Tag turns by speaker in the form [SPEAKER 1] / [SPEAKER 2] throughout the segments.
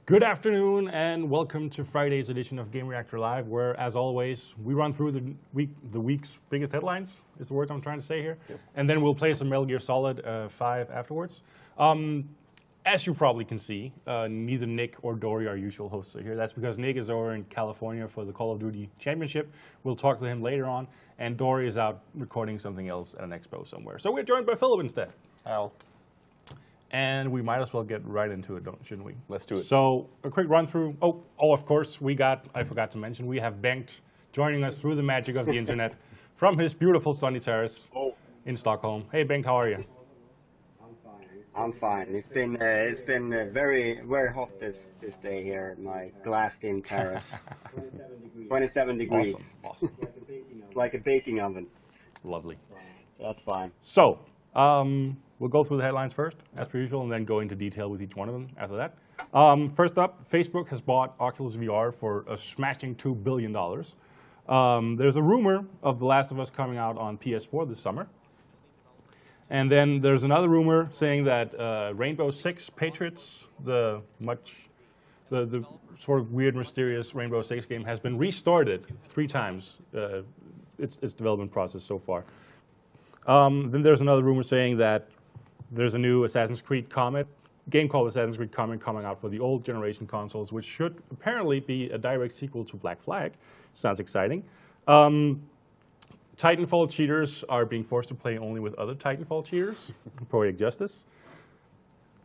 [SPEAKER 1] Good afternoon and welcome to Friday's edition of Gamereactor Live, where, as always, we run through the week's biggest headlines, is the word I'm trying to say here, and then we'll play some Metal Gear Solid 5 afterwards. As you probably can see, neither Nick or Dory, our usual hosts, are here. That's because Nick is over in California for the Call of Duty Championship. We'll talk to him later on, and Dory is out recording something else at an expo somewhere. So we're joined by Philip instead.
[SPEAKER 2] Al.
[SPEAKER 1] And we might as well get right into it, shouldn't we?
[SPEAKER 2] Let's do it.
[SPEAKER 1] So a quick run through. Oh, of course, I forgot to mention, we have Bengt joining us through the magic of the internet from his beautiful sunny terrace in Stockholm. Hey, Bengt, how are you?
[SPEAKER 3] I'm fine. It's been very hot this day here at my glassed-in terrace. 27 degrees.
[SPEAKER 1] Awesome.
[SPEAKER 3] Like a baking oven.
[SPEAKER 1] Lovely.
[SPEAKER 3] That's fine.
[SPEAKER 1] So, we'll go through the headlines first, as per usual, and then go into detail with each one of them after that. First up, Facebook has bought Oculus VR for a smashing $2 billion. There's a rumor of The Last of Us coming out on PS4 this summer. And then there's another rumor saying that Rainbow Six Patriots, the sort of weird, mysterious Rainbow Six game, has been restarted 3 times, its development process so far. Then there's another rumor saying that there's a new Assassin's Creed Comet, game called Assassin's Creed Comet, coming out for the old generation consoles, which should apparently be a direct sequel to Black Flag. Sounds exciting. Titanfall cheaters are being forced to play only with other Titanfall cheaters. Poetic justice.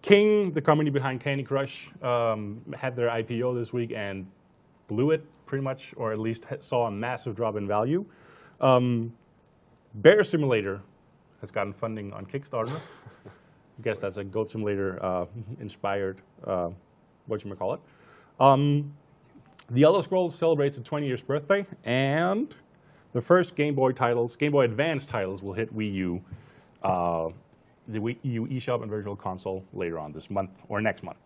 [SPEAKER 1] King, the company behind Candy Crush, had their IPO this week and blew it pretty much, or at least saw a massive drop in value. Bear Simulator has gotten funding on Kickstarter. I guess that's a Goat Simulator inspired, whatchamacallit. The Elder Scrolls celebrates its 20 years birthday, and the first Game Boy Advance titles will hit Wii U, the Wii U eShop and Virtual Console later on this month or next month.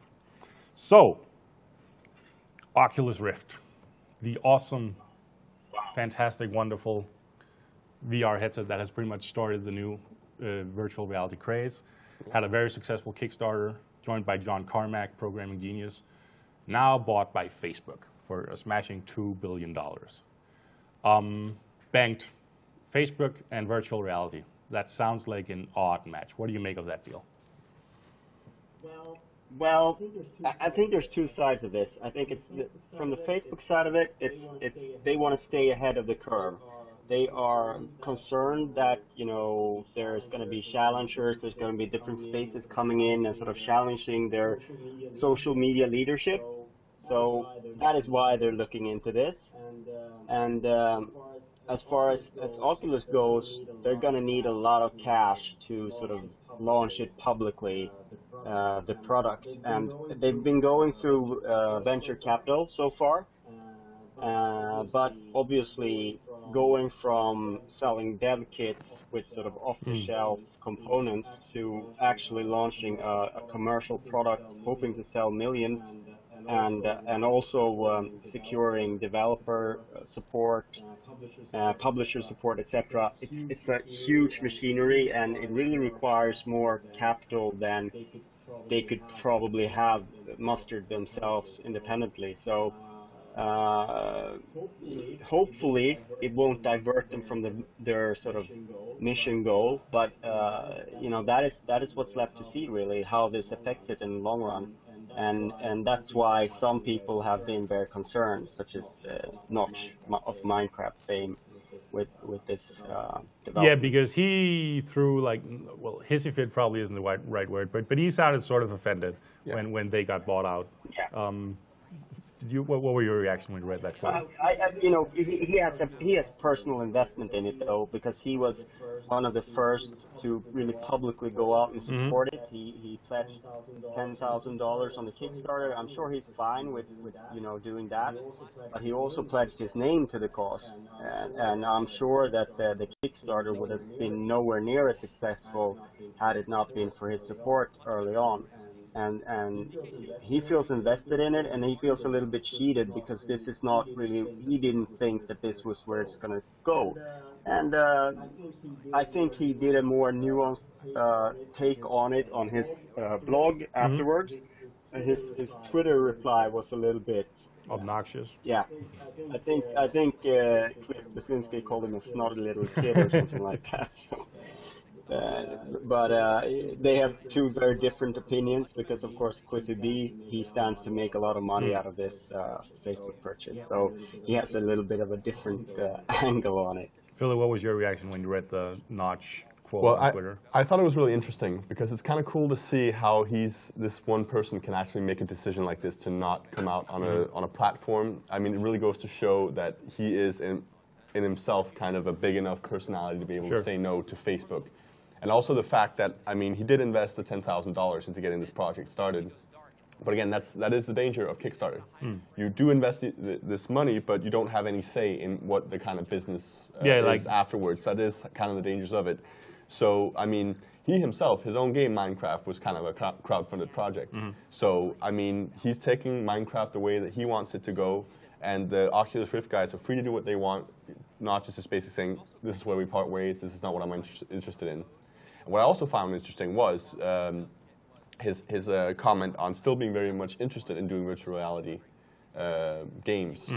[SPEAKER 1] So, Oculus Rift, the awesome, fantastic, wonderful VR headset that has pretty much started the new virtual reality craze. Had a very successful Kickstarter, joined by John Carmack, programming genius, now bought by Facebook for a smashing $2 billion. Bengt, Facebook and virtual reality. That sounds like an odd match. What do you make of that deal?
[SPEAKER 3] Well, I think there's 2 sides of this. I think it's from the Facebook side of it. It's they want to stay ahead of the curve. They are concerned that, there's going to be challengers, there's going to be different spaces coming in and sort of challenging their social media leadership. So that is why they're looking into this. And as far as Oculus goes, they're going to need a lot of cash to sort of launch it publicly, the product. And they've been going through venture capital so far. But obviously, going from selling dev kits with sort of off-the-shelf components to actually launching a commercial product, hoping to sell millions, and also securing developer support, publisher support, etc. It's a huge machinery, and it really requires more capital than they could probably have mustered themselves independently. So. Hopefully it won't divert them from their sort of mission goal, but that is what's left to see, really, how this affects it in the long run, and that's why some people have been very concerned, such as Notch of Minecraft fame, with this development.
[SPEAKER 1] Yeah, because he threw hissy fit probably isn't the right word, but he sounded sort of offended when they got bought out.
[SPEAKER 3] Yeah.
[SPEAKER 1] What were your reaction when you read that quote?
[SPEAKER 3] He has personal investment in it, though, because he was one of the first to really publicly go out and support it. He pledged $10,000 on the Kickstarter. I'm sure he's fine with doing that, but he also pledged his name to the cause, and I'm sure that the Kickstarter would have been nowhere near as successful had it not been for his support early on. And he feels invested in it, and he feels a little bit cheated because this is not really, he didn't think that this was where it's going to go. And I think he did a more nuanced take on it on his blog afterwards. his Twitter reply was a little bit
[SPEAKER 1] Obnoxious.
[SPEAKER 3] yeah. I think Cliff Basinski called him a snotty little kid or something like that. So, but they have two very different opinions because, of course, Cliffy B, he stands to make a lot of money out of this Facebook purchase. So he has a little bit of a different angle on it.
[SPEAKER 1] Philip, what was your reaction when you read the Notch quote on Twitter?
[SPEAKER 2] I thought it was really interesting because it's kind of cool to see how this one person can actually make a decision like this to not come out on a platform. I mean, it really goes to show that he is in himself kind of a big enough personality to be able to say no to Facebook. And also the fact that, I mean, he did invest the $10,000 into getting this project started. But again, that is the danger of Kickstarter. You do invest this money, but you don't have any say in what the kind of business is afterwards. That is kind of the dangers of it. So, I mean, he himself, his own game, Minecraft, was kind of a crowdfunded project. So, I mean, he's taking Minecraft the way that he wants it to go, and the Oculus Rift guys are free to do what they want, not just basically saying, this is where we part ways, this is not what I'm interested in. And what I also found interesting was his comment on still being very much interested in doing virtual reality games.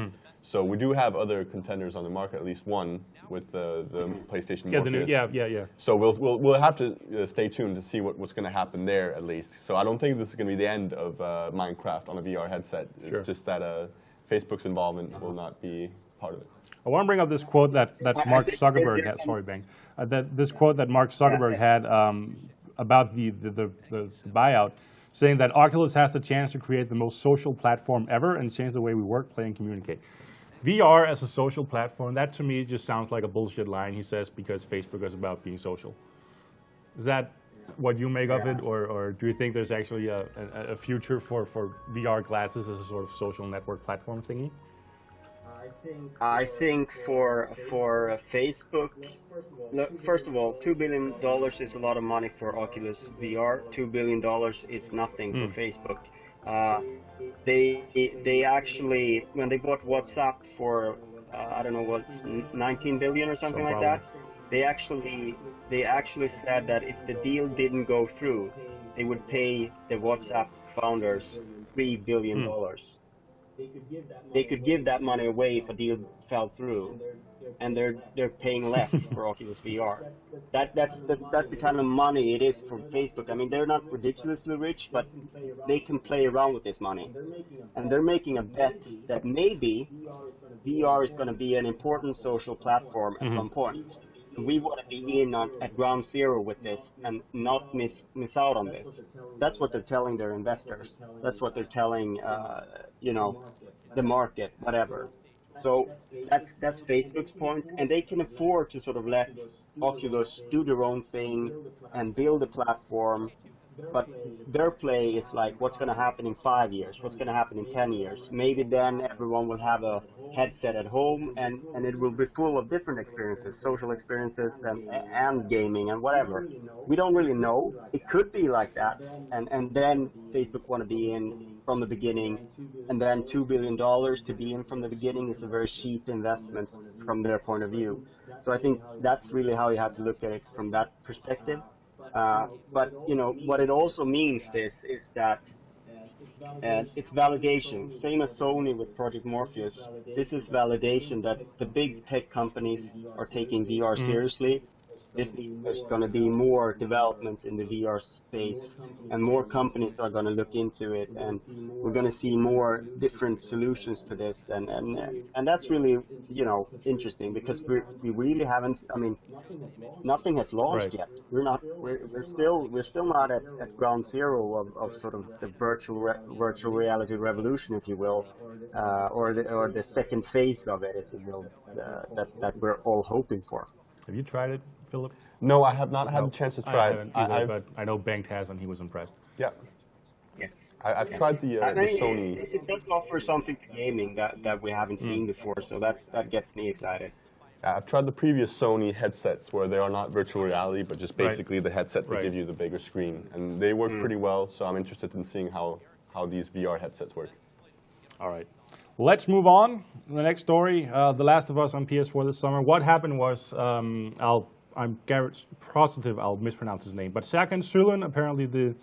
[SPEAKER 2] So we do have other contenders on the market, at least one with the PlayStation Morpheus. So we'll have to stay tuned to see what's going to happen there at least. So I don't think this is going to be the end of Minecraft on a VR headset. It's just that Facebook's involvement will not be part of it.
[SPEAKER 1] I want to bring up this quote that Mark Zuckerberg had. Sorry, Bengt. This quote that Mark Zuckerberg had about the buyout, saying that Oculus has the chance to create the most social platform ever and change the way we work, play, and communicate. VR as a social platform, that to me just sounds like a bullshit line he says because Facebook is about being social. Is that what you make of it, or do you think there's actually a future for VR glasses as a sort of social network platform thingy?
[SPEAKER 3] I think for Facebook, first of all, $2 billion is a lot of money for Oculus VR. $2 billion is nothing for Facebook. They actually, when they bought WhatsApp for I don't know what's 19 billion or something like that, they actually said that if the deal didn't go through, they would pay the WhatsApp founders $3 billion. They could give that money away if a deal fell through, and they're paying less for Oculus VR. That's the kind of money it is for Facebook. I mean, they're not ridiculously rich, but they can play around with this money, and they're making a bet that maybe VR is going to be an important social platform at some point. We want to be in at ground zero with this and not miss out on this. That's what they're telling their investors. That's what they're telling, the market, whatever. So that's Facebook's point, and they can afford to sort of let Oculus do their own thing and build a platform. But their play is like, what's going to happen in 5 years? What's going to happen in 10 years? Maybe then everyone will have a headset at home, and it will be full of different experiences, social experiences and gaming and whatever. We don't really know. It could be like that. And then Facebook want to be in from the beginning, and then $2 billion to be in from the beginning is a very cheap investment from their point of view. So I think that's really how you have to look at it from that perspective. But what it also means is that it's validation. Same as Sony with Project Morpheus. This is validation that the big tech companies are taking VR seriously. There's going to be more developments in the VR space, and more companies are going to look into it, and we're going to see more different solutions to this, and that's really interesting, because we really haven't. I mean, nothing has launched yet. We're still not at ground zero of sort of the virtual reality revolution, if you will, or the second phase of it, if you will, that we're all hoping for.
[SPEAKER 1] Have you tried it, Philip?
[SPEAKER 2] No, I have not had a chance to try it.
[SPEAKER 1] But I know Bengt has, and he was impressed.
[SPEAKER 2] Yeah.
[SPEAKER 3] Yes.
[SPEAKER 2] I've tried the Sony.
[SPEAKER 3] It does offer something to gaming that we haven't seen before, so that gets me excited.
[SPEAKER 2] I've tried the previous Sony headsets where they are not virtual reality, but just basically the headsets that give you the bigger screen, and they work pretty well. So I'm interested in seeing how these VR headsets work.
[SPEAKER 1] All right. Let's move on. The next story, The Last of Us on PS4 this summer. What happened was, I'm positive I'll mispronounce his name, but Serkan Sulan, apparently the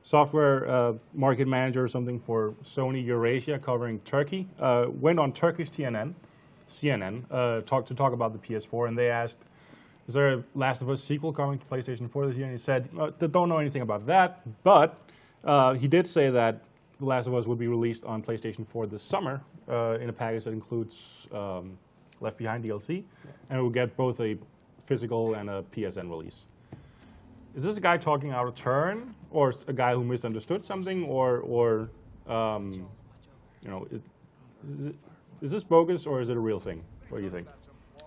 [SPEAKER 1] software market manager or something for Sony Eurasia, covering Turkey, went on Turkish CNN to talk about the PS4, and they asked, is there a Last of Us sequel coming to PlayStation 4 this year? And he said, they don't know anything about that, but he did say that The Last of Us would be released on PlayStation 4 this summer in a package that includes Left Behind DLC, and it will get both a physical and a PSN release. Is this a guy talking out of turn, or a guy who misunderstood something, or you know, is this bogus, or is it a real thing? What do you think?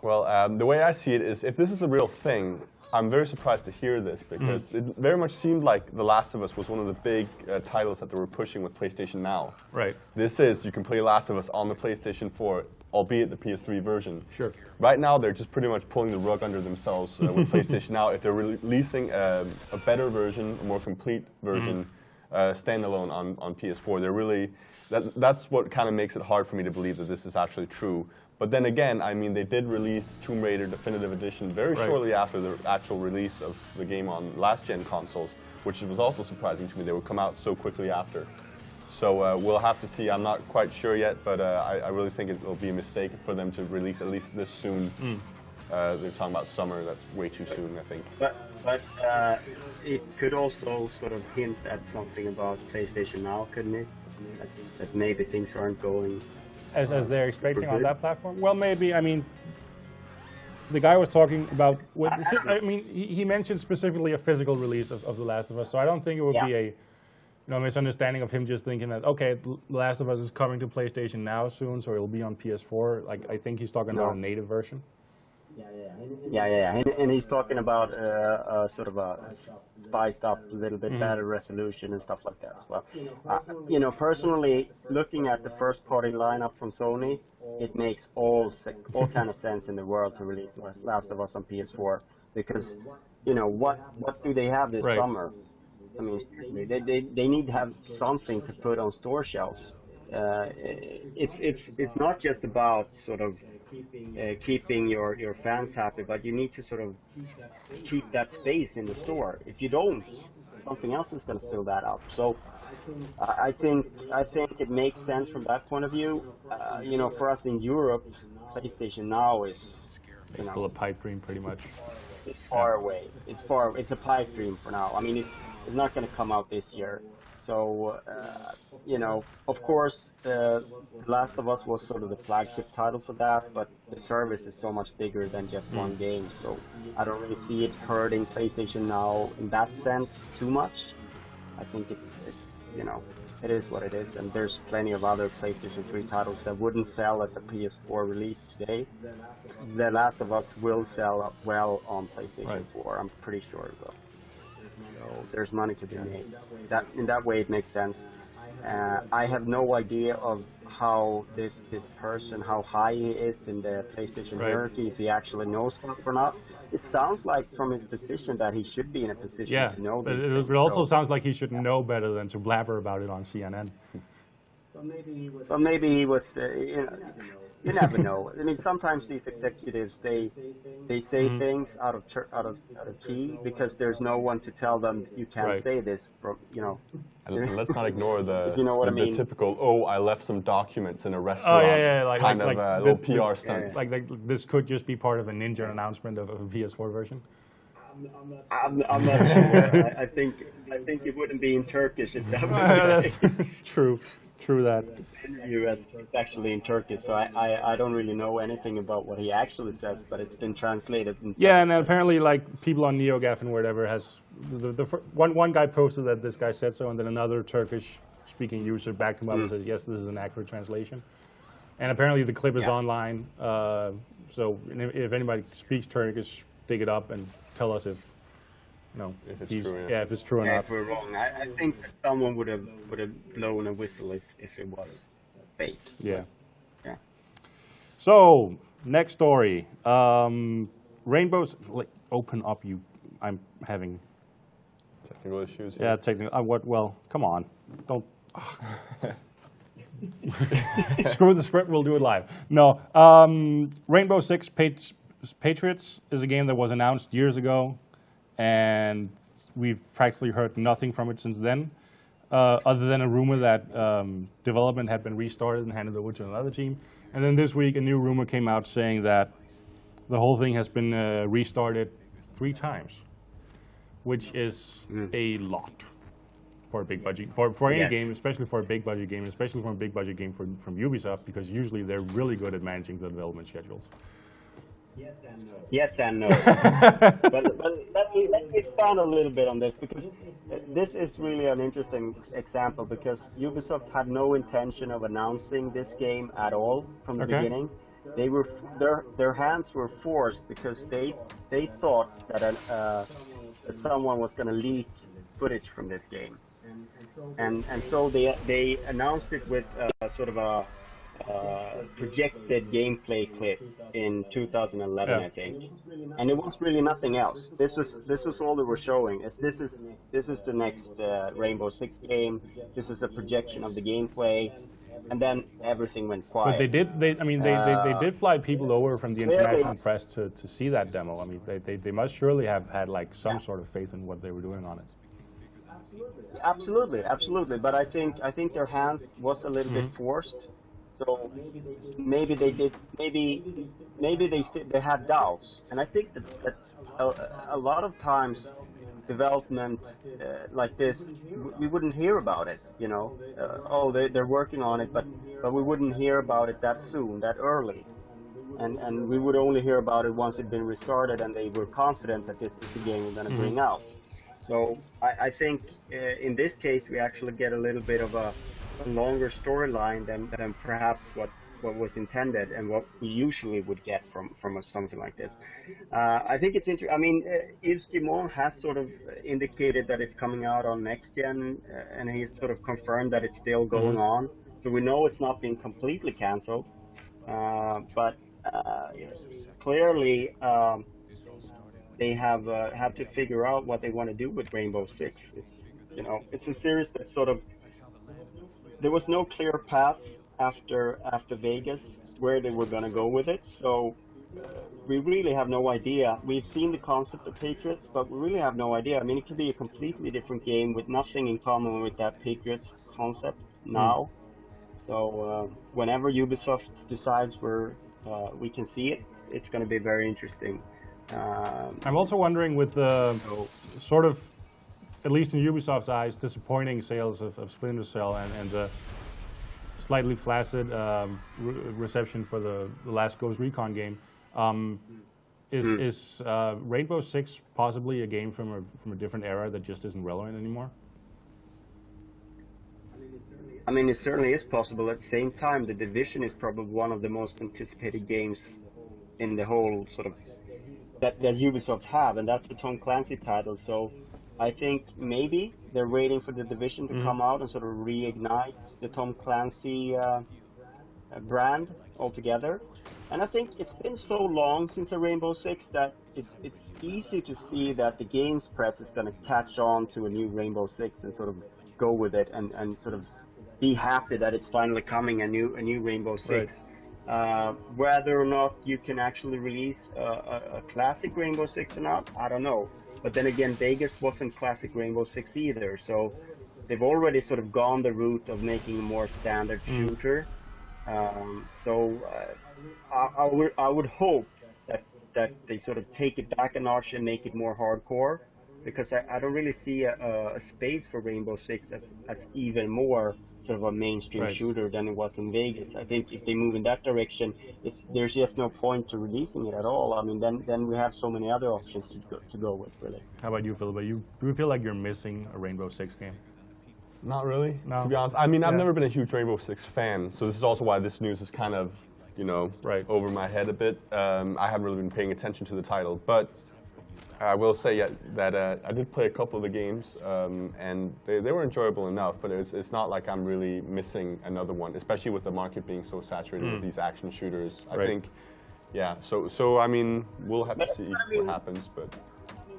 [SPEAKER 2] Well, the way I see it is, if this is a real thing, I'm very surprised to hear this, because it very much seemed like The Last of Us was one of the big titles that they were pushing with PlayStation Now.
[SPEAKER 1] Right.
[SPEAKER 2] This is, you can play Last of Us on the PlayStation 4, albeit the PS3 version.
[SPEAKER 1] Sure.
[SPEAKER 2] Right now, they're just pretty much pulling the rug under themselves with PlayStation Now. If they're releasing a better version, a more complete version, standalone on PS4, they're really, that's what kind of makes it hard for me to believe that this is actually true. But then again, I mean, they did release Tomb Raider Definitive Edition very shortly after the actual release of the game on last-gen consoles, which was also surprising to me. They would come out so quickly after. So we'll have to see. I'm not quite sure yet, but I really think it will be a mistake for them to release at least this soon. They're talking about summer. That's way too soon, I think.
[SPEAKER 3] But it could also sort of hint at something about PlayStation Now, couldn't it? That maybe things aren't going
[SPEAKER 1] As they're expecting on that platform? Well, maybe. I mean, the guy was talking about. I mean, he mentioned specifically a physical release of The Last of Us. So I don't think it would be a misunderstanding of him just thinking that, okay, The Last of Us is coming to PlayStation Now soon, so it'll be on PS4. Like, I think he's talking about a native version.
[SPEAKER 3] Yeah. And he's talking about sort of a spiced up, a little bit better resolution and stuff like that as well. You know, personally, looking at the first party lineup from Sony, it makes all kind of sense in the world to release Last of Us on PS4, because, you know, what do they have this summer? I mean, they need to have something to put on store shelves. It's not just about sort of keeping your fans happy, but you need to sort of keep that space in the store. If you don't, something else is going to fill that up. So I think it makes sense from that point of view. You know, for us in Europe, PlayStation Now is
[SPEAKER 1] still a pipe dream, pretty much.
[SPEAKER 3] It's far away. It's a pipe dream for now. I mean, it's not going to come out this year. So, you know, of course, The Last of Us was sort of the flagship title for that, but the service is so much bigger than just one game. So I don't really see it hurting PlayStation Now in that sense too much. I think it's you know, it is what it is, and there's plenty of other PlayStation 3 titles that wouldn't sell as a PS4 release today. The Last of Us will sell well on PlayStation 4. I'm pretty sure it will. So there's money to be made. In that way, it makes sense. I have no idea of how this person, how high he is in the PlayStation hierarchy, if he actually knows stuff or not. It sounds like from his position that he should be in a position to know this.
[SPEAKER 1] It also sounds like he should know better than to blabber about it on CNN.
[SPEAKER 3] But maybe he was, you know, you never know. I mean, sometimes these executives they say things out of key because there's no one to tell them you can't say this. You know.
[SPEAKER 2] And let's not ignore the
[SPEAKER 3] you know what I mean?
[SPEAKER 2] The typical I left some documents in a restaurant
[SPEAKER 1] like
[SPEAKER 2] little PR stunts.
[SPEAKER 1] Like this could just be part of a Ninja announcement of a PS4 version.
[SPEAKER 3] I'm not sure. I think it wouldn't be in Turkish if that was
[SPEAKER 1] True that.
[SPEAKER 3] US it's actually in Turkish, so I don't really know anything about what he actually says, but it's been translated.
[SPEAKER 1] And apparently, like, people on NeoGAF and whatever has one guy posted that this guy said so, and then another Turkish-speaking user backed him up and says, yes, this is an accurate translation. And apparently the clip is online, so if anybody speaks Turkish, dig it up and tell us if
[SPEAKER 2] if it's true,
[SPEAKER 1] if it's true or not.
[SPEAKER 3] If we're wrong, I think that someone would have blown a whistle if it was fake.
[SPEAKER 1] Yeah. So next story, Rainbows. Open up, you. I'm having
[SPEAKER 2] technical issues.
[SPEAKER 1] Yeah, technical. Well, come on, don't. Screw the script. We'll do it live. No. Rainbow Six Patriots is a game that was announced years ago, and we've practically heard nothing from it since then. other than a rumor that development had been restarted and handed over to another team. And then this week, a new rumor came out saying that the whole thing has been restarted 3 times, which is a lot for a big budget, for any game, especially for a big budget game, especially for a big budget game from Ubisoft, because usually they're really good at managing the development schedules.
[SPEAKER 3] Yes and no. but let me expand a little bit on this, because this is really an interesting example, because Ubisoft had no intention of announcing this game at all from the beginning. They were their hands were forced because they thought that someone was going to leak footage from this game, and so they announced it with sort of a projected gameplay clip in 2011, I think, and it was really nothing else. This was all they were showing. This is the next Rainbow Six game. This is a projection of the gameplay, and then everything went quiet.
[SPEAKER 1] But they did fly people over from the international press to see that demo. I mean, they must surely have had like some sort of faith in what they were doing on it.
[SPEAKER 3] Absolutely. But I think their hands was a little bit forced. So maybe they did. Maybe they had doubts, and I think that a lot of times development like this, we wouldn't hear about it. You know, they're working on it, but we wouldn't hear about it that soon, that early, and we would only hear about it once it'd been restarted and they were confident that this is the game we're going to bring out. So I think in this case we actually get a little bit of a longer storyline than perhaps what was intended and what we usually would get from something like this. I think it's interesting. I mean, Yves Guillemot has sort of indicated that it's coming out on next gen, and he's sort of confirmed that it's still going on. So we know it's not been completely cancelled, but clearly they have had to figure out what they want to do with Rainbow Six. It's a series that sort of, there was no clear path after Vegas where they were going to go with it, so we really have no idea. We've seen the concept of Patriots, but we really have no idea. I mean, it could be a completely different game with nothing in common with that Patriots concept now. So whenever Ubisoft decides we can see it, it's going to be very interesting.
[SPEAKER 1] I'm also wondering, with the sort of, at least in Ubisoft's eyes, disappointing sales of Splinter Cell and the slightly flaccid reception for the last Ghost Recon game, is Rainbow Six possibly a game from a different era that just isn't relevant anymore?
[SPEAKER 3] I mean, it certainly is possible. At the same time, The Division is probably one of the most anticipated games in the whole sort of that Ubisoft have, and that's the Tom Clancy title. So I think maybe they're waiting for The Division to come out and sort of reignite the Tom Clancy brand altogether. And I think it's been so long since a Rainbow Six that it's easy to see that the games press is going to catch on to a new Rainbow Six and sort of go with it and sort of be happy that it's finally coming, a new Rainbow Six. Right. Whether or not you can actually release a classic Rainbow Six or not, I don't know. But then again, Vegas wasn't classic Rainbow Six either, so they've already sort of gone the route of making a more standard shooter. So I would hope that they sort of take it back a notch and make it more hardcore, because I don't really see a space for Rainbow Six as even more sort of a mainstream shooter than it was in Vegas. I think if they move in that direction, there's just no point to releasing it at all. I mean, then we have so many other options to go with, really.
[SPEAKER 1] How about you, Philip? Do you feel like you're missing a Rainbow Six game?
[SPEAKER 2] Not really,
[SPEAKER 1] no.
[SPEAKER 2] To be honest. I mean, I've never been a huge Rainbow Six fan, so this is also why this news is kind of, over my head a bit. I haven't really been paying attention to the title, but I will say that I did play a couple of the games, and they were enjoyable enough, but it's not like I'm really missing another one, especially with the market being so saturated with these action shooters. I think, so I mean, we'll have to see what happens, but...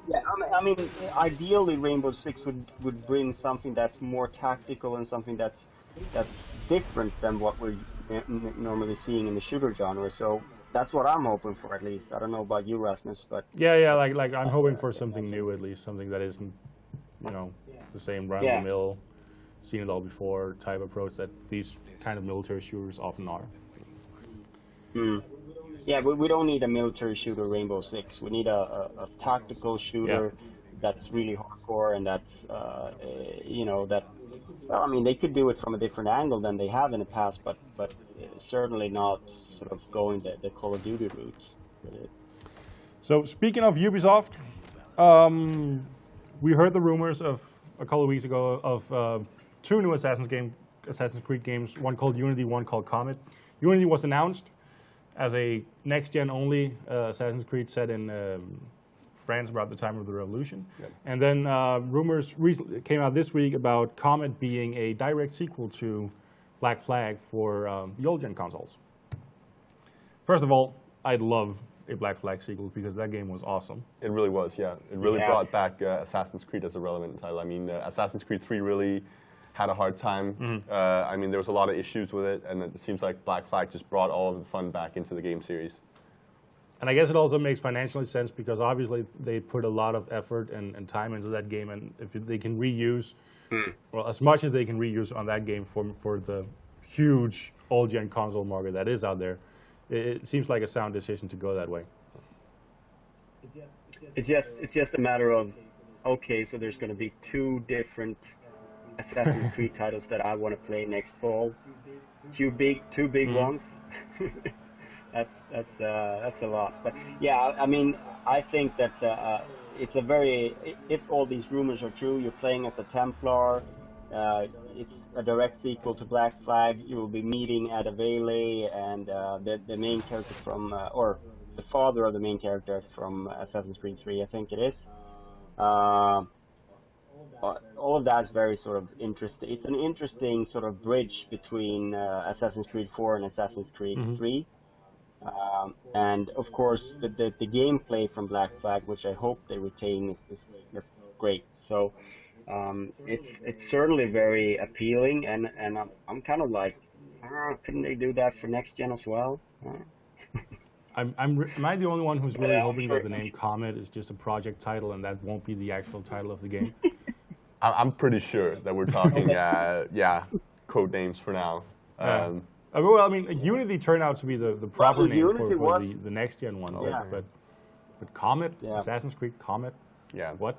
[SPEAKER 3] Yeah, I mean, ideally Rainbow Six would bring something that's more tactical and something that's different than what we're normally seeing in the shooter genre, so... That's what I'm hoping for, at least. I don't know about you, Rasmus, but
[SPEAKER 1] like I'm hoping for something new, at least something that isn't, the same run-of-the-mill seen it all before type approach that these kind of military shooters often are.
[SPEAKER 3] Yeah, we don't need a military shooter Rainbow Six. We need a tactical shooter that's really hardcore and that's, that. Well, I mean, they could do it from a different angle than they have in the past, but certainly not sort of going the Call of Duty route with it.
[SPEAKER 1] So speaking of Ubisoft, we heard the rumors of a couple of weeks ago of 2 new Assassin's Creed games, one called Unity, one called Comet. Unity was announced as a next-gen only Assassin's Creed set in France about the time of the Revolution.
[SPEAKER 2] Yep.
[SPEAKER 1] And then rumors recently came out this week about Comet being a direct sequel to Black Flag for the old-gen consoles. First of all, I'd love a Black Flag sequel because that game was awesome.
[SPEAKER 2] It really was, yeah. It really brought back Assassin's Creed as a relevant title. I mean, Assassin's Creed 3 really had a hard time. I mean, there was a lot of issues with it, and it seems like Black Flag just brought all of the fun back into the game series.
[SPEAKER 1] And I guess it also makes financially sense because obviously they put a lot of effort and time into that game, and if they can reuse, well, as much as they can reuse on that game for the huge old-gen console market that is out there, it seems like a sound decision to go that way.
[SPEAKER 3] It's just a matter of, okay, so there's going to be 2 different Assassin's Creed titles that I want to play next fall. Two big ones. That's a lot. But yeah, I mean, I think that's it's a very, if all these rumors are true, you're playing as a Templar. It's a direct sequel to Black Flag. You will be meeting at Avele, and the main character from, or the father of the main character from Assassin's Creed 3, I think it is. All of that's very sort of interesting. It's an interesting sort of bridge between Assassin's Creed 4 and Assassin's Creed 3. And of course, the gameplay from Black Flag, which I hope they retain, is great. So it's certainly very appealing, and I'm kind of like, couldn't they do that for next gen as well?
[SPEAKER 1] Am I the only one who's really hoping that the name Comet is just a project title and that won't be the actual title of the game?
[SPEAKER 2] I'm pretty sure that we're talking, code names for now.
[SPEAKER 1] Well, I mean, Unity turned out to be the proper name for the next gen one, but Comet, Assassin's Creed Comet, what?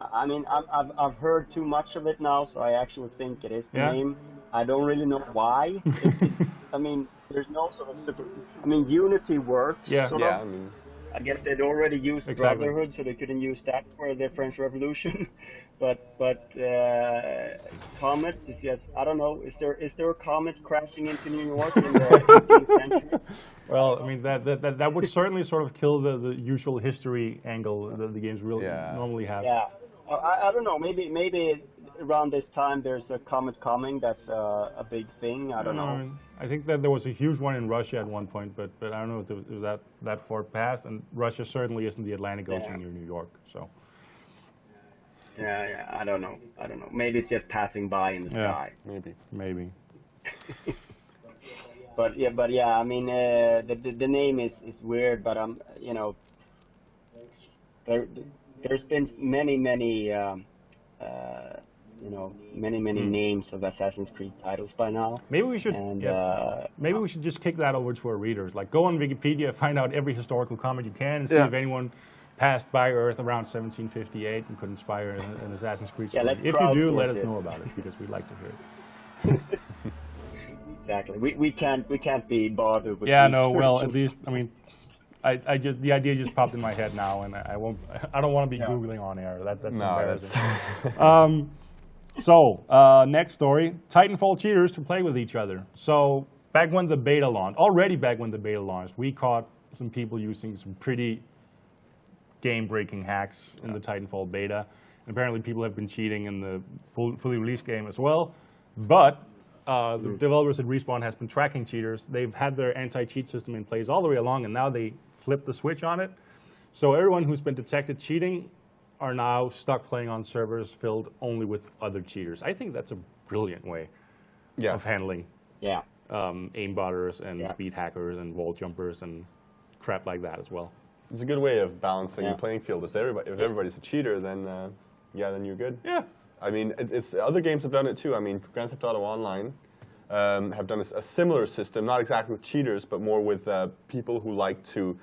[SPEAKER 3] I mean, I've heard too much of it now, so I actually think it is the name. I don't really know why. I mean, there's no sort of super. I mean, Unity works. Sort of.
[SPEAKER 2] I mean,
[SPEAKER 3] I guess they'd already used Brotherhood, so they couldn't use that for the French Revolution. but Comet is just, I don't know. Is there a comet crashing into New York in the 18th century?
[SPEAKER 1] Well, I mean that would certainly sort of kill the usual history angle that the games really normally have.
[SPEAKER 3] Yeah, I don't know. Maybe around this time there's a comet coming. That's a big thing. I don't know.
[SPEAKER 1] I think that there was a huge one in Russia at one point, but I don't know if it was that far past. And Russia certainly isn't the Atlantic Ocean near New York, so.
[SPEAKER 3] Yeah, I don't know. Maybe it's just passing by in the sky.
[SPEAKER 2] Maybe.
[SPEAKER 3] But yeah. I mean, the name is weird, but there's been many names of Assassin's Creed titles by now.
[SPEAKER 1] Maybe we should. Maybe we should just kick that over to our readers. Like, go on Wikipedia, find out every historical comment you can, and see if anyone passed by Earth around 1758 and could inspire an Assassin's Creed story. If you do, let us know about it because we'd like to hear it.
[SPEAKER 3] Exactly. We can't be bothered with.
[SPEAKER 1] Yeah, no. Well, at least I mean, I just the idea just popped in my head now, and I don't want to be googling on air. That's embarrassing. So next story: Titanfall cheaters to play with each other. So back when the beta launched, we caught some people using some pretty game-breaking hacks in the Titanfall beta. And apparently people have been cheating in the fully released game as well. But the developers at Respawn has been tracking cheaters. They've had their anti-cheat system in place all the way along, and now they flipped the switch on it. So everyone who's been detected cheating are now stuck playing on servers filled only with other cheaters. I think that's a brilliant way of handling aimbotters and speed hackers and wall jumpers and crap like that as well.
[SPEAKER 2] It's a good way of balancing the playing field. If everybody's a cheater, then then you're good.
[SPEAKER 1] Yeah,
[SPEAKER 2] I mean, it's other games have done it too. I mean, Grand Theft Auto Online have done a similar system, not exactly with cheaters, but more with people who like to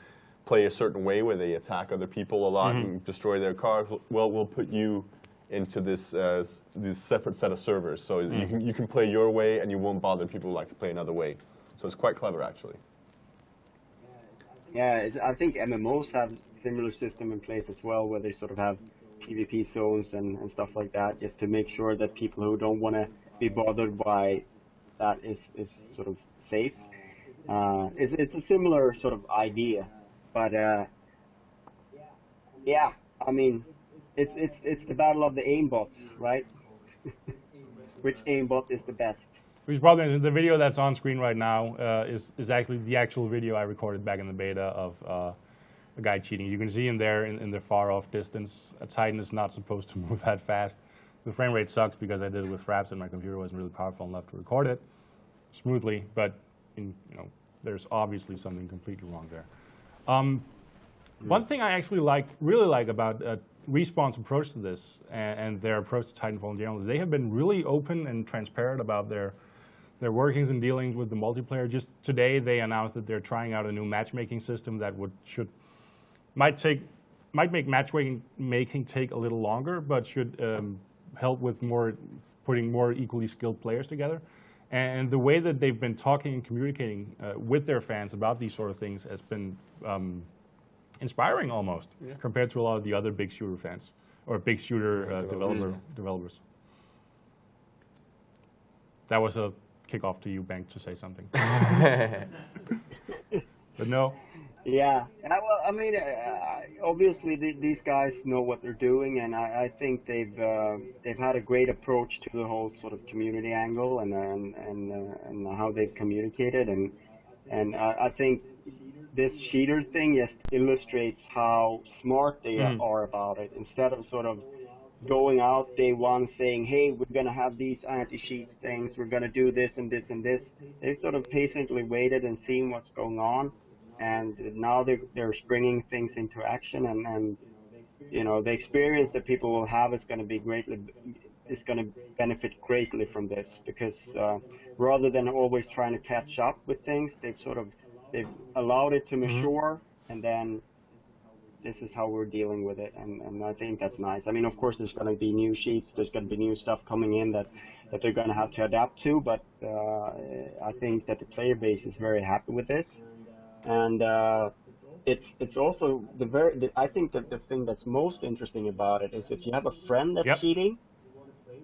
[SPEAKER 2] play a certain way where they attack other people a lot and destroy their cars. Well, we'll put you into this separate set of servers, so you can play your way and you won't bother people who like to play another way. So it's quite clever, actually.
[SPEAKER 3] Yeah, I think MMOs have similar system in place as well, where they sort of have PvP zones and stuff like that, just to make sure that people who don't want to be bothered by that is sort of safe. It's a similar sort of idea, but yeah, I mean, it's the battle of the aimbots, right? Which aimbot is the best?
[SPEAKER 1] Which probably the video that's on screen right now is actually the actual video I recorded back in the beta of a guy cheating. You can see him there in the far off distance. A Titan is not supposed to move that fast. The frame rate sucks because I did it with fraps and my computer wasn't really powerful enough to record it smoothly. But there's obviously something completely wrong there. One thing I actually really like about Respawn's approach to this and their approach to Titanfall in general is they have been really open and transparent about their workings and dealings with the multiplayer. Just today, they announced that they're trying out a new matchmaking system that might make matchmaking take a little longer, but should help with putting more equally skilled players together. And the way that they've been talking and communicating with their fans about these sort of things has been inspiring almost, compared to a lot of the other big shooter fans or big shooter developers. That was a kickoff to you, Bengt, to say something. But no.
[SPEAKER 3] Yeah, well, I mean, obviously these guys know what they're doing, and I think they've had a great approach to the whole sort of community angle and how they've communicated, and I think this cheater thing just illustrates how smart they are about it. Instead of sort of going out day one saying, hey, we're going to have these anti-cheat things, we're going to do this and this and this, they've sort of patiently waited and seen what's going on, and now they're springing things into action, and the experience that people will have is going to benefit greatly from this, because rather than always trying to catch up with things, they've allowed it to mature, and then this is how we're dealing with it, and I think that's nice. I mean, of course, there's going to be new sheets, there's going to be new stuff coming in that they're going to have to adapt to, but I think that the player base is very happy with this, and it's also I think that the thing that's most interesting about it is if you have a friend that's cheating,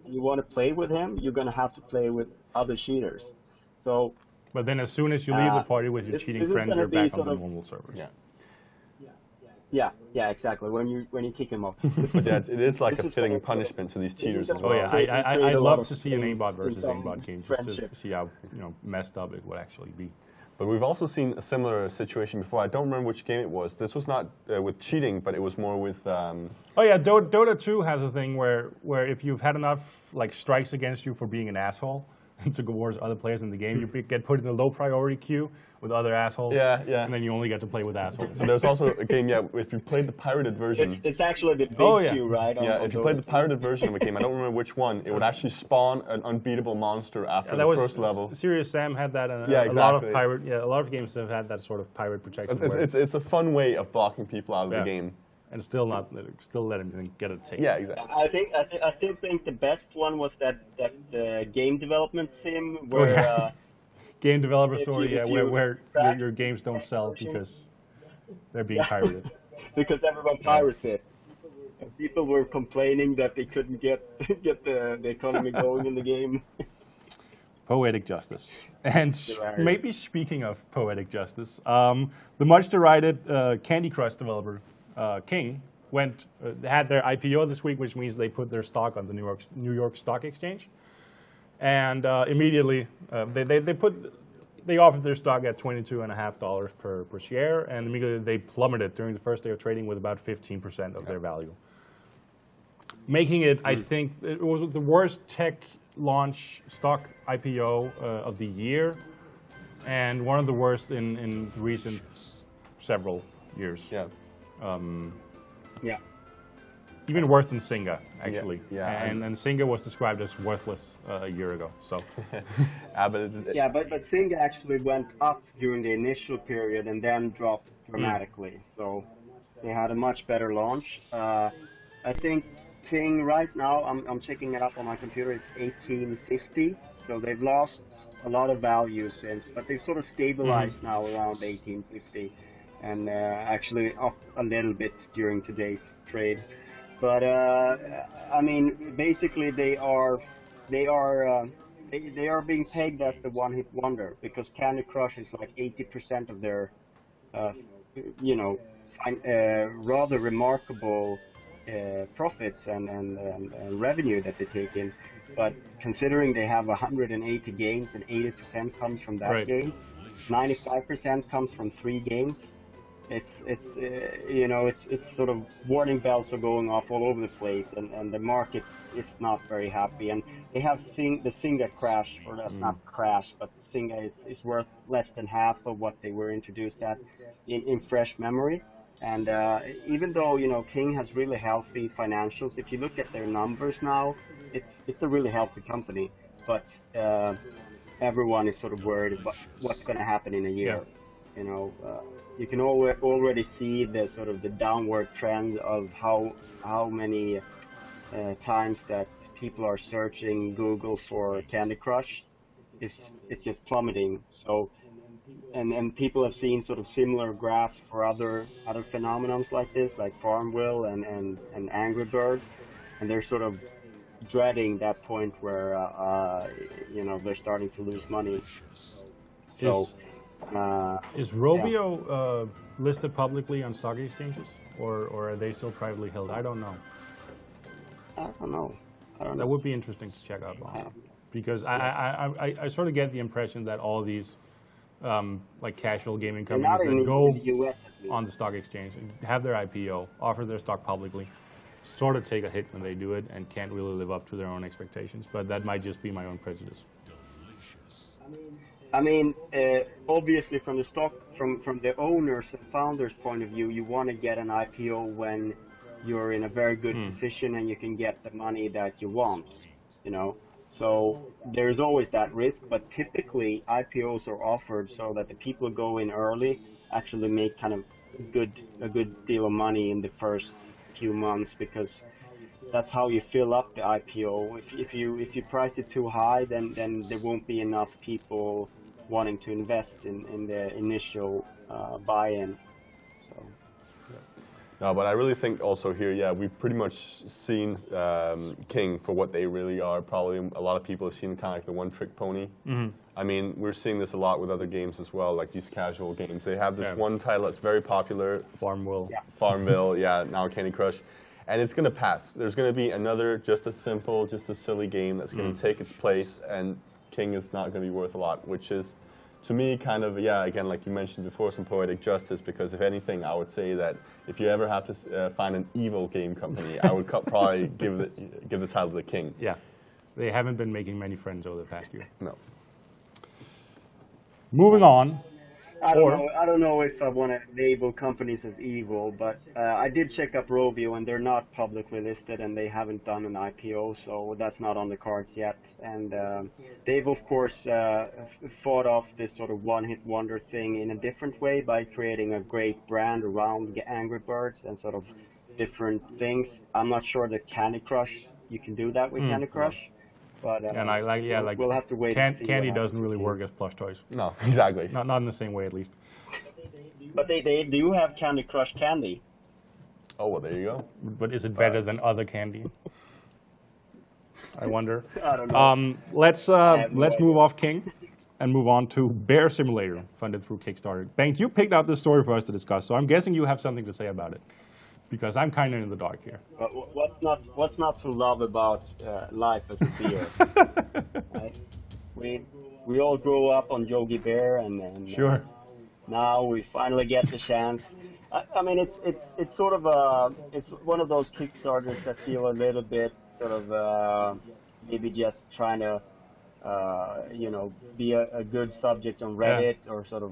[SPEAKER 3] and you want to play with him, you're going to have to play with other cheaters. So.
[SPEAKER 1] But then as soon as you leave the party with your cheating friend, you're back on the normal servers.
[SPEAKER 3] Yeah, exactly. When you kick him off.
[SPEAKER 2] But yeah, it is like a fitting punishment to these cheaters as well.
[SPEAKER 1] Oh yeah, I'd love to see an aimbot versus aimbot game, just to see how messed up it would actually be.
[SPEAKER 2] But we've also seen a similar situation before. I don't remember which game it was. This was not with cheating, but it was more with.
[SPEAKER 1] Oh yeah, Dota 2 has a thing where if you've had enough strikes against you for being an asshole to go towards other players in the game, you get put in a low priority queue with other assholes.
[SPEAKER 2] Yeah.
[SPEAKER 1] And then you only get to play with assholes.
[SPEAKER 2] And there's also a game, if you played the pirated version.
[SPEAKER 3] It's actually the big queue, right?
[SPEAKER 2] If you played the pirated version of a game, I don't remember which one, it would actually spawn an unbeatable monster after the first level.
[SPEAKER 1] Serious Sam had that, and
[SPEAKER 2] exactly.
[SPEAKER 1] a lot of games have had that sort of pirate protection.
[SPEAKER 2] It's a fun way of blocking people out of the game.
[SPEAKER 1] And still let him get a taste.
[SPEAKER 2] Yeah, exactly.
[SPEAKER 3] I still think the best one was that game development sim where
[SPEAKER 1] game developer story, where your games don't sell because they're being pirated.
[SPEAKER 3] Because everyone pirates it. And people were complaining that they couldn't get the economy going in the game.
[SPEAKER 1] Poetic justice. And maybe speaking of poetic justice, the much derided Candy Crush developer King had their IPO this week, which means they put their stock on the New York Stock Exchange, and immediately they offered their stock at $22.50 per share, and immediately they plummeted during the first day of trading with about 15% of their value, making it, I think, it was the worst tech launch stock IPO of the year, and one of the worst in the recent several years.
[SPEAKER 2] Yeah.
[SPEAKER 1] even worse than Zynga, actually.
[SPEAKER 2] Yeah,
[SPEAKER 1] and Zynga was described as worthless a year ago. So.
[SPEAKER 3] But Zynga actually went up during the initial period and then dropped dramatically. So they had a much better launch. I think King right now, I'm checking it up on my computer, it's 1850. So they've lost a lot of value since, but they've sort of stabilized now around 1850, and actually up a little bit during today's trade. But I mean, basically they are being pegged as the one-hit wonder because Candy Crush is like 80% of their, rather remarkable profits and revenue that they take in. But considering they have 180 games and 80% comes from that game, 95% comes from 3 games. It's sort of warning bells are going off all over the place, and the market is not very happy. And they have the Zynga crash, or that's not crash, but Zynga is worth less than half of what they were introduced at in fresh memory. And even though King has really healthy financials, if you look at their numbers now, it's a really healthy company. But everyone is sort of worried about what's going to happen in a year. Yeah. You can already see the sort of the downward trend of how many times that people are searching Google for Candy Crush. It's just plummeting. So, and people have seen sort of similar graphs for other phenomenons like this, like Farmville and Angry Birds, and they're sort of dreading that point where they're starting to lose money. So.
[SPEAKER 1] Is Rovio listed publicly on stock exchanges, or are they still privately held? I don't know.
[SPEAKER 3] I don't know.
[SPEAKER 1] That would be interesting to check out on, because I sort of get the impression that all these like casual gaming companies that go on the stock exchange and have their IPO, offer their stock publicly, sort of take a hit when they do it and can't really live up to their own expectations. But that might just be my own prejudice.
[SPEAKER 3] I mean, obviously from the owners and founders' point of view, you want to get an IPO when you're in a very good position and you can get the money that you want, So there's always that risk, but typically IPOs are offered so that the people who go in early actually make kind of a good deal of money in the first few months, because that's how you fill up the IPO. If you price it too high, then there won't be enough people wanting to invest in the initial buy-in. So.
[SPEAKER 2] No, but I really think also here, we've pretty much seen King for what they really are. Probably a lot of people have seen kind of like the one-trick pony. I mean, we're seeing this a lot with other games as well, like these casual games. They have this one title that's very popular.
[SPEAKER 1] Farmville.
[SPEAKER 2] Farmville, now Candy Crush. And it's going to pass. There's going to be another just as simple, just as silly game that's going to take its place, and King is not going to be worth a lot, which is, to me, kind of, again, like you mentioned before, some poetic justice, because if anything, I would say that if you ever have to find an evil game company, I would probably give the title to the King.
[SPEAKER 1] Yeah, they haven't been making many friends over the past year.
[SPEAKER 2] No.
[SPEAKER 1] Moving on.
[SPEAKER 3] I don't know if I want to label companies as evil, but I did check up Rovio, and they're not publicly listed, and they haven't done an IPO, so that's not on the cards yet. And they've, of course, fought off this sort of one-hit wonder thing in a different way by creating a great brand around Angry Birds and sort of different things. I'm not sure that Candy Crush, you can do that with Candy Crush. But,
[SPEAKER 1] and I like
[SPEAKER 3] we'll have to wait and see.
[SPEAKER 1] Candy doesn't really work as plush toys.
[SPEAKER 2] No, exactly.
[SPEAKER 1] Not in the same way, at least.
[SPEAKER 3] But they do have Candy Crush candy.
[SPEAKER 2] Oh, well, there you go.
[SPEAKER 1] But is it better than other candy? I wonder.
[SPEAKER 3] I don't know.
[SPEAKER 1] Let's move off King and move on to Bear Simulator, funded through Kickstarter. Bengt, you picked out this story for us to discuss, so I'm guessing you have something to say about it, because I'm kind of in the dark here.
[SPEAKER 3] What's not to love about life as a beer? Right? We all grew up on Yogi Bear, and
[SPEAKER 1] sure.
[SPEAKER 3] Now we finally get the chance. I mean, it's sort of it's one of those Kickstarters that feel a little bit sort of maybe just trying to be a good subject on Reddit, or sort of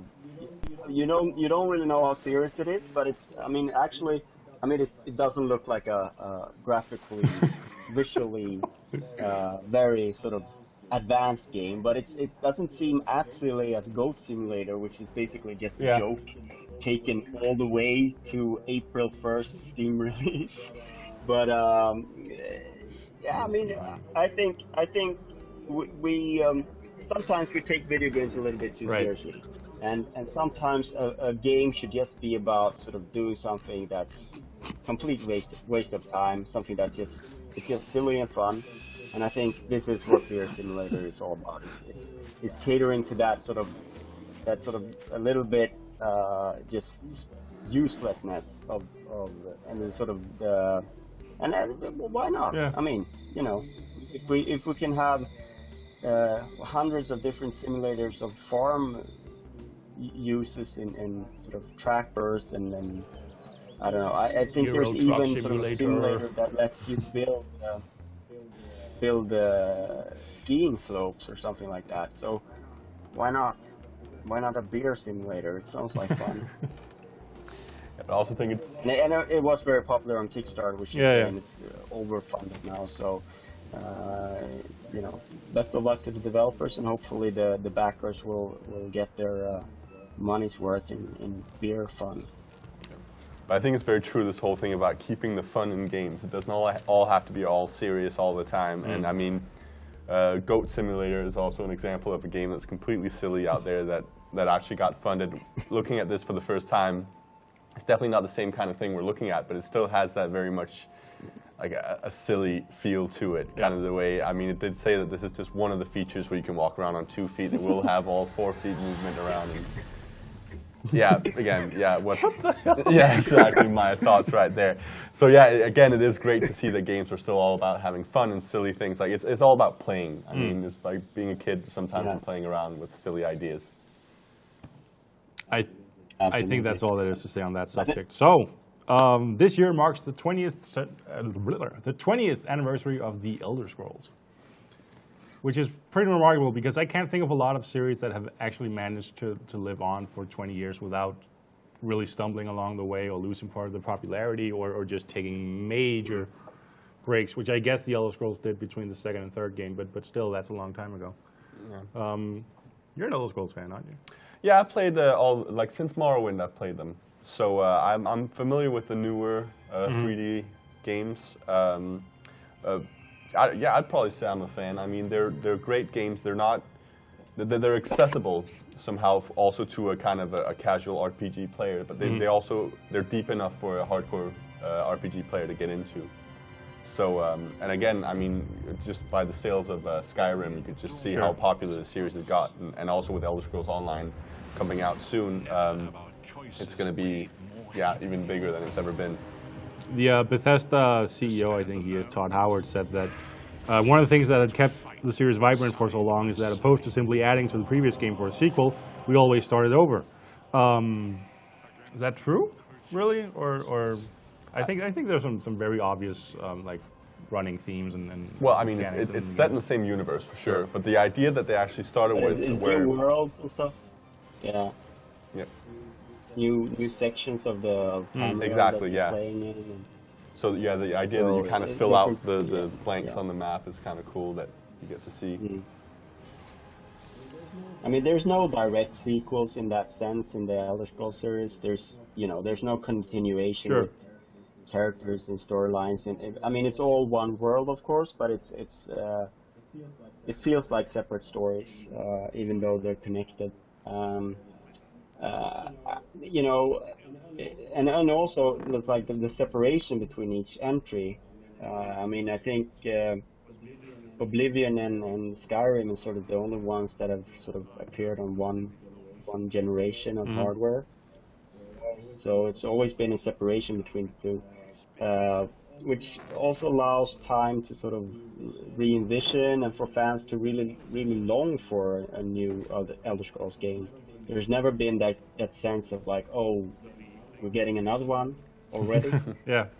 [SPEAKER 3] you don't really know how serious it is, but it's, I mean, actually I mean, it doesn't look like a graphically, visually very sort of advanced game, but it doesn't seem as silly as Goat Simulator, which is basically just a joke taken all the way to April 1st Steam release. But yeah, I mean, I think we sometimes we take video games a little bit too seriously, and sometimes a game should just be about sort of doing something that's complete waste of time, something that's just silly and fun. And I think this is what Beer Simulator is all about. It's catering to that sort of a little bit just uselessness of and then sort of the and well, why not?
[SPEAKER 1] Yeah.
[SPEAKER 3] I mean, you know, if we can have hundreds of different simulators of farm uses in sort of trackers and I don't know. I think
[SPEAKER 1] Euro
[SPEAKER 3] there's
[SPEAKER 1] truck
[SPEAKER 3] even sort of a simulator that lets you build skiing slopes or something like that. So why not? Why not a beer simulator? It sounds like fun.
[SPEAKER 2] I also think it's...
[SPEAKER 3] And it was very popular on Kickstarter, which is saying it's overfunded now. So, you know, best of luck to the developers, and hopefully the backers will get their money's worth in beer fun.
[SPEAKER 2] But I think it's very true, this whole thing about keeping the fun in games. It doesn't all have to be all serious all the time. And I mean, Goat Simulator is also an example of a game that's completely silly out there that actually got funded. Looking at this for the first time, it's definitely not the same kind of thing we're looking at, but it still has that very much like a silly feel to it, kind of the way, I mean, it did say that this is just one of the features where you can walk around on 2 feet. It will have all 4 feet movement around. And yeah, again, yeah, yeah, exactly, my thoughts right there. So yeah, again, it is great to see that games are still all about having fun and silly things. Like it's all about playing. I mean, it's like being a kid sometimes and playing around with silly ideas.
[SPEAKER 1] I think that's all there is to say on that subject. So, this year marks the 20th anniversary of the Elder Scrolls, which is pretty remarkable because I can't think of a lot of series that have actually managed to live on for 20 years without really stumbling along the way or losing part of the popularity or just taking major breaks, which I guess the Elder Scrolls did between the second and third game, but still, that's a long time ago. Yeah. You're an Elder Scrolls fan, aren't you?
[SPEAKER 2] Yeah, I played since Morrowind I've played them. So I'm familiar with the newer 3D games. I'd probably say I'm a fan. I mean, they're great games. They're accessible somehow also to a kind of a casual RPG player, but they're deep enough for a hardcore RPG player to get into. So, and again, I mean, just by the sales of Skyrim, you could just see how popular the series has got, and also with Elder Scrolls Online coming out soon, it's going to be, even bigger than it's ever been.
[SPEAKER 1] The Bethesda CEO, I think he is, Todd Howard, said that one of the things that had kept the series vibrant for so long is that opposed to simply adding to the previous game for a sequel, we always started over. Is that true, really? Or I think there's some very obvious like running themes and
[SPEAKER 2] well, I mean, it's set in the same universe for sure, but the idea that they actually started with where
[SPEAKER 3] new worlds and stuff,
[SPEAKER 2] yeah,
[SPEAKER 3] new sections of the time
[SPEAKER 2] exactly,
[SPEAKER 3] that you're playing in. And
[SPEAKER 2] so yeah, the idea that you kind of fill out the blanks on the map is kind of cool that you get to see.
[SPEAKER 3] I mean, there's no direct sequels in that sense in the Elder Scrolls series. There's no continuation with characters and storylines, and I mean, it's all one world, of course, but it feels like separate stories, even though they're connected. You know, and also like the separation between each entry. I mean, I think Oblivion and Skyrim is sort of the only ones that have sort of appeared on one generation of hardware. So it's always been a separation between the two. Which also allows time to sort of re-envision and for fans to really long for a new Elder Scrolls game. There's never been that sense of like, oh, we're getting another one already.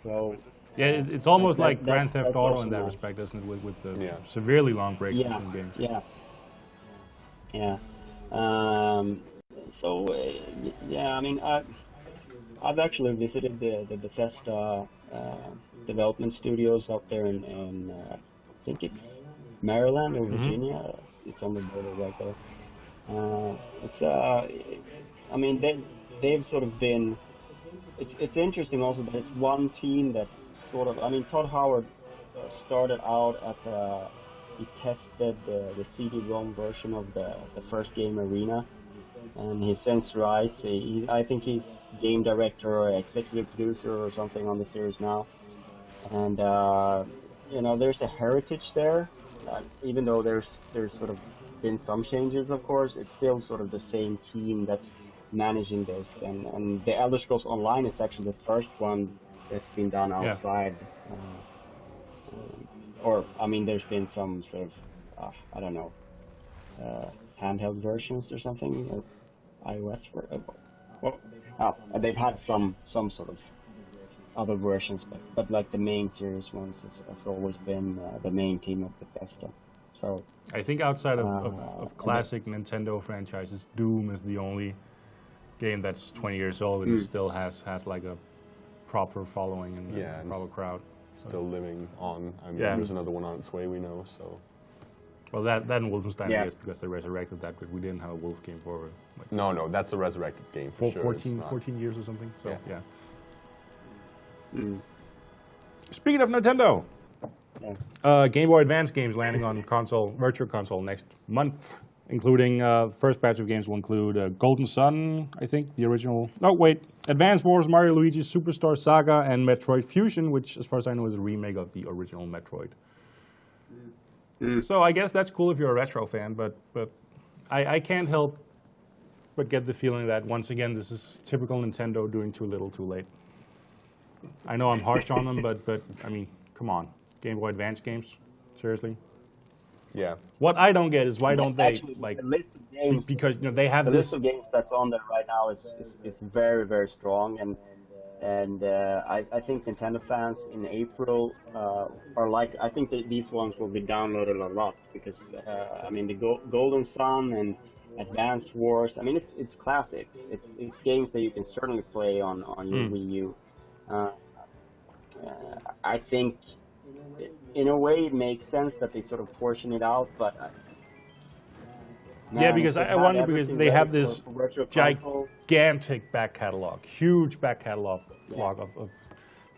[SPEAKER 3] So
[SPEAKER 1] it's almost like Grand Theft Auto in that respect, isn't it? With the severely long breaks between games. So I mean,
[SPEAKER 3] I've actually visited the Bethesda development studios out there in I think it's Maryland or Virginia. It's on the border right there. I mean, they've sort of been. It's interesting also that it's one team that's sort of. I mean, Todd Howard started out as he tested the CD-ROM version of the first game Arena, and he's since rise. I think he's game director or executive producer or something on the series now. And you know, there's a heritage there. Even though there's sort of been some changes, of course, it's still sort of the same team that's managing this. And the Elder Scrolls Online is actually the first one that's been done outside. Or I mean, there's been some sort of I don't know, handheld versions or something, or iOS they've had some sort of other versions, but like the main series ones has always been the main team of Bethesda. So
[SPEAKER 1] I think outside of classic Nintendo franchises, Doom is the only game that's 20 years old and still has like a proper following and a proper crowd.
[SPEAKER 2] Still living on. I mean, there's another one on its way, we know. So.
[SPEAKER 1] Well, that and Wolfenstein, I guess, because they resurrected that, but we didn't have a Wolf game for like
[SPEAKER 2] no, that's a resurrected game for sure.
[SPEAKER 1] 14 years or something. So Speaking of Nintendo, Game Boy Advance games landing on Virtual Console next month, including first batch of games will include Golden Sun, I think, the original. No, wait, Advance Wars, Mario Luigi Superstar Saga, and Metroid Fusion, which, as far as I know, is a remake of the original Metroid. So I guess that's cool if you're a retro fan, but I can't help but get the feeling that once again this is typical Nintendo doing too little, too late. I know I'm harsh on them, but I mean, come on, Game Boy Advance games, seriously.
[SPEAKER 2] Yeah.
[SPEAKER 1] What I don't get is why don't they
[SPEAKER 3] actually,
[SPEAKER 1] like
[SPEAKER 3] the list of games,
[SPEAKER 1] because you know they have
[SPEAKER 3] the
[SPEAKER 1] this
[SPEAKER 3] list of games that's on there right now is very, very strong, and I think Nintendo fans in April are like, I think that these ones will be downloaded a lot because I mean the Golden Sun and Advanced Wars, I mean it's classics, it's games that you can certainly play on your Wii U. I think in a way it makes sense that they sort of portion it out, but
[SPEAKER 1] yeah, because I wonder, because they have this gigantic back catalog, huge back catalog of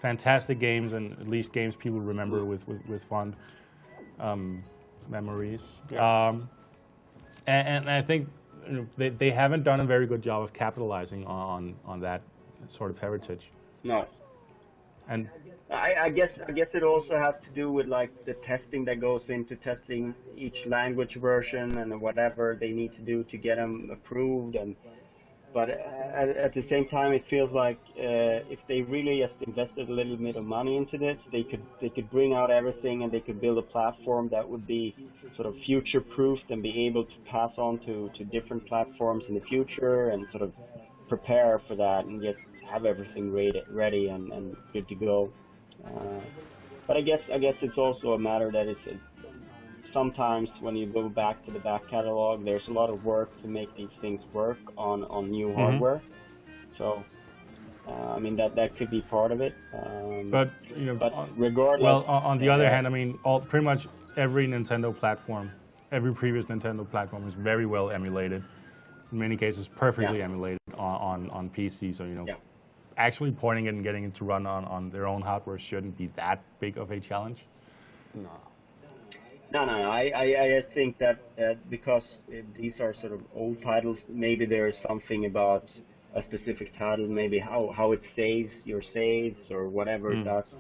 [SPEAKER 1] fantastic games, and at least games people remember with fond memories. And I think you know, they haven't done a very good job of capitalizing on that sort of heritage.
[SPEAKER 3] No.
[SPEAKER 1] And
[SPEAKER 3] I guess it also has to do with like the testing that goes into testing each language version and whatever they need to do to get them approved. But at the same time, it feels like if they really just invested a little bit of money into this, they could bring out everything and they could build a platform that would be sort of future-proofed and be able to pass on to different platforms in the future and sort of prepare for that and just have everything ready and good to go. But I guess it's also a matter that it's sometimes when you go back to the back catalog, there's a lot of work to make these things work on new hardware. So I mean that could be part of it.
[SPEAKER 1] But you know,
[SPEAKER 3] but regardless.
[SPEAKER 1] Well, on the other hand, I mean, pretty much every Nintendo platform, every previous Nintendo platform is very well emulated. In many cases, perfectly emulated on PC. So you know, actually porting it and getting it to run on their own hardware shouldn't be that big of a challenge.
[SPEAKER 3] No. I just think that because these are sort of old titles, maybe there is something about a specific title, maybe how it saves your saves or whatever it does.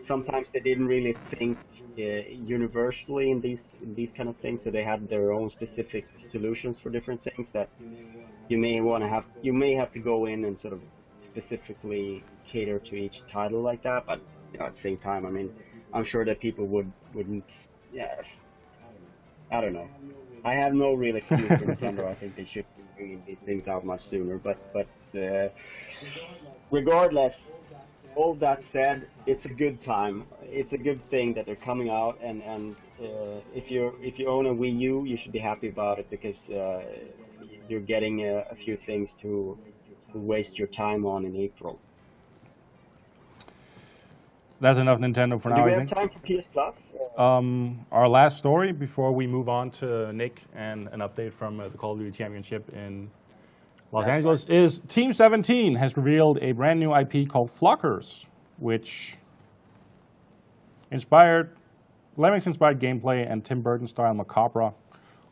[SPEAKER 3] Sometimes they didn't really think universally in these kind of things, so they had their own specific solutions for different things that you may have to go in and sort of specifically cater to each title like that. But you know, at the same time, I mean, I'm sure that people wouldn't. Yeah, I don't know. I have no real excuse for Nintendo. I think they should be bringing these things out much sooner. But regardless, all that said, it's a good time. It's a good thing that they're coming out, and if you own a Wii U, you should be happy about it because you're getting a few things to waste your time on in April.
[SPEAKER 1] That's enough Nintendo for
[SPEAKER 3] Do
[SPEAKER 1] now,
[SPEAKER 3] we
[SPEAKER 1] I
[SPEAKER 3] have
[SPEAKER 1] think.
[SPEAKER 3] time for PS Plus?
[SPEAKER 1] Our last story before we move on to Nick and an update from the Call of Duty Championship in Los Angeles is Team 17 has revealed a brand new IP called Flockers, which Lemmings-inspired gameplay and Tim Burton-style macabre,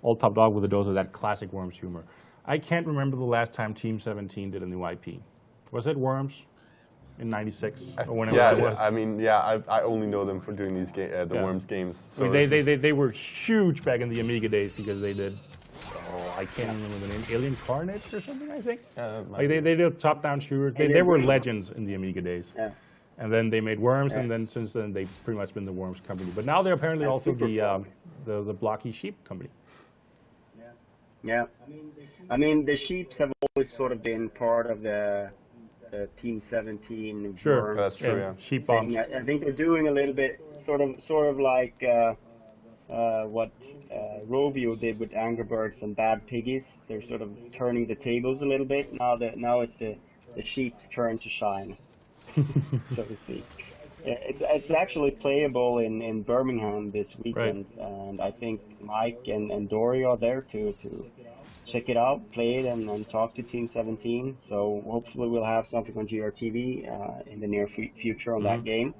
[SPEAKER 1] all topped off with a dose of that classic Worms humor. I can't remember the last time Team 17 did a new IP. Was it Worms in '96 or whenever it was?
[SPEAKER 2] I mean, yeah, I only know them for doing these Worms games. So
[SPEAKER 1] I mean, they were huge back in the Amiga days because they did, I can't remember the name, Alien Carnage or something, I think. Like they did top-down shooters. They were legends in the Amiga days.
[SPEAKER 3] Yeah.
[SPEAKER 1] And then they made Worms, and then since then they've pretty much been the Worms company. But now they're apparently also the Blocky Sheep company.
[SPEAKER 3] Yeah. I mean, the Sheeps have always sort of been part of the Team 17
[SPEAKER 1] Sure,
[SPEAKER 3] Worms
[SPEAKER 2] that's true. Yeah.
[SPEAKER 1] Sheep bombs.
[SPEAKER 3] thing. I think they're doing a little bit, sort of like what Rovio did with Angry Birds and Bad Piggies. They're sort of turning the tables a little bit. Now it's the Sheep's turn to shine, so to speak. It's actually playable in Birmingham this weekend, and I think Mike and Dory are there to check it out, play it, and talk to Team 17. So hopefully we'll have something on GRTV in the near future on that game.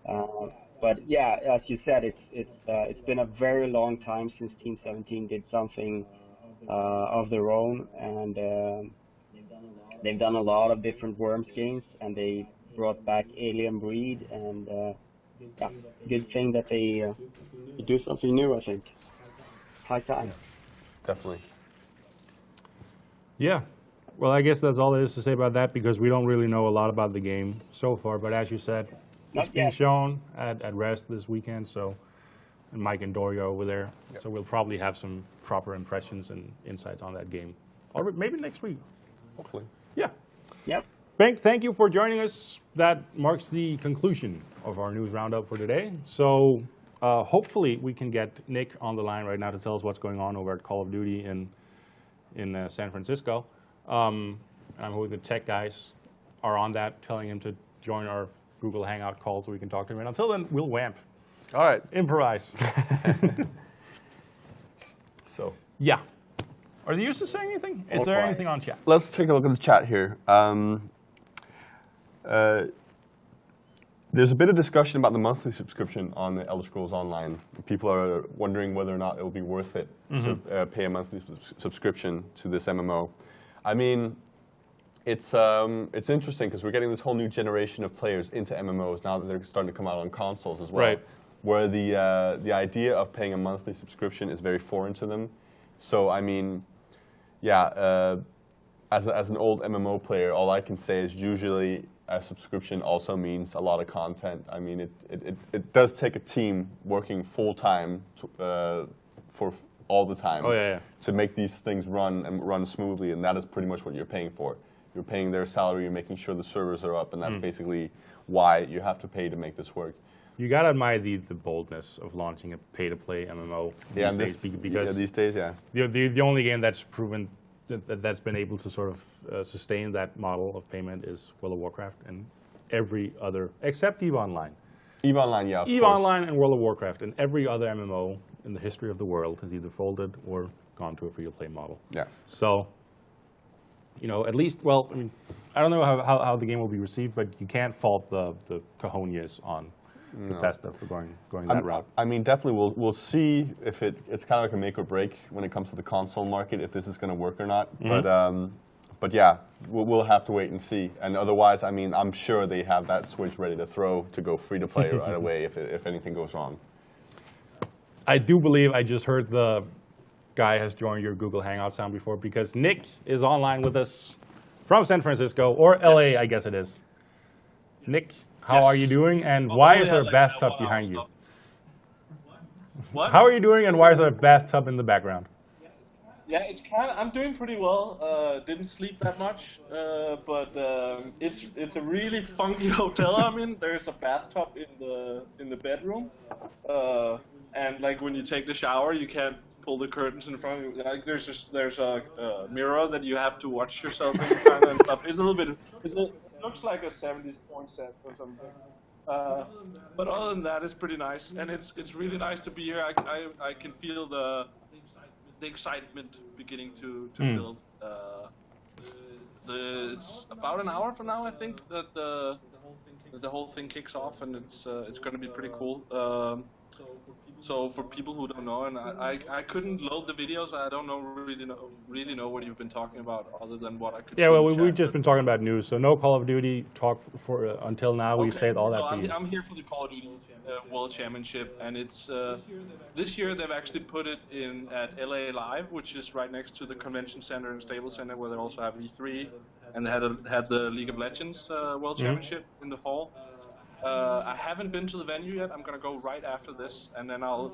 [SPEAKER 3] But yeah, as you said, it's been a very long time since Team 17 did something of their own, and they've done a lot of different Worms games, and they brought back Alien Breed, and good thing that they do something new, I think. High time.
[SPEAKER 2] Definitely.
[SPEAKER 1] Yeah. Well, I guess that's all there is to say about that because we don't really know a lot about the game so far. But as you said, it's being shown at Rest this weekend, so and Mike and Dory are over there. Yep. So we'll probably have some proper impressions and insights on that game. Or maybe next week.
[SPEAKER 2] Hopefully.
[SPEAKER 1] Yeah.
[SPEAKER 3] Yep.
[SPEAKER 1] Bengt, thank you for joining us. That marks the conclusion of our news roundup for today. So hopefully we can get Nick on the line right now to tell us what's going on over at Call of Duty in San Francisco. I'm hoping the tech guys are on that, telling him to join our Google Hangout call so we can talk to him. And until then, we'll wamp.
[SPEAKER 2] All right.
[SPEAKER 1] Improvise.
[SPEAKER 2] So.
[SPEAKER 1] Yeah. Are the users saying anything? Is there anything on chat?
[SPEAKER 2] Let's take a look at the chat here. There's a bit of discussion about the monthly subscription on the Elder Scrolls Online. People are wondering whether or not it will be worth it to pay a monthly subscription to this MMO. I mean, it's interesting because we're getting this whole new generation of players into MMOs now that they're starting to come out on consoles as well. Right. Where the idea of paying a monthly subscription is very foreign to them. So I mean, yeah, as an old MMO player, all I can say is usually a subscription also means a lot of content. I mean, it does take a team working full time for all the time to make these things run smoothly, and that is pretty much what you're paying for. You're paying their salary, you're making sure the servers are up, and that's basically why you have to pay to make this work.
[SPEAKER 1] You gotta admire the boldness of launching a pay-to-play MMO these days, because
[SPEAKER 2] these days,
[SPEAKER 1] the only game that's proven that's been able to sort of sustain that model of payment is World of Warcraft, and every other except EVE Online.
[SPEAKER 2] EVE Online, yeah.
[SPEAKER 1] EVE Online and World of Warcraft, and every other MMO in the history of the world has either folded or gone to a free-to-play model. Yeah. So, you know, at least, well, I mean, I don't know how the game will be received, but you can't fault the cojones on Bethesda for going that route.
[SPEAKER 2] I mean, definitely we'll see if it's kind of like a make or break when it comes to the console market, if this is going to work or not. But yeah, we'll have to wait and see. And otherwise, I mean, I'm sure they have that switch ready to throw to go free to play right away if anything goes wrong.
[SPEAKER 1] I do believe I just heard the guy has joined your Google Hangout sound before, because Nick is online with us from San Francisco, or LA, I guess it is. Nick, how are you doing, and why is there a bathtub behind you?
[SPEAKER 4] What?
[SPEAKER 1] How are you doing, and why is there a bathtub in the background?
[SPEAKER 4] Yeah, it's kind of. I'm doing pretty well. Didn't sleep that much, but it's a really funky hotel I'm in. There's a bathtub in the bedroom, and like when you take the shower, you can't pull the curtains in front of you. Like there's a mirror that you have to watch yourself in kind of and stuff. It's a little bit. It looks like a 70s porn set or something. But other than that, it's pretty nice, and it's really nice to be here. I can feel the excitement beginning to build. It's about an hour from now, I think, that the whole thing kicks off, and it's going to be pretty cool. So for people who don't know, and I couldn't load the videos. I don't really know what you've been talking about, other than what I could.
[SPEAKER 1] Yeah, well, we've just been talking about news, so no Call of Duty talk for until now.
[SPEAKER 4] Okay.
[SPEAKER 1] We've saved all that for you.
[SPEAKER 4] I'm here for the Call of Duty World Championship, and it's this year they've actually put it in at LA Live, which is right next to the Convention Center and Staples Center, where they also have E3, and they had the League of Legends World Championship in the fall. I haven't been to the venue yet. I'm gonna go right after this, and then I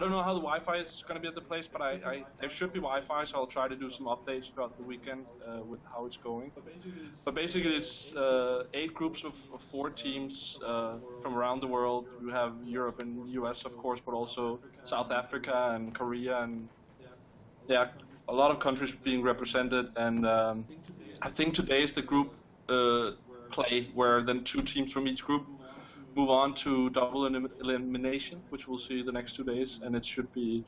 [SPEAKER 4] don't know how the Wi-Fi is gonna be at the place, but there should be Wi-Fi, so I'll try to do some updates throughout the weekend with how it's going. But basically, it's 8 groups of 4 teams from around the world. You have Europe and US, of course, but also South Africa and Korea, and yeah, a lot of countries being represented. And I think today is the group play, where then 2 teams from each group move on to double elimination, which we'll see the next 2 days, and it should be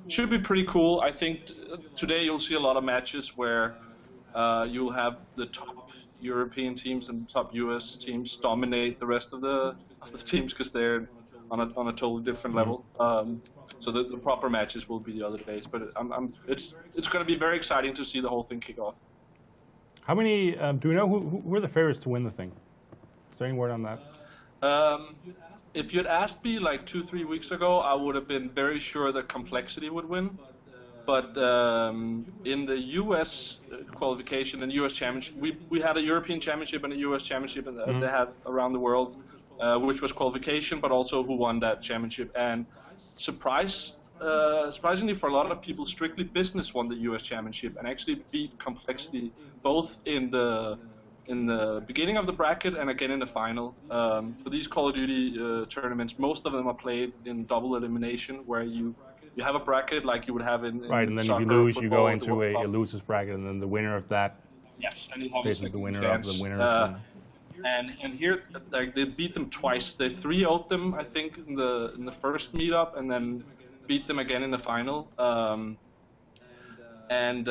[SPEAKER 4] pretty cool. I think today you'll see a lot of matches where you'll have the top European teams and top US teams dominate the rest of the teams, because they're on a totally different level. So the proper matches will be the other days, but it's going to be very exciting to see the whole thing kick off.
[SPEAKER 1] How many? Do we know who are the favorites to win the thing? Is there any word on that?
[SPEAKER 4] If you'd asked me like 2-3 weeks ago, I would have been very sure that Complexity would win. But in the US qualification and US championship, we had a European championship and a US championship, and they had around the world, which was qualification, but also who won that championship. And surprisingly for a lot of people, Strictly Business won the US championship and actually beat Complexity both in the beginning of the bracket and again in the final. For these Call of Duty tournaments, most of them are played in double elimination, where you have a bracket like you would have in
[SPEAKER 1] right, and then
[SPEAKER 4] soccer,
[SPEAKER 1] if you lose, you go
[SPEAKER 4] football,
[SPEAKER 1] into a losers bracket, and then the winner of that
[SPEAKER 4] and you have
[SPEAKER 1] faces the winner of the winners.
[SPEAKER 4] And here, like, they beat them twice. They 3-0'd them, I think, in the first meetup, and then beat them again in the final. And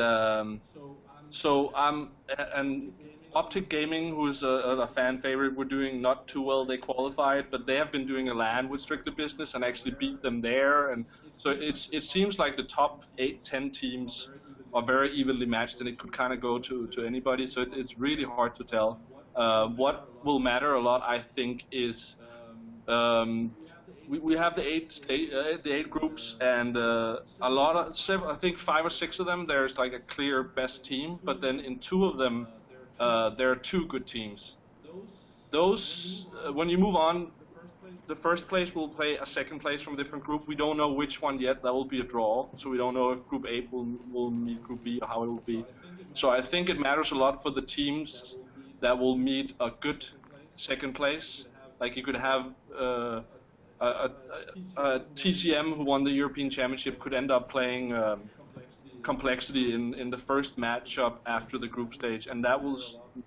[SPEAKER 4] Optic Gaming, who is a fan favorite, were doing not too well. They qualified, but they have been doing a LAN with Strictly Business and actually beat them there. And so it seems like the top 8-10 teams are very evenly matched, and it could kind of go to anybody. So it's really hard to tell. What will matter a lot, I think, is we have the eight groups, and a lot of I think 5 or 6 of them there's like a clear best team, but then in 2 of them there are 2 good teams. Those when you move on, the first place will play a second place from a different group. We don't know which one yet. That will be a draw, so we don't know if Group 8 will meet Group B or how it will be. So I think it matters a lot for the teams that will meet a good second place. Like you could have a TCM who won the European Championship could end up playing Complexity in the first matchup after the group stage, and that will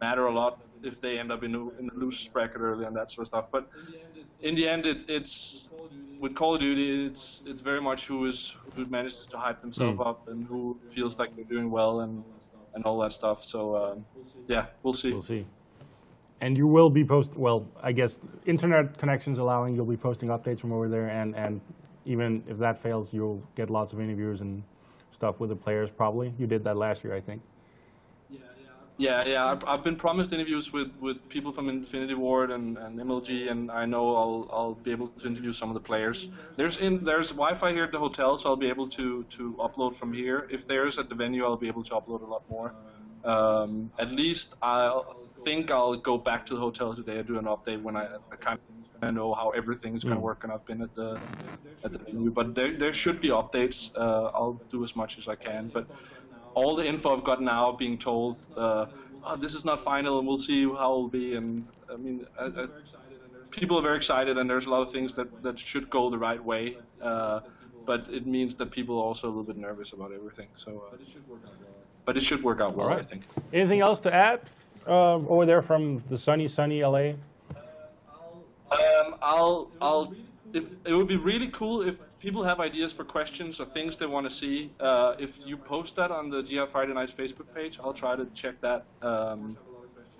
[SPEAKER 4] matter a lot if they end up in the losers bracket early and that sort of stuff. But in the end, it's with Call of Duty, it's very much who manages to hype themselves up and who feels like they're doing well and all that stuff. So yeah, we'll see.
[SPEAKER 1] We'll see. And you will be well, I guess internet connections allowing, you'll be posting updates from over there, and even if that fails, you'll get lots of interviews and stuff with the players probably. You did that last year, I think.
[SPEAKER 4] Yeah. I've been promised interviews with people from Infinity Ward and MLG, and I know I'll be able to interview some of the players. There's Wi-Fi here at the hotel, so I'll be able to upload from here. If there's at the venue, I'll be able to upload a lot more. At least I think I'll go back to the hotel today and do an update when I kind of know how everything's going to work, and I've been at the venue. But there should be updates. I'll do as much as I can. But all the info I've got now, being told, this is not final, and we'll see how it'll be. And I mean, people are very excited, and there's a lot of things that should go the right way. but it means that people are also a little bit nervous about everything. So, but it should work out well,
[SPEAKER 1] All right.
[SPEAKER 4] I think.
[SPEAKER 1] Anything else to add over there from the sunny LA?
[SPEAKER 4] It would be really cool if people have ideas for questions or things they want to see. If you post that on the GR Friday Nights Facebook page, I'll try to check that.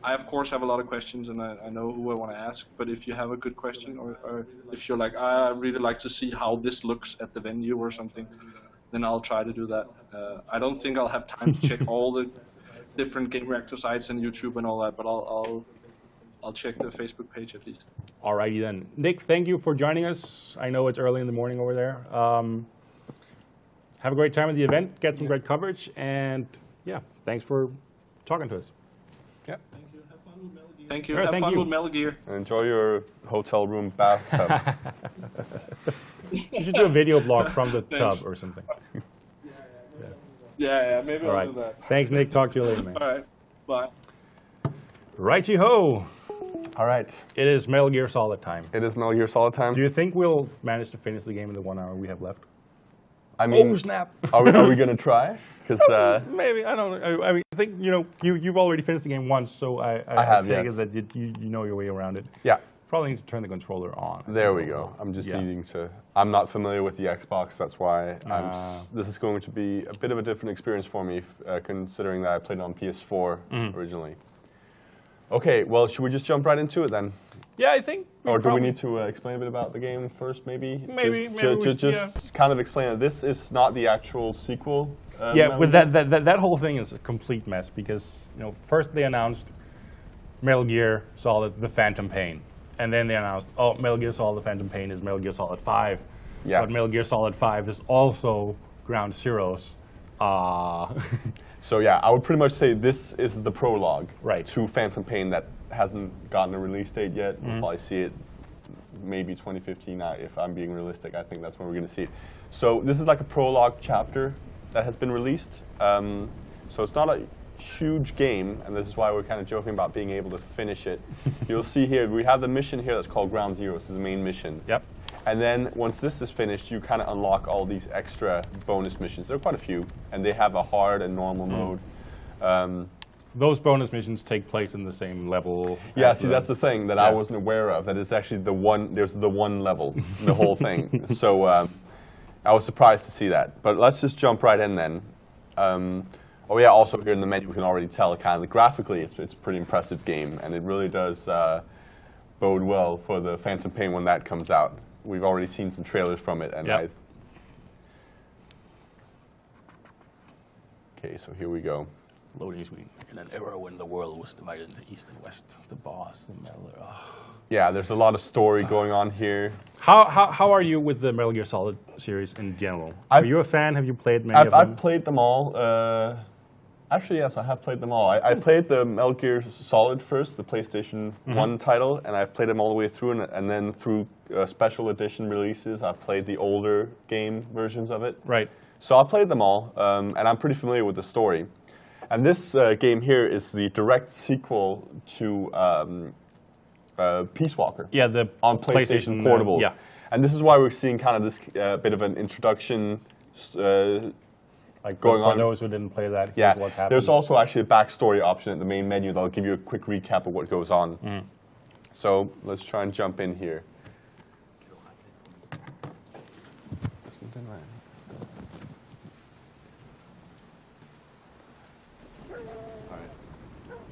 [SPEAKER 4] I of course have a lot of questions, and I know who I want to ask. But if you have a good question, or if you're like, I really like to see how this looks at the venue or something, then I'll try to do that. I don't think I'll have time to check all the different Gamereactor sites and YouTube and all that, but I'll check the Facebook page at least.
[SPEAKER 1] Alrighty then. Nick, thank you for joining us. I know it's early in the morning over there. Have a great time at the event, get some great coverage, and yeah, thanks for talking to us.
[SPEAKER 2] Yeah.
[SPEAKER 4] Thank you.
[SPEAKER 1] All right,
[SPEAKER 4] Have
[SPEAKER 1] thank
[SPEAKER 4] fun
[SPEAKER 1] you.
[SPEAKER 4] with Metal Gear.
[SPEAKER 2] And enjoy your hotel room bathtub.
[SPEAKER 1] You should do a video blog from the
[SPEAKER 4] Thanks.
[SPEAKER 1] tub or something.
[SPEAKER 4] Yeah, maybe
[SPEAKER 1] All
[SPEAKER 4] I'll
[SPEAKER 1] right.
[SPEAKER 4] do that.
[SPEAKER 1] Thanks, Nick. Talk to you later, man.
[SPEAKER 4] All right. Bye.
[SPEAKER 1] Righty-ho.
[SPEAKER 2] All right.
[SPEAKER 1] It is Metal Gear Solid time.
[SPEAKER 2] It is Metal Gear Solid time.
[SPEAKER 1] Do you think we'll manage to finish the game in the 1 hour we have left?
[SPEAKER 2] I mean,
[SPEAKER 1] Oh, snap.
[SPEAKER 2] are we going to try? Because
[SPEAKER 1] Maybe, I don't know. I mean, I think, you've already finished the game once, so I
[SPEAKER 2] have,
[SPEAKER 1] take
[SPEAKER 2] yes.
[SPEAKER 1] it that you know your way around it.
[SPEAKER 2] yeah,
[SPEAKER 1] Probably need to turn the controller on.
[SPEAKER 2] there we go. I'm just
[SPEAKER 1] Yeah.
[SPEAKER 2] needing to. I'm not familiar with the Xbox. That's why this is going to be a bit of a different experience for me, considering that I played it on PS4 originally. Okay, well, should we just jump right into it then?
[SPEAKER 1] Yeah, I think.
[SPEAKER 2] Or do we need to explain a bit about the game first, maybe?
[SPEAKER 1] Maybe
[SPEAKER 2] Just kind of explain it. This is not the actual sequel.
[SPEAKER 1] Yeah,
[SPEAKER 2] Metal
[SPEAKER 1] but
[SPEAKER 2] Gear?
[SPEAKER 1] that whole thing is a complete mess because first they announced Metal Gear Solid: The Phantom Pain, and then they announced, oh, Metal Gear Solid: The Phantom Pain is Metal Gear Solid 5.
[SPEAKER 2] Yeah.
[SPEAKER 1] But Metal Gear Solid 5 is also Ground Zeroes.
[SPEAKER 2] So yeah, I would pretty much say this is the prologue
[SPEAKER 1] Right.
[SPEAKER 2] to Phantom Pain that hasn't gotten a release date yet. We'll probably see it maybe 2015. If I'm being realistic, I think that's when we're going to see it. So this is like a prologue chapter that has been released. So it's not a huge game, and this is why we're kind of joking about being able to finish it. You'll see here, we have the mission here that's called Ground Zero. This is the main mission.
[SPEAKER 1] Yep.
[SPEAKER 2] And then once this is finished, you kind of unlock all these extra bonus missions. There are quite a few, and they have a hard and normal mode.
[SPEAKER 1] Those bonus missions take place in the same level.
[SPEAKER 2] Yeah,
[SPEAKER 1] as
[SPEAKER 2] see, that's the thing that I wasn't aware of, that it's actually there's the one level, the whole thing. So I was surprised to see that. But let's just jump right in then. Oh yeah, also here in the menu, we can already tell kind of graphically it's a pretty impressive game, and it really does bode well for the Phantom Pain when that comes out. We've already seen some trailers from it, and
[SPEAKER 1] Yep.
[SPEAKER 2] Okay, so here we go.
[SPEAKER 1] Loading screen. In an era when the world was divided into East and West, the boss, the Metal.
[SPEAKER 2] Yeah, there's a lot of story going on here.
[SPEAKER 1] How are you with the Metal Gear Solid series in general? Are you a fan? Have you played many of them?
[SPEAKER 2] I've played them all. Actually, yes, I have played them all. I played the Metal Gear Solid first, the PlayStation 1 title, and I've played them all the way through, and then through special edition releases, I've played the older game versions of it.
[SPEAKER 1] Right.
[SPEAKER 2] So I played them all, and I'm pretty familiar with the story. And this game here is the direct sequel to Peace Walker.
[SPEAKER 1] Yeah, the
[SPEAKER 2] on PlayStation Portable.
[SPEAKER 1] yeah.
[SPEAKER 2] And this is why we're seeing kind of this bit of an introduction
[SPEAKER 1] Like
[SPEAKER 2] going
[SPEAKER 1] for
[SPEAKER 2] on.
[SPEAKER 1] those who didn't play that,
[SPEAKER 2] Yeah,
[SPEAKER 1] here's what happened.
[SPEAKER 2] there's also actually a backstory option at the main menu that'll give you a quick recap of what goes on. So let's try and jump in here.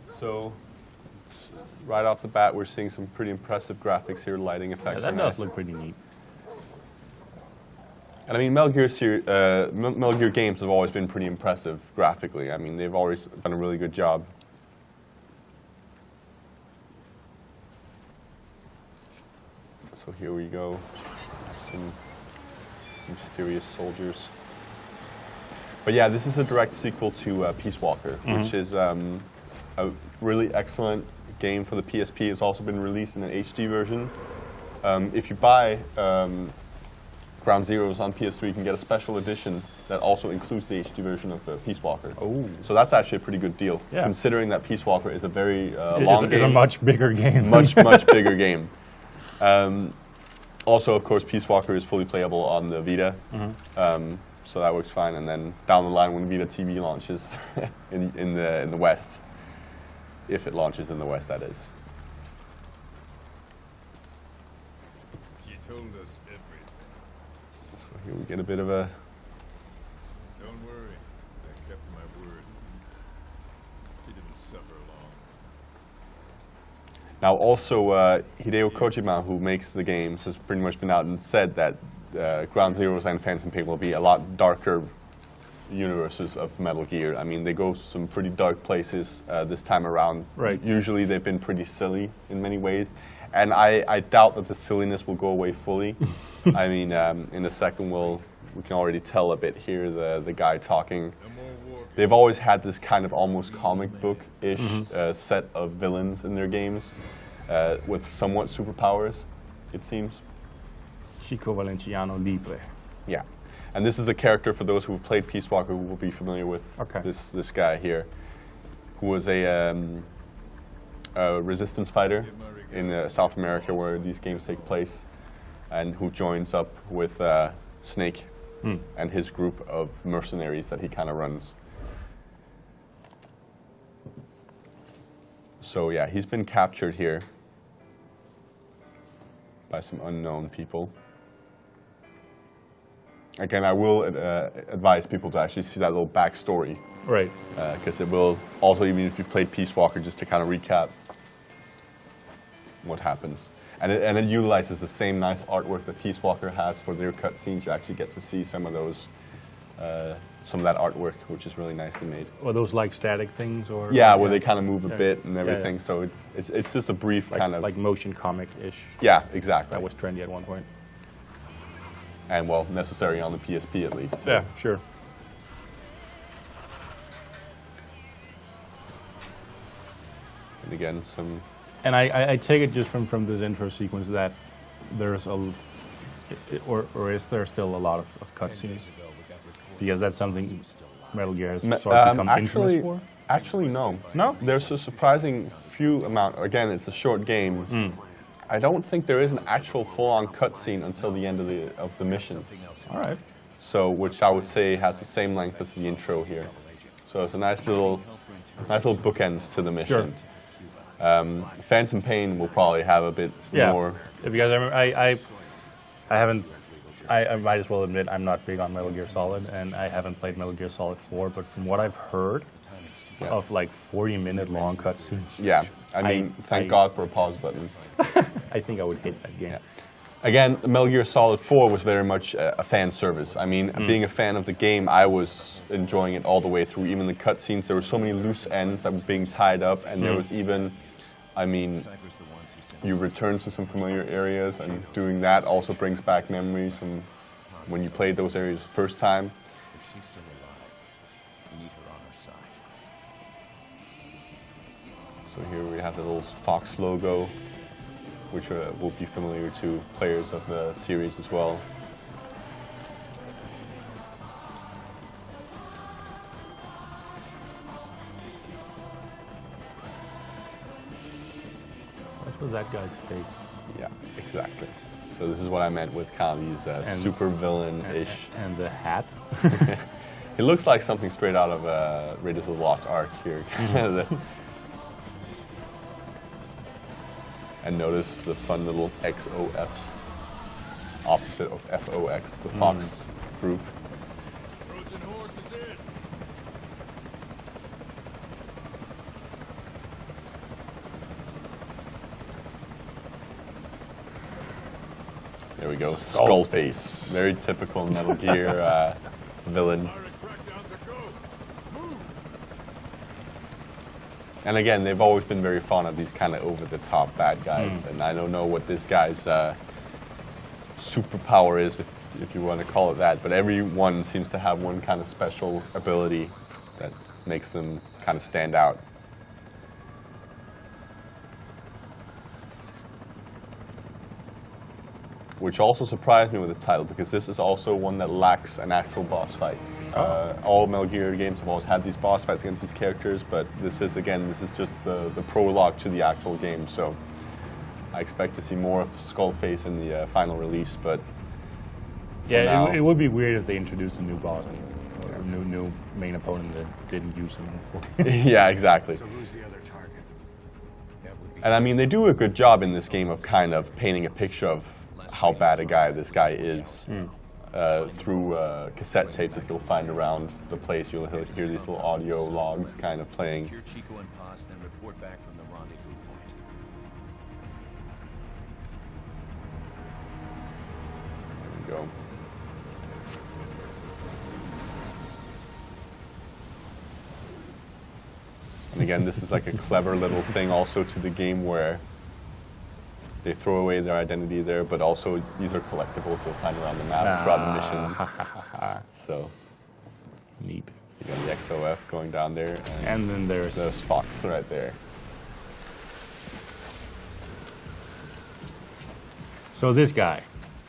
[SPEAKER 2] So right off the bat, we're seeing some pretty impressive graphics here, lighting effects.
[SPEAKER 1] Yeah, that
[SPEAKER 2] are
[SPEAKER 1] does
[SPEAKER 2] nice.
[SPEAKER 1] look pretty neat.
[SPEAKER 2] And I mean, Metal Gear games have always been pretty impressive graphically. I mean, they've always done a really good job. So here we go. Some mysterious soldiers. But yeah, this is a direct sequel to Peace Walker, which is a really excellent game for the PSP. It's also been released in an HD version. If you buy Ground Zeroes on PS3, you can get a special edition that also includes the HD version of Peace Walker.
[SPEAKER 1] Oh.
[SPEAKER 2] So that's actually a pretty good deal,
[SPEAKER 1] Yeah.
[SPEAKER 2] considering that Peace Walker is a very long game.
[SPEAKER 1] It's a much bigger game.
[SPEAKER 2] much bigger game. Also, of course, Peace Walker is fully playable on the Vita, so that works fine. And then down the line, when Vita TV launches in the West, if it launches in the West, that is.
[SPEAKER 5] You told us everything.
[SPEAKER 2] So here we get a bit of a.
[SPEAKER 5] Don't worry, I kept my word. He didn't suffer long.
[SPEAKER 2] Now, also, Hideo Kojima, who makes the games, has pretty much been out and said that Ground Zeroes and Phantom Pain will be a lot darker universes of Metal Gear. I mean, they go some pretty dark places this time around.
[SPEAKER 1] Right.
[SPEAKER 2] Usually, they've been pretty silly in many ways, and I doubt that the silliness will go away fully. I mean, in a second, we can already tell a bit here. The guy talking. They've always had this kind of almost comic book-ish set of villains in their games with somewhat superpowers, it seems.
[SPEAKER 1] Chico Valenciano Libre.
[SPEAKER 2] Yeah. And this is a character, for those who have played Peace Walker, who will be familiar with this guy here, who was a resistance fighter in South America, where these games take place, and who joins up with Snake and his group of mercenaries that he kind of runs. So yeah, he's been captured here by some unknown people. Again, I will advise people to actually see that little backstory.
[SPEAKER 1] Right.
[SPEAKER 2] Because it will also, even if you played Peace Walker, just to kind of recap what happens. And it utilizes the same nice artwork that Peace Walker has for their cutscenes. You actually get to see some of those, some of that artwork, which is really nicely made.
[SPEAKER 1] Are those like static things, or?
[SPEAKER 2] Yeah, where they kind of move a bit and everything. So it's just a brief kind of
[SPEAKER 1] like motion comic-ish.
[SPEAKER 2] Yeah, exactly.
[SPEAKER 1] That was trendy at one point.
[SPEAKER 2] And well, necessary on the PSP at least.
[SPEAKER 1] Yeah, sure.
[SPEAKER 2] And again, some.
[SPEAKER 1] And I take it just from this intro sequence that there's or is there still a lot of cutscenes? Because that's something Metal Gear has sort of become infamous for.
[SPEAKER 2] Actually, no.
[SPEAKER 1] No?
[SPEAKER 2] There's a surprising few amount. Again, it's a short game. I don't think there is an actual full-on cutscene until the end of the mission.
[SPEAKER 1] All right.
[SPEAKER 2] So, which I would say has the same length as the intro here. So it's a nice little bookends to the mission.
[SPEAKER 1] Sure.
[SPEAKER 2] Phantom Pain will probably have a bit more.
[SPEAKER 1] Because I might as well admit I'm not big on Metal Gear Solid, and I haven't played Metal Gear Solid 4. But from what I've heard of like 40-minute long cutscenes.
[SPEAKER 2] Yeah. I mean, thank God for a pause button.
[SPEAKER 1] I think I would hate that game.
[SPEAKER 2] Yeah. Again, Metal Gear Solid 4 was very much a fan service. I mean, being a fan of the game, I was enjoying it all the way through. Even the cutscenes, there were so many loose ends that were being tied up, and there was even, I mean, you return to some familiar areas, and doing that also brings back memories from when you played those areas the first time. So here we have the little Fox logo, which will be familiar to players of the series as well.
[SPEAKER 1] What was that guy's face?
[SPEAKER 2] Yeah, exactly. So this is what I meant with kind of these super villain-ish.
[SPEAKER 1] And the hat.
[SPEAKER 2] It looks like something straight out of Raiders of the Lost Ark here. And notice the fun little XOF, opposite of FOX, the Fox group.
[SPEAKER 5] Trojan horse is in.
[SPEAKER 2] There we go, Skullface. Very typical Metal Gear villain. And again, they've always been very fond of these kind of over-the-top bad guys. And I don't know what this guy's superpower is, if you want to call it that. But everyone seems to have one kind of special ability that makes them kind of stand out. Which also surprised me with this title, because this is also one that lacks an actual boss fight. All Metal Gear games have always had these boss fights against these characters, but this is just the prologue to the actual game. So I expect to see more of Skullface in the final release, but
[SPEAKER 1] Yeah,
[SPEAKER 2] now-
[SPEAKER 1] it would be weird if they introduced a new boss or a new main opponent that didn't use him before.
[SPEAKER 2] yeah, exactly.
[SPEAKER 6] So who's the other target?
[SPEAKER 5] That would be
[SPEAKER 2] And I mean, they do a good job in this game of kind of painting a picture of how bad a guy this guy is. Through cassette tapes that you'll find around the place. You'll hear these little audio logs kind of playing.
[SPEAKER 5] secure Chico and Paz, then report back from the rendezvous point.
[SPEAKER 2] There we go. And again, this is like a clever little thing also to the game where they throw away their identity there, but also these are collectibles you'll find around the map throughout the mission. So
[SPEAKER 1] Neat.
[SPEAKER 2] you got the XOF going down there,
[SPEAKER 1] And then there's
[SPEAKER 2] there's Fox right there.
[SPEAKER 1] so this guy.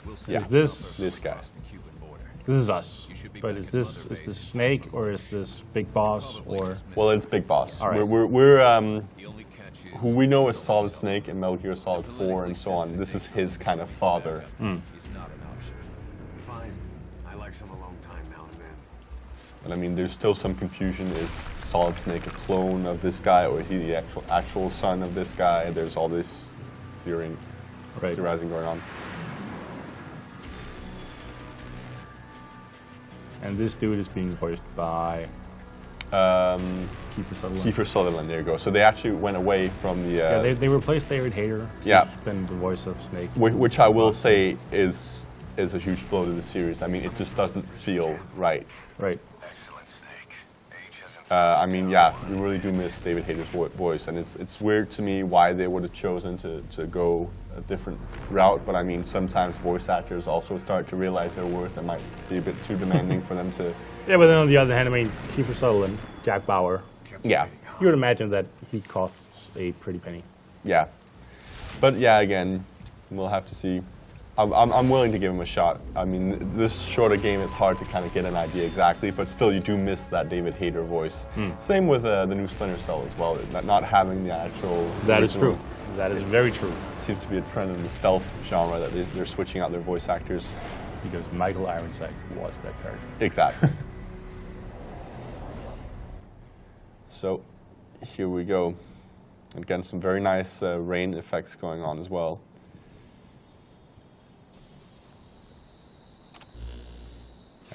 [SPEAKER 5] We'll see
[SPEAKER 2] Yeah,
[SPEAKER 1] Is this
[SPEAKER 2] this guy.
[SPEAKER 5] across the Cuban border.
[SPEAKER 1] This is us.
[SPEAKER 5] You should be
[SPEAKER 1] But
[SPEAKER 5] back
[SPEAKER 1] is
[SPEAKER 5] in
[SPEAKER 1] this
[SPEAKER 5] Mother Base.
[SPEAKER 1] Snake or is this Big Boss or?
[SPEAKER 2] Well, it's Big Boss.
[SPEAKER 1] All right.
[SPEAKER 2] We're
[SPEAKER 5] The only catch is
[SPEAKER 2] who we know as Solid Snake and Metal Gear Solid 4 and so on. This is his kind of father.
[SPEAKER 5] he's not an option.
[SPEAKER 6] Fine. I like some alone time now and then.
[SPEAKER 2] And I mean, there's still some confusion. Is Solid Snake a clone of this guy, or is he the actual son of this guy? There's all this
[SPEAKER 1] Right.
[SPEAKER 2] theorizing going on.
[SPEAKER 1] And this dude is being voiced by Kiefer Sutherland.
[SPEAKER 2] Kiefer Sutherland, there you go. So they actually went away from the...
[SPEAKER 1] Yeah, they replaced David Hayter.
[SPEAKER 2] Yeah.
[SPEAKER 1] Who's been the voice of Snake.
[SPEAKER 2] which I will say is a huge blow to the series. I mean, it just doesn't feel right.
[SPEAKER 1] Right.
[SPEAKER 2] I mean, yeah, we really do miss David Hayter's voice, and it's weird to me why they would have chosen to go a different route, but I mean, sometimes voice actors also start to realize their worth and might be a bit too demanding for them to...
[SPEAKER 1] Yeah, but then on the other hand, I mean, Kiefer Sutherland, Jack Bauer,
[SPEAKER 2] Yeah,
[SPEAKER 1] you would imagine that he costs a pretty penny.
[SPEAKER 2] yeah. But yeah, again, we'll have to see. I'm willing to give him a shot. I mean, this shorter game, it's hard to kind of get an idea exactly, but still, you do miss that David Hayter voice. Same with the new Splinter Cell as well, not having the actual...
[SPEAKER 1] That is
[SPEAKER 2] original-
[SPEAKER 1] true. That is very true.
[SPEAKER 2] Seems to be a trend in the stealth genre that they're switching out their voice actors.
[SPEAKER 1] Because Michael Ironside was that character.
[SPEAKER 2] Exactly. So, here we go. Again, some very nice rain effects going on as well.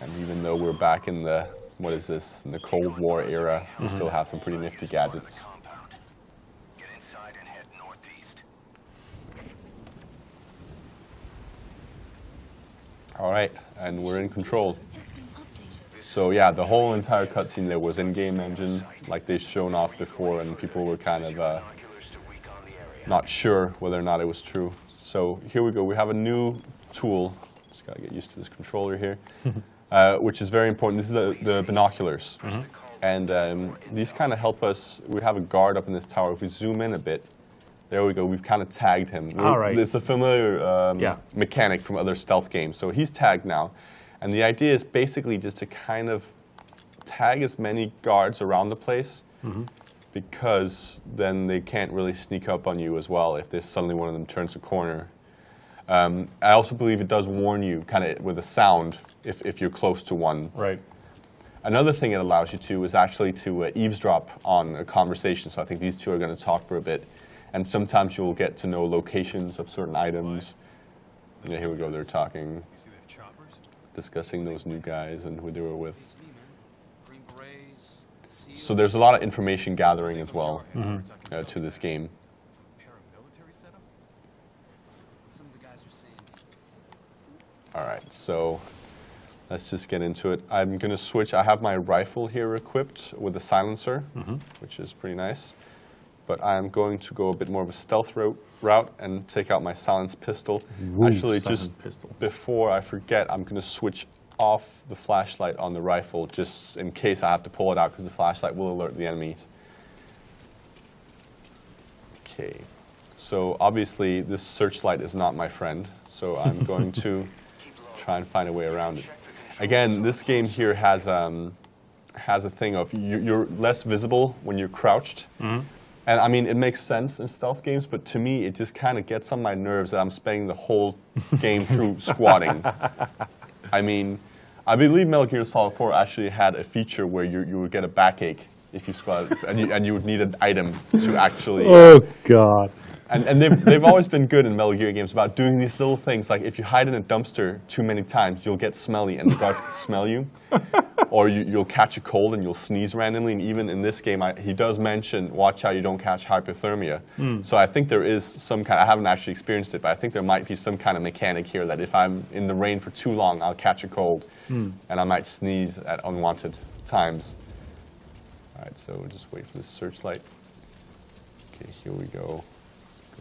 [SPEAKER 2] And even though we're back in the, what is this, in the Cold War era, we still have some pretty nifty gadgets.
[SPEAKER 6] Get inside and head northeast.
[SPEAKER 2] All right, and we're in control. So yeah, the whole entire cutscene there was in-game engine, like they've shown off before, and people were kind of not sure whether or not it was true. So here we go. We have a new tool. Just gotta get used to this controller here, which is very important. This is the binoculars, and these kind of help us. We have a guard up in this tower. If we zoom in a bit, there we go. We've kind of tagged him.
[SPEAKER 1] All right.
[SPEAKER 2] It's a familiar
[SPEAKER 1] Yeah.
[SPEAKER 2] mechanic from other stealth games. So he's tagged now. And the idea is basically just to kind of tag as many guards around the place, because then they can't really sneak up on you as well if there's suddenly one of them turns a corner. I also believe it does warn you kind of with a sound if you're close to one.
[SPEAKER 1] Right.
[SPEAKER 2] Another thing it allows you to is actually to eavesdrop on a conversation. So I think these two are going to talk for a bit. And sometimes you'll get to know locations of certain items. Yeah, here we go, they're talking,
[SPEAKER 5] You see the choppers?
[SPEAKER 2] discussing those new guys and who they were with.
[SPEAKER 5] It's me, man. Green Berets.
[SPEAKER 2] So there's a lot of information gathering as well to this game.
[SPEAKER 5] Some paramilitary setup? Some of the guys are saying.
[SPEAKER 2] All right, so let's just get into it. I'm going to switch. I have my rifle here equipped with a silencer, which is pretty nice. But I'm going to go a bit more of a stealth route and take out my silenced pistol.
[SPEAKER 1] Ooh,
[SPEAKER 2] Actually, just
[SPEAKER 1] silenced pistol.
[SPEAKER 2] before I forget, I'm going to switch off the flashlight on the rifle just in case I have to pull it out because the flashlight will alert the enemies. Okay, so obviously this searchlight is not my friend, so I'm going to try and find a way around it. Again, this game here has a thing of you're less visible when you're crouched, And I mean, it makes sense in stealth games, but to me, it just kind of gets on my nerves that I'm spending the whole game through squatting. I mean, I believe Metal Gear Solid 4 actually had a feature where you would get a backache if you squatted, and you would need an item to actually...
[SPEAKER 1] Oh, God.
[SPEAKER 2] And they've always been good in Metal Gear games about doing these little things, like if you hide in a dumpster too many times, you'll get smelly and the guards can smell you. Or you'll catch a cold and you'll sneeze randomly. And even in this game, he does mention, watch out you don't catch hypothermia. So I think there is some kind, I haven't actually experienced it, but I think there might be some kind of mechanic here that if I'm in the rain for too long, I'll catch a cold. And I might sneeze at unwanted times. All right, so we'll just wait for this searchlight. Okay, here we go.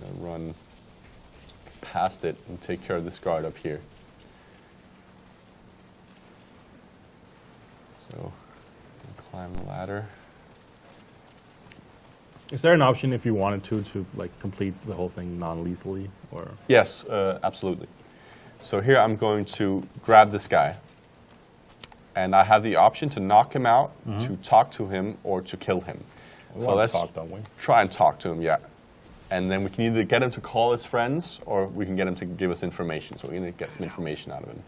[SPEAKER 2] Gonna run past it and take care of this guard up here. So, climb the ladder.
[SPEAKER 1] Is there an option if you wanted to like complete the whole thing non-lethally, or?
[SPEAKER 2] Yes, absolutely. So here I'm going to grab this guy, and I have the option to knock him out, to talk to him, or to kill him. So let's
[SPEAKER 1] talk, don't we?
[SPEAKER 2] try and talk to him, yeah. And then we can either get him to call his friends, or we can get him to give us information. So we're going to get some information out of him.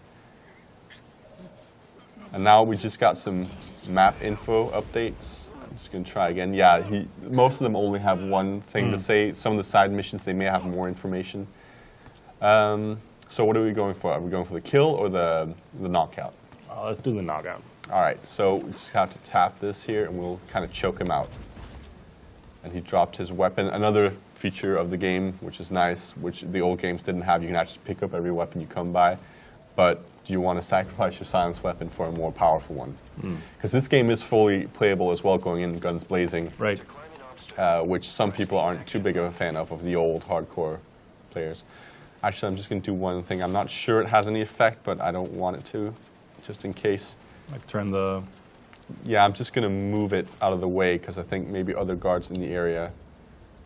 [SPEAKER 2] And now we just got some map info updates. I'm just going to try again. Yeah, most of them only have one thing to say. Some of the side missions, they may have more information. So what are we going for? Are we going for the kill or the knockout?
[SPEAKER 1] Let's do the knockout.
[SPEAKER 2] All right, so we just have to tap this here, and we'll kind of choke him out. And he dropped his weapon. Another feature of the game, which is nice, which the old games didn't have. You can actually pick up every weapon you come by. But do you want to sacrifice your silence weapon for a more powerful one? Because this game is fully playable as well, going in guns blazing.
[SPEAKER 1] Right.
[SPEAKER 2] Which some people aren't too big of a fan of the old hardcore players. Actually, I'm just going to do one thing. I'm not sure it has any effect, but I don't want it to, just in case.
[SPEAKER 1] Like turn the...
[SPEAKER 2] Yeah, I'm just going to move it out of the way, because I think maybe other guards in the area...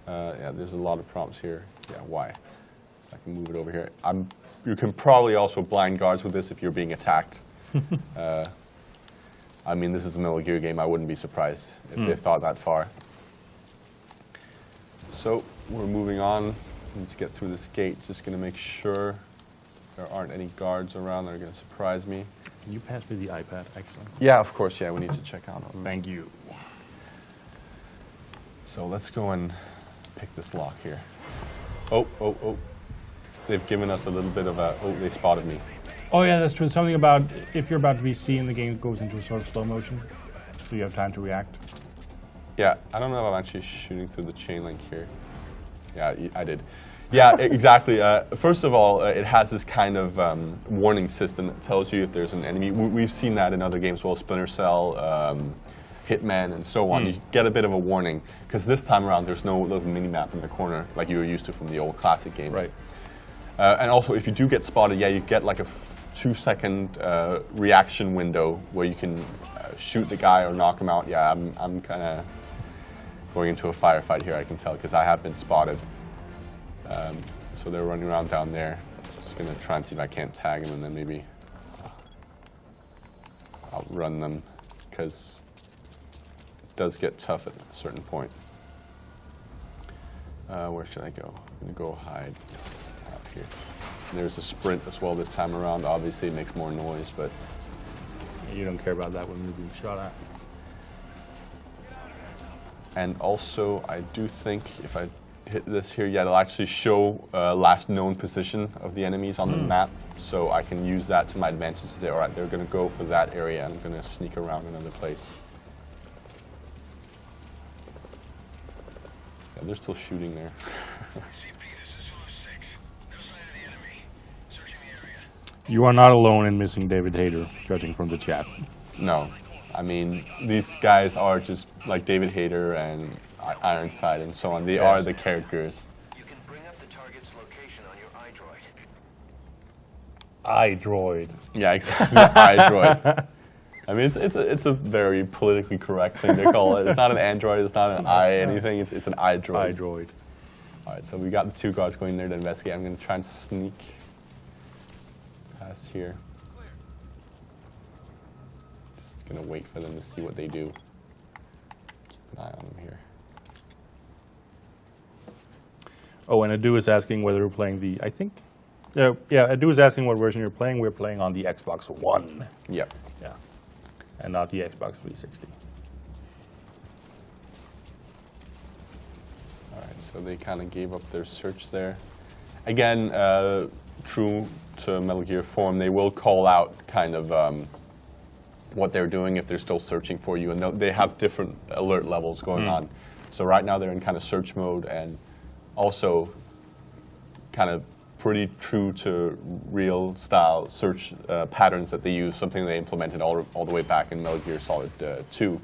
[SPEAKER 2] yeah, there's a lot of prompts here. Yeah, why? So I can move it over here. You can probably also blind guards with this if you're being attacked. I mean, this is a Metal Gear game. I wouldn't be surprised if they thought that far. So we're moving on. Let's get through this gate. Just going to make sure there aren't any guards around that are going to surprise me.
[SPEAKER 1] Can you pass me the iPad, actually?
[SPEAKER 2] Yeah, of course. Yeah, we need to check out.
[SPEAKER 1] Thank you.
[SPEAKER 2] So let's go and pick this lock here. Oh, oh, oh. They've given us a little bit of a... Oh, they spotted me.
[SPEAKER 1] Oh yeah, that's true. Something about if you're about to be seen, the game goes into a sort of slow motion, so you have time to react.
[SPEAKER 2] Yeah, I don't know if I'm actually shooting through the chain link here. Yeah, I did. Yeah, exactly. First of all, it has this kind of warning system that tells you if there's an enemy. We've seen that in other games, well, Splinter Cell, Hitman, and so on. You get a bit of a warning, because this time around there's no little mini-map in the corner like you were used to from the old classic games.
[SPEAKER 1] Right.
[SPEAKER 2] And also, if you do get spotted, yeah, you get like a 2-second reaction window where you can shoot the guy or knock him out. Yeah, I'm kind of going into a firefight here, I can tell, because I have been spotted. So they're running around down there. Just going to try and see if I can't tag them, and then maybe outrun them, because it does get tough at a certain point. Where should I go? I'm going to go hide out here. And there's a sprint as well this time around. Obviously, it makes more noise, but...
[SPEAKER 1] You don't care about that when you're being shot at.
[SPEAKER 2] And also, I do think if I hit this here, yeah, it'll actually show last known position of the enemies on the map, so I can use that to my advantage to say, all right, they're going to go for that area, and I'm going to sneak around another place. Yeah, they're still shooting there.
[SPEAKER 1] You are not alone in missing David Hayter, judging from the chat.
[SPEAKER 2] No. I mean, these guys are just like David Hayter and Ironside and so on. They are the characters.
[SPEAKER 6] You can bring up the target's location on your iDroid.
[SPEAKER 1] iDroid.
[SPEAKER 2] Yeah, exactly. iDroid. I mean, it's a very politically correct thing to call it. It's not an Android. It's not an anything. It's an iDroid.
[SPEAKER 1] iDroid.
[SPEAKER 2] All right, so we got the two guards going there to investigate. I'm going to try and sneak past here. Gonna wait for them to see what they do. Keep an eye on them here.
[SPEAKER 1] Oh, and Adu is asking whether we're playing the, I think, yeah, Adu is asking what version you're playing. We're playing on the Xbox One.
[SPEAKER 2] Yep.
[SPEAKER 1] Yeah, and not the Xbox 360.
[SPEAKER 2] All right, so they kind of gave up their search there. Again, true to Metal Gear form, they will call out kind of what they're doing if they're still searching for you, and they have different alert levels going on. So right now they're in kind of search mode, and also kind of pretty true to real style search patterns that they use, something they implemented all the way back in Metal Gear Solid 2.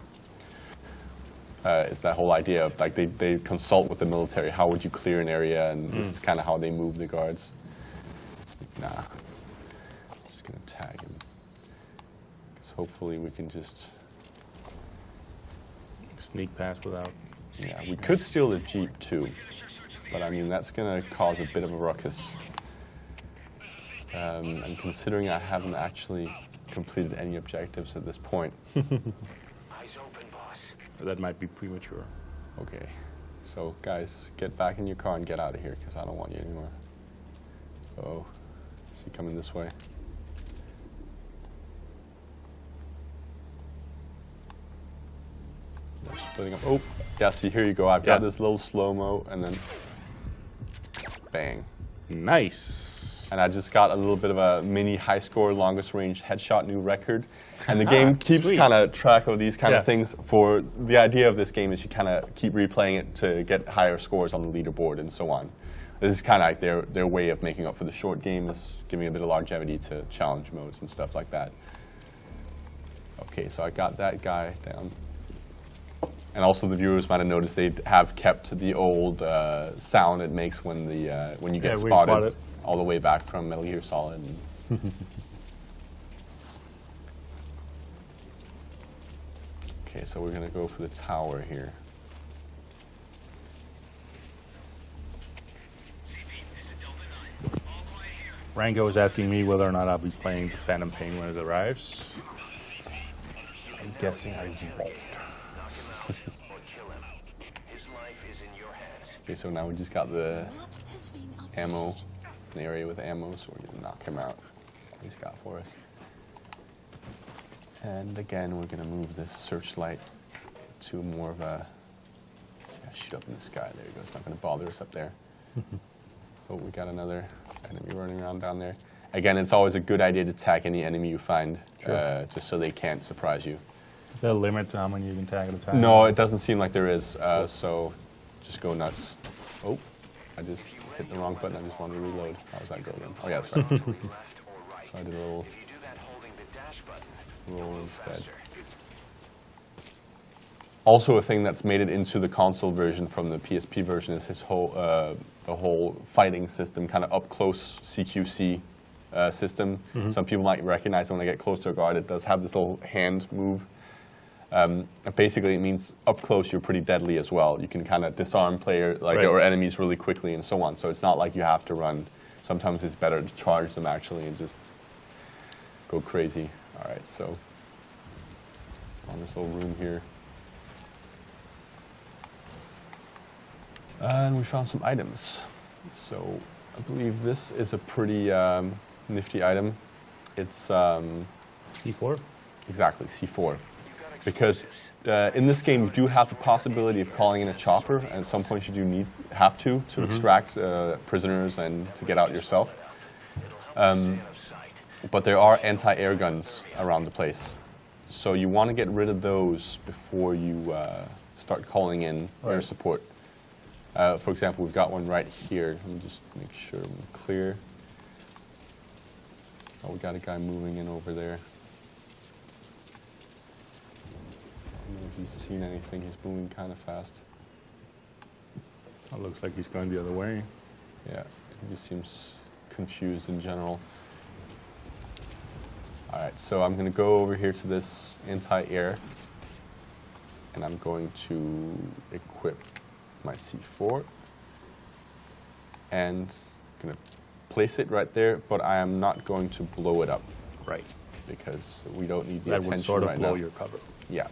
[SPEAKER 2] Is that whole idea of like they consult with the military, how would you clear an area, and this is kind of how they move the guards. It's like, nah, I'm just gonna tag him, because hopefully we can just
[SPEAKER 1] Sneak past without.
[SPEAKER 2] Yeah, we could steal the Jeep too, but I mean that's gonna cause a bit of a ruckus. And considering I haven't actually completed any objectives at this point.
[SPEAKER 1] That might be premature.
[SPEAKER 2] Okay, so guys, get back in your car and get out of here, because I don't want you anymore. Oh, is he coming this way? We're splitting up. Oh, yeah, see, here you go. I've got this little slow-mo, and then bang.
[SPEAKER 1] Nice.
[SPEAKER 2] And I just got a little bit of a mini high score, longest range headshot new record. And the game keeps kind of track of these kind of things. For the idea of this game is you kind of keep replaying it to get higher scores on the leaderboard and so on. This is kind of like their way of making up for the short game, is giving a bit of longevity to challenge modes and stuff like that. Okay, so I got that guy down. And also the viewers might have noticed they have kept the old sound it makes when you get spotted. All the way back from Metal Gear Solid. Okay, so we're going to go for the tower here.
[SPEAKER 1] Rango is asking me whether or not I'll be playing the Phantom Pain when it arrives. I'm guessing I won't.
[SPEAKER 2] Okay, so now we just got the ammo. An area with ammo, so we're going to knock him out. What he's got for us. And again, we're going to move this searchlight to more of a shoot up in the sky. There you go. It's not going to bother us up there. Oh, we got another enemy running around down there. Again, it's always a good idea to tag any enemy you find, just so they can't surprise you.
[SPEAKER 1] Is there a limit to how many you can tag at a time?
[SPEAKER 2] No, it doesn't seem like there is. So just go nuts. Oh, I just hit the wrong button. I just wanted to reload. How was that go then? Oh yeah, that's right. So I did a little roll instead. Also, a thing that's made it into the console version from the PSP version is his whole the whole fighting system, kind of up close CQC system. Some people might recognize when they get close to a guard, it does have this little hand move. Basically, it means up close you're pretty deadly as well. You can kind of disarm or enemies really quickly and so on. So it's not like you have to run. Sometimes it's better to charge them actually and just go crazy. All right, so on this little room here. And we found some items. So I believe this is a pretty nifty item. It's
[SPEAKER 1] C4?
[SPEAKER 2] Exactly, C4. Because in this game, you do have the possibility of calling in a chopper, and at some point you do have to extract prisoners and to get out yourself. But there are anti-air guns around the place. So you want to get rid of those before you start calling in air support. For example, we've got one right here. Let me just make sure I'm clear. Oh, we got a guy moving in over there. I don't know if he's seen anything. He's moving kind of fast.
[SPEAKER 1] It looks like he's going the other way.
[SPEAKER 2] Yeah, he just seems confused in general. All right, so I'm going to go over here to this anti-air, and I'm going to equip my C4, and I'm going to place it right there, but I am not going to blow it up.
[SPEAKER 1] Right.
[SPEAKER 2] Because we don't need the
[SPEAKER 1] that
[SPEAKER 2] attention
[SPEAKER 1] would sort of
[SPEAKER 2] right
[SPEAKER 1] blow
[SPEAKER 2] now.
[SPEAKER 1] your cover.
[SPEAKER 2] Yeah.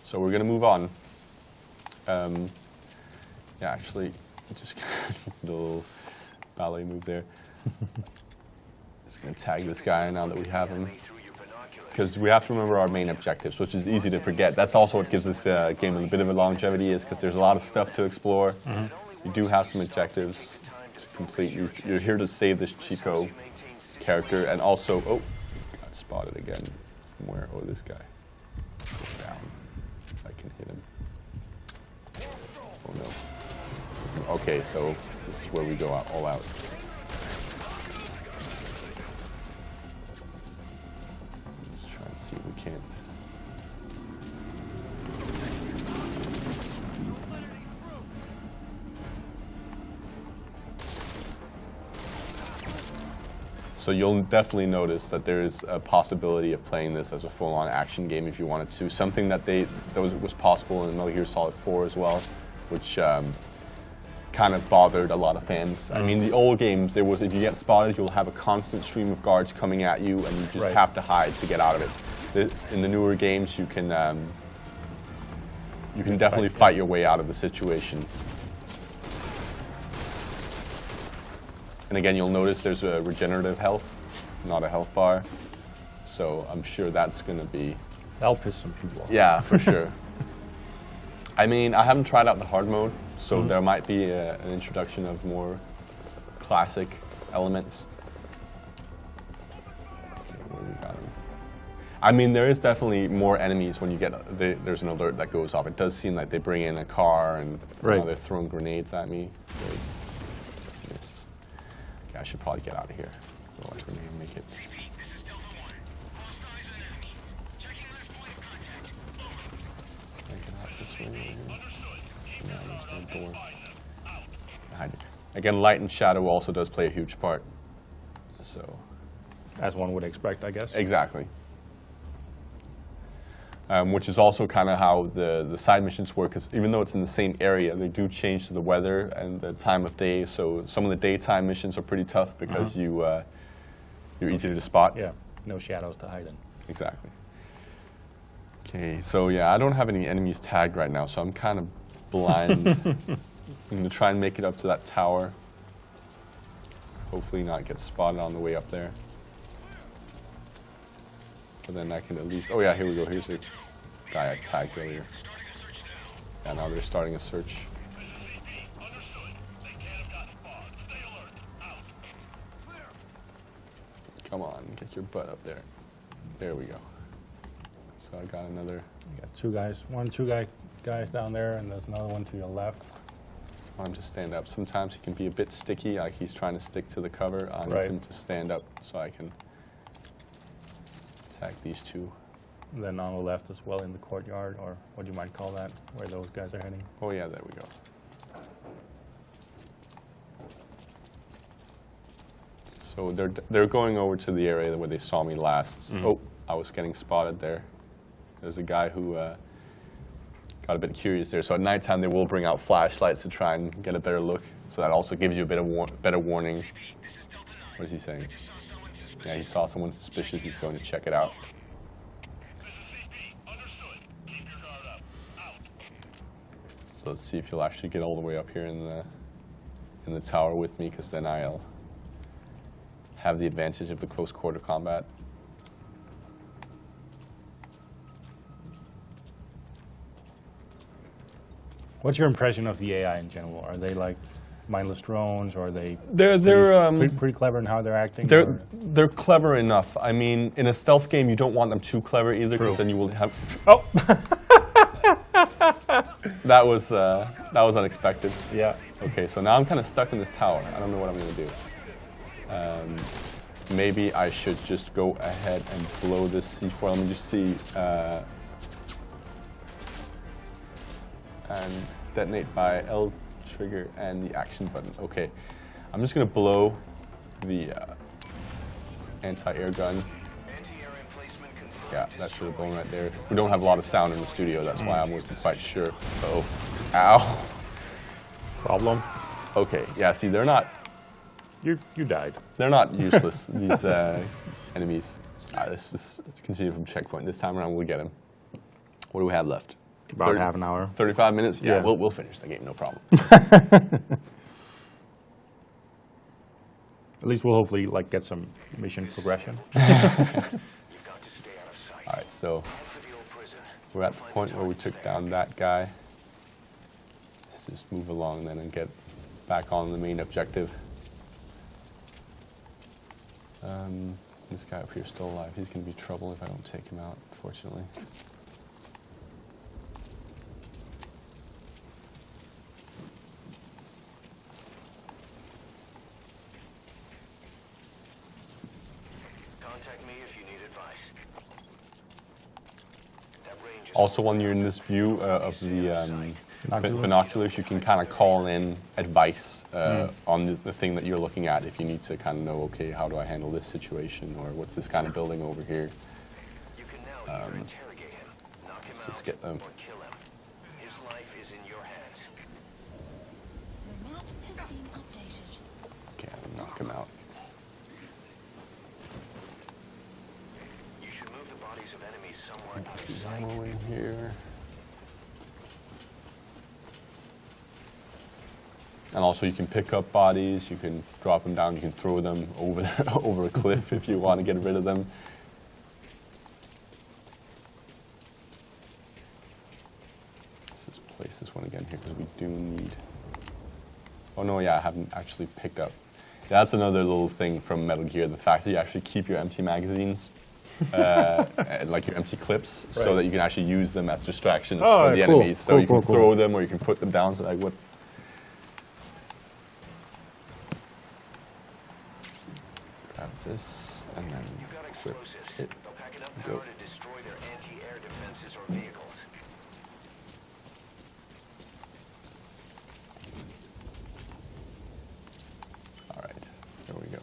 [SPEAKER 2] So we're going to move on. Yeah, actually, Just little ballet move there. Just gonna tag this guy now that we have him. Because we have to remember our main objectives, which is easy to forget. That's also what gives this game a bit of a longevity, is because there's a lot of stuff to explore. You do have some objectives to complete. You're here to save this Chico character, and also, oh, got spotted again. From where? Oh, this guy. Go down. I can hit him. Oh no. Okay, so this is where we go all out. Let's try and see if we can. So you'll definitely notice that there is a possibility of playing this as a full-on action game if you wanted to. Something that was possible in Metal Gear Solid 4 as well, which kind of bothered a lot of fans. I mean, the old games, there was, if you get spotted, you'll have a constant stream of guards coming at you, and you just have to hide to get out of it. In the newer games, you can definitely fight your way out of the situation. And again, you'll notice there's a regenerative health, not a health bar. So I'm sure that's going to be...
[SPEAKER 1] That'll piss some people off.
[SPEAKER 2] Yeah, for sure. I mean, I haven't tried out the hard mode, so there might be an introduction of more classic elements. Okay, where we got him. I mean, there is definitely more enemies when you get... there's an alert that goes off. It does seem like they bring in a car and they're throwing grenades at me. Missed. Okay, I should probably get out of here. Otherwise we're not going to make it. Can I get out this way over here? No, there's no door. Behind you. Again, light and shadow also does play a huge part. So,
[SPEAKER 1] as one would expect, I guess.
[SPEAKER 2] Exactly. Which is also kind of how the side missions work, because even though it's in the same area, they do change to the weather and the time of day. So some of the daytime missions are pretty tough because you're easier to spot.
[SPEAKER 1] Yeah, no shadows to hide in.
[SPEAKER 2] Exactly. Okay, so yeah, I don't have any enemies tagged right now, so I'm kind of blind. I'm going to try and make it up to that tower. Hopefully not get spotted on the way up there. But then I can at least... Oh yeah, here we go. Here's the guy I tagged earlier. Yeah, now they're starting a search. Come on, get your butt up there. There we go. So I got another...
[SPEAKER 1] You got two guys down there, and there's another one to your left.
[SPEAKER 2] So I want him to stand up. Sometimes he can be a bit sticky, like he's trying to stick to the cover. I need him to stand up so I can attack these two.
[SPEAKER 1] And then on the left as well in the courtyard, or what you might call that, where those guys are heading.
[SPEAKER 2] Oh yeah, there we go. So they're going over to the area where they saw me last. Oh, I was getting spotted there. There's a guy who got a bit curious there. So at nighttime they will bring out flashlights to try and get a better look. So that also gives you a bit of better warning. What is he saying? Yeah, he saw someone suspicious. He's going to check it out. So let's see if he'll actually get all the way up here in the tower with me, because then I'll have the advantage of the close quarter combat.
[SPEAKER 1] What's your impression of the AI in general? Are they like mindless drones, or are they pretty clever in how they're acting?
[SPEAKER 2] They're clever enough. I mean, in a stealth game, you don't want them too clever either, because then you will have...
[SPEAKER 1] Oh!
[SPEAKER 2] That was unexpected.
[SPEAKER 1] Yeah.
[SPEAKER 2] Okay, so now I'm kind of stuck in this tower. I don't know what I'm going to do. Maybe I should just go ahead and blow this C4. Let me just see. And detonate by L trigger and the action button. Okay, I'm just going to blow the anti-air gun. Yeah, that should have blown right there. We don't have a lot of sound in the studio, that's why I wasn't quite sure. Oh, ow.
[SPEAKER 1] Problem?
[SPEAKER 2] Okay, yeah, see, they're not...
[SPEAKER 1] You died.
[SPEAKER 2] They're not useless, these enemies. Let's just continue from checkpoint. This time around, we'll get him. What do we have left?
[SPEAKER 1] About half an hour.
[SPEAKER 2] 35 minutes? Yeah, we'll finish the game, no problem.
[SPEAKER 1] At least we'll hopefully like get some mission progression.
[SPEAKER 2] Alright, so we're at the point where we took down that guy. Let's just move along then and get back on the main objective. This guy up here is still alive. He's going to be trouble if I don't take him out, unfortunately.
[SPEAKER 6] Contact me if you need advice. That range is
[SPEAKER 2] Also, when you're in this view of the binoculars, you can kind of call in advice on the thing that you're looking at if you need to kind of know, okay, how do I handle this situation, or what's this kind of building over here.
[SPEAKER 6] You can now either interrogate him, knock him
[SPEAKER 2] Let's
[SPEAKER 6] out,
[SPEAKER 2] just get them.
[SPEAKER 6] or kill him. His life is in your hands.
[SPEAKER 7] The map has been updated.
[SPEAKER 2] Okay, I'll knock him out.
[SPEAKER 6] You should move the bodies of enemies somewhere out of
[SPEAKER 2] There's
[SPEAKER 6] sight.
[SPEAKER 2] ammo in here. And also you can pick up bodies, you can drop them down, you can throw them over over a cliff if you want to get rid of them. Let's just place this one again here because we do need... Oh no, yeah, I haven't actually picked up. That's another little thing from Metal Gear, the fact that you actually keep your empty magazines, like your empty clips, so
[SPEAKER 1] Right.
[SPEAKER 2] that you can actually use them as distractions
[SPEAKER 1] Oh,
[SPEAKER 2] for the
[SPEAKER 1] cool,
[SPEAKER 2] enemies. So
[SPEAKER 1] cool,
[SPEAKER 2] you can
[SPEAKER 1] cool,
[SPEAKER 2] throw
[SPEAKER 1] cool.
[SPEAKER 2] them or you can put them down, so like what... Grab this and then
[SPEAKER 6] You've got
[SPEAKER 2] equip
[SPEAKER 6] explosives.
[SPEAKER 2] it.
[SPEAKER 6] They'll pack enough
[SPEAKER 2] Go.
[SPEAKER 6] power to destroy their anti-air defenses or vehicles.
[SPEAKER 2] All right, there we go.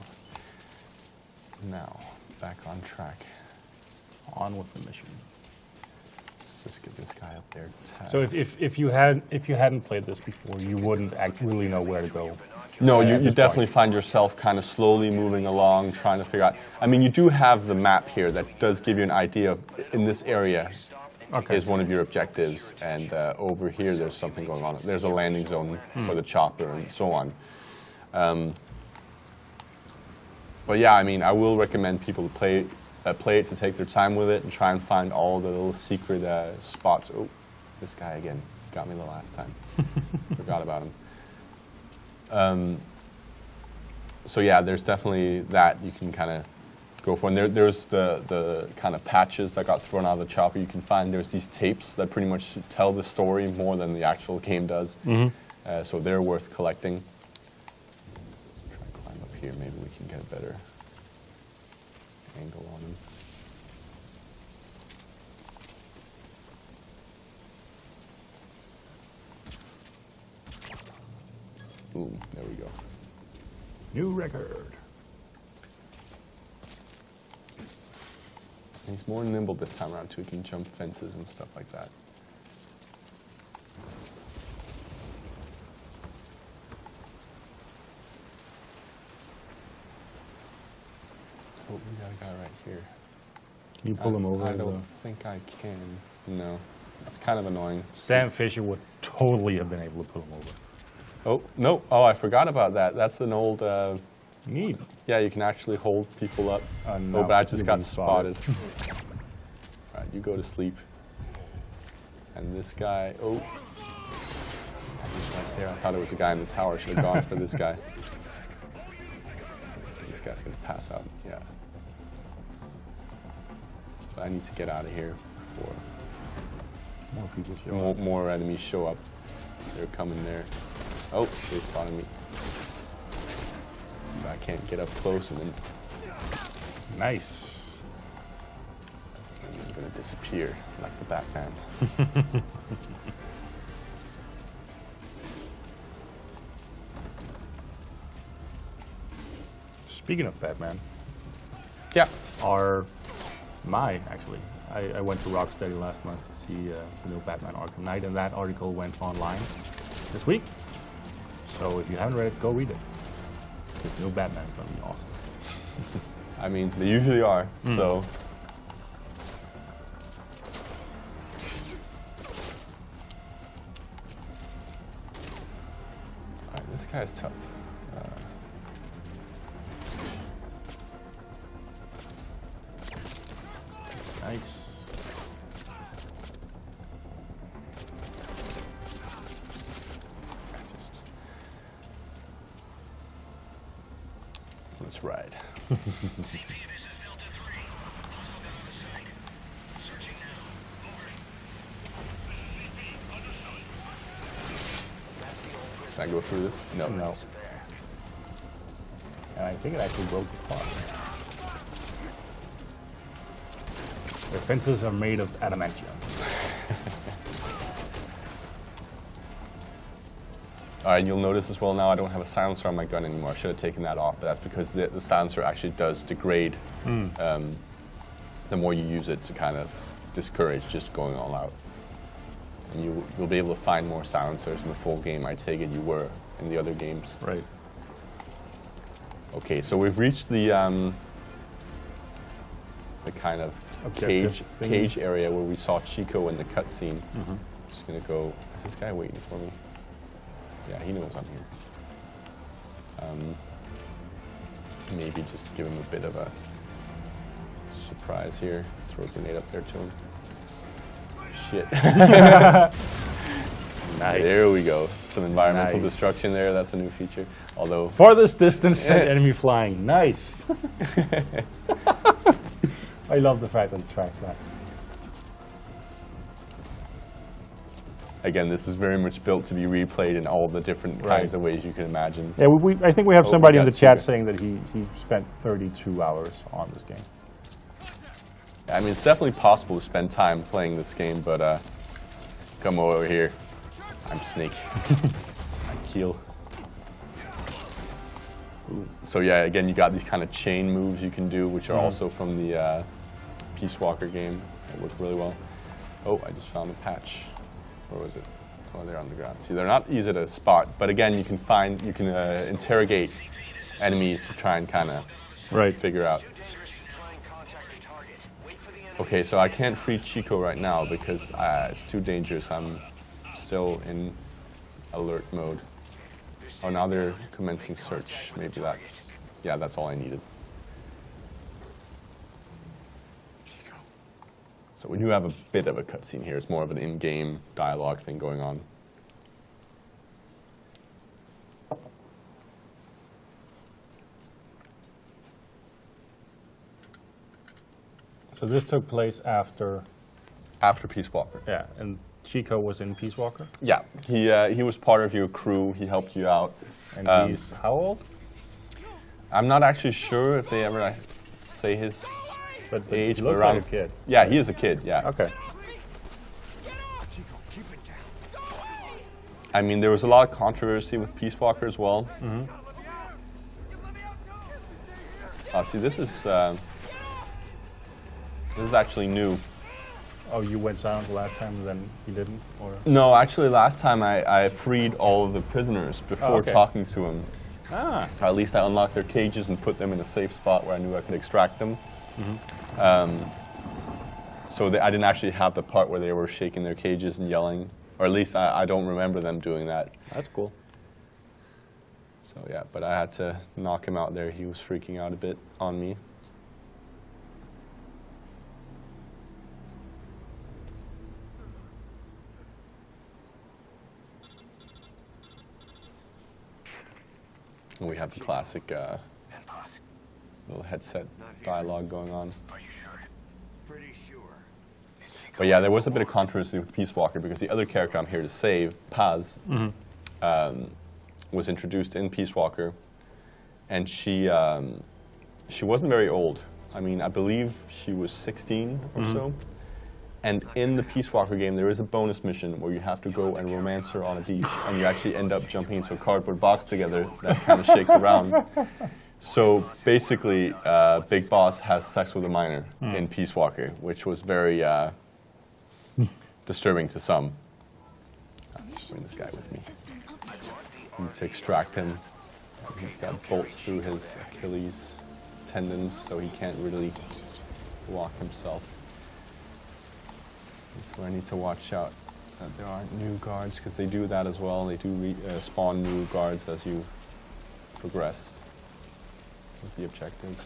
[SPEAKER 2] Now, back on track.
[SPEAKER 1] On with the mission.
[SPEAKER 2] Let's just get this guy up there.
[SPEAKER 1] So if you hadn't played this before, you wouldn't really know where to go.
[SPEAKER 2] No,
[SPEAKER 1] at
[SPEAKER 2] you
[SPEAKER 1] this
[SPEAKER 2] definitely
[SPEAKER 1] point.
[SPEAKER 2] find yourself kind of slowly moving along, trying to figure out. I mean, you do have the map here that does give you an idea of, in this area
[SPEAKER 1] Okay.
[SPEAKER 2] is one of your objectives, and over here there's something going on. There's a landing zone for the chopper and so on. But yeah, I mean, I will recommend people to play it, to take their time with it and try and find all the little secret spots. Oh, this guy again. Got me the last time. Forgot about him. So yeah, there's definitely that you can kind of go for. And there's the kind of patches that got thrown out of the chopper. You can find there's these tapes that pretty much tell the story more than the actual game does. So they're worth collecting. Try and climb up here. Maybe we can get a better angle on him. Ooh, there we go.
[SPEAKER 1] New record.
[SPEAKER 2] He's more nimble this time around too. He can jump fences and stuff like that. Oh, we got a guy right here.
[SPEAKER 1] Can you pull him over?
[SPEAKER 2] I don't think I can. No. It's kind of annoying.
[SPEAKER 1] Sam Fisher would totally have been able to pull him over.
[SPEAKER 2] Oh, no. Oh, I forgot about that. That's an old...
[SPEAKER 1] Neat.
[SPEAKER 2] yeah, you can actually hold people up.
[SPEAKER 1] No,
[SPEAKER 2] Oh, but I just
[SPEAKER 1] you're
[SPEAKER 2] got
[SPEAKER 1] being spotted.
[SPEAKER 2] spotted. All right, you go to sleep. And this guy... Oh. He's right there. I thought it was a guy in the tower. Should have gone for this guy. This guy's going to pass out. Yeah. But I need to get out of here before
[SPEAKER 1] More people show up.
[SPEAKER 2] more enemies show up. They're coming there. Oh, they spotted me. But I can't get up close and then
[SPEAKER 1] Nice.
[SPEAKER 2] I'm going to disappear like the Batman.
[SPEAKER 1] Speaking of Batman,
[SPEAKER 2] Yeah.
[SPEAKER 1] actually, I went to Rocksteady last month to see the new Batman Arkham Knight, and that article went online this week. So if you haven't read it, go read it. Because the new Batman is going to be awesome.
[SPEAKER 2] I mean, they usually are, so... Alright, this guy's tough. Let's ride. Can I go through this? No.
[SPEAKER 1] No. And I think it actually broke the car. The fences are made of adamantium.
[SPEAKER 2] Alright, you'll notice as well now I don't have a silencer on my gun anymore. I should have taken that off, but that's because the silencer actually does degrade the more you use it to kind of discourage just going all out. And you'll be able to find more silencers in the full game. I take it you were in the other games.
[SPEAKER 1] Right.
[SPEAKER 2] Okay, so we've reached the kind of
[SPEAKER 1] Objective thingy.
[SPEAKER 2] cage area where we saw Chico in the cutscene. Just gonna go. Is this guy waiting for me? Yeah, he knows I'm here. Maybe just give him a bit of a surprise here. Throw a grenade up there to him. Shit.
[SPEAKER 1] Nice.
[SPEAKER 2] There we go. Some environmental
[SPEAKER 1] Nice.
[SPEAKER 2] destruction there. That's a new feature. Although
[SPEAKER 1] Farthest distance, send enemy flying. Nice. I love the fact that it tracks that.
[SPEAKER 2] again, this is very much built to be replayed in all the different kinds of ways you can imagine.
[SPEAKER 1] Yeah, I think we have
[SPEAKER 2] Oh,
[SPEAKER 1] somebody in the
[SPEAKER 2] that's
[SPEAKER 1] chat
[SPEAKER 2] super.
[SPEAKER 1] saying that he spent 32 hours on this game.
[SPEAKER 2] I mean, it's definitely possible to spend time playing this game, but come over here. I'm Snake. I'm Keel. So yeah, again, you got these kind of chain moves you can do, which are also from the Peace Walker game. That work really well. Oh, I just found a patch. Where was it? Oh, they're on the ground. See, they're not easy to spot, but again, you can interrogate enemies to try and kind of figure out. Okay, so I can't free Chico right now because it's too dangerous. I'm still in alert mode. Oh, now they're commencing search. Maybe that's all I needed. So we do have a bit of a cutscene here. It's more of an in-game dialogue thing going on.
[SPEAKER 1] So this took place after...
[SPEAKER 2] After Peace Walker.
[SPEAKER 1] Yeah, and Chico was in Peace Walker?
[SPEAKER 2] Yeah, he was part of your crew. He helped you out.
[SPEAKER 1] And he's how old?
[SPEAKER 2] I'm not actually sure if they ever say his
[SPEAKER 1] But
[SPEAKER 2] age,
[SPEAKER 1] he
[SPEAKER 2] but
[SPEAKER 1] looked
[SPEAKER 2] around
[SPEAKER 1] like a kid.
[SPEAKER 2] Yeah, he is a kid. Yeah.
[SPEAKER 1] Okay.
[SPEAKER 2] I mean, there was a lot of controversy with Peace Walker as well. See, this is actually new.
[SPEAKER 1] Oh, you went silent the last time, and then he didn't, or?
[SPEAKER 2] No, actually, last time I freed all of the prisoners before
[SPEAKER 1] okay.
[SPEAKER 2] talking to him.
[SPEAKER 1] Ah.
[SPEAKER 2] Or at least I unlocked their cages and put them in a safe spot where I knew I could extract them. So I didn't actually have the part where they were shaking their cages and yelling, or at least I don't remember them doing that.
[SPEAKER 1] That's cool.
[SPEAKER 2] So yeah, but I had to knock him out there. He was freaking out a bit on me. And we have the classic little headset dialogue going on.
[SPEAKER 6] Are you sure? Pretty sure.
[SPEAKER 2] But yeah, there was a bit of controversy with Peace Walker because the other character I'm here to save, Paz, was introduced in Peace Walker, and she wasn't very old. I mean, I believe she was 16 or so. And in the Peace Walker game, there is a bonus mission where you have to go and romance her on a beach, and you actually end up jumping into a cardboard box together that kind of shakes around. So basically, Big Boss has sex with a minor in Peace Walker, which was very disturbing to some. Let's bring this guy with me. I need to extract him. He's got bolts through his Achilles tendons, so he can't really walk himself. That's where I need to watch out that there aren't new guards, because they do that as well. They do spawn new guards as you progress with the objectives.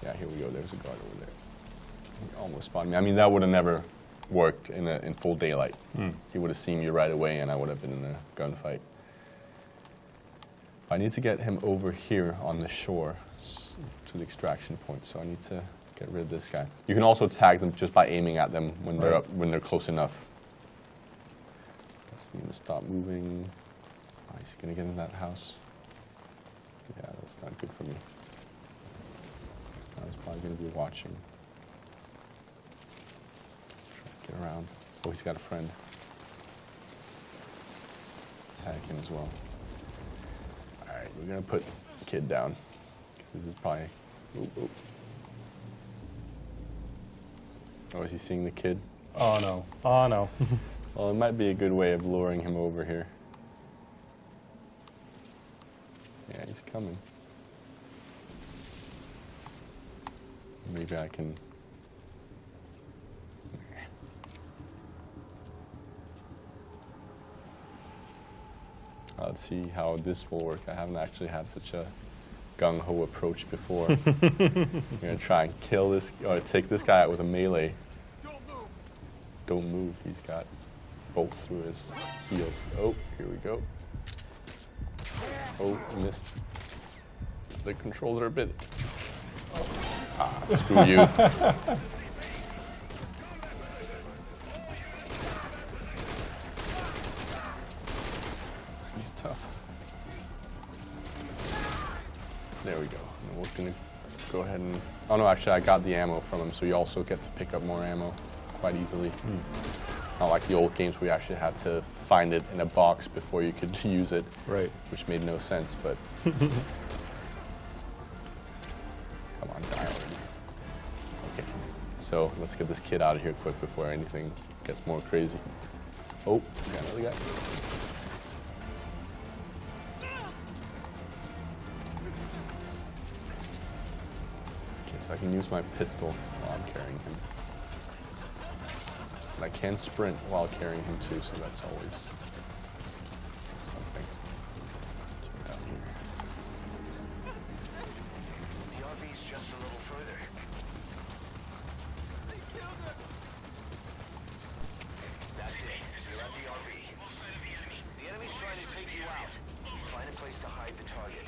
[SPEAKER 2] Yeah, here we go. There's a guard over there. He almost spawned me. I mean, that would have never worked in full daylight. He would have seen me right away, and I would have been in a gunfight. I need to get him over here on the shore to the extraction point, so I need to get rid of this guy. You can also tag them just by aiming at them when they're up, when they're close enough. Just need to stop moving. Oh, he's gonna get in that house. Yeah, that's not good for me. He's probably gonna be watching. Try to get around. Oh, he's got a friend. Tag him as well. Alright, we're gonna put the kid down. Because this is probably... Oh, is he seeing the kid?
[SPEAKER 1] Oh no. Oh no.
[SPEAKER 2] Well, it might be a good way of luring him over here. Yeah, he's coming. Maybe I can... Let's see how this will work. I haven't actually had such a gung-ho approach before. I'm gonna try and kill this, or take this guy out with a melee. Don't move. He's got bolts through his heels. Oh, here we go. Oh, missed. The controls are a bit... Ah, screw you. He's tough. There we go. And we're gonna go ahead and... Oh no, actually I got the ammo from him, so you also get to pick up more ammo quite easily. Not like the old games where you actually had to find it in a box before you could use it.
[SPEAKER 1] Right.
[SPEAKER 2] Which made no sense, but... Come on, die already. Okay, so let's get this kid out of here quick before anything gets more crazy. Oh, we got another guy. Okay, so I can use my pistol while I'm carrying him. I can sprint while carrying him too, so that's always something. Check out here.
[SPEAKER 6] The RV's just a little further. That's it. You're at the RV. The enemy's trying to take you out. Find a place to hide the target.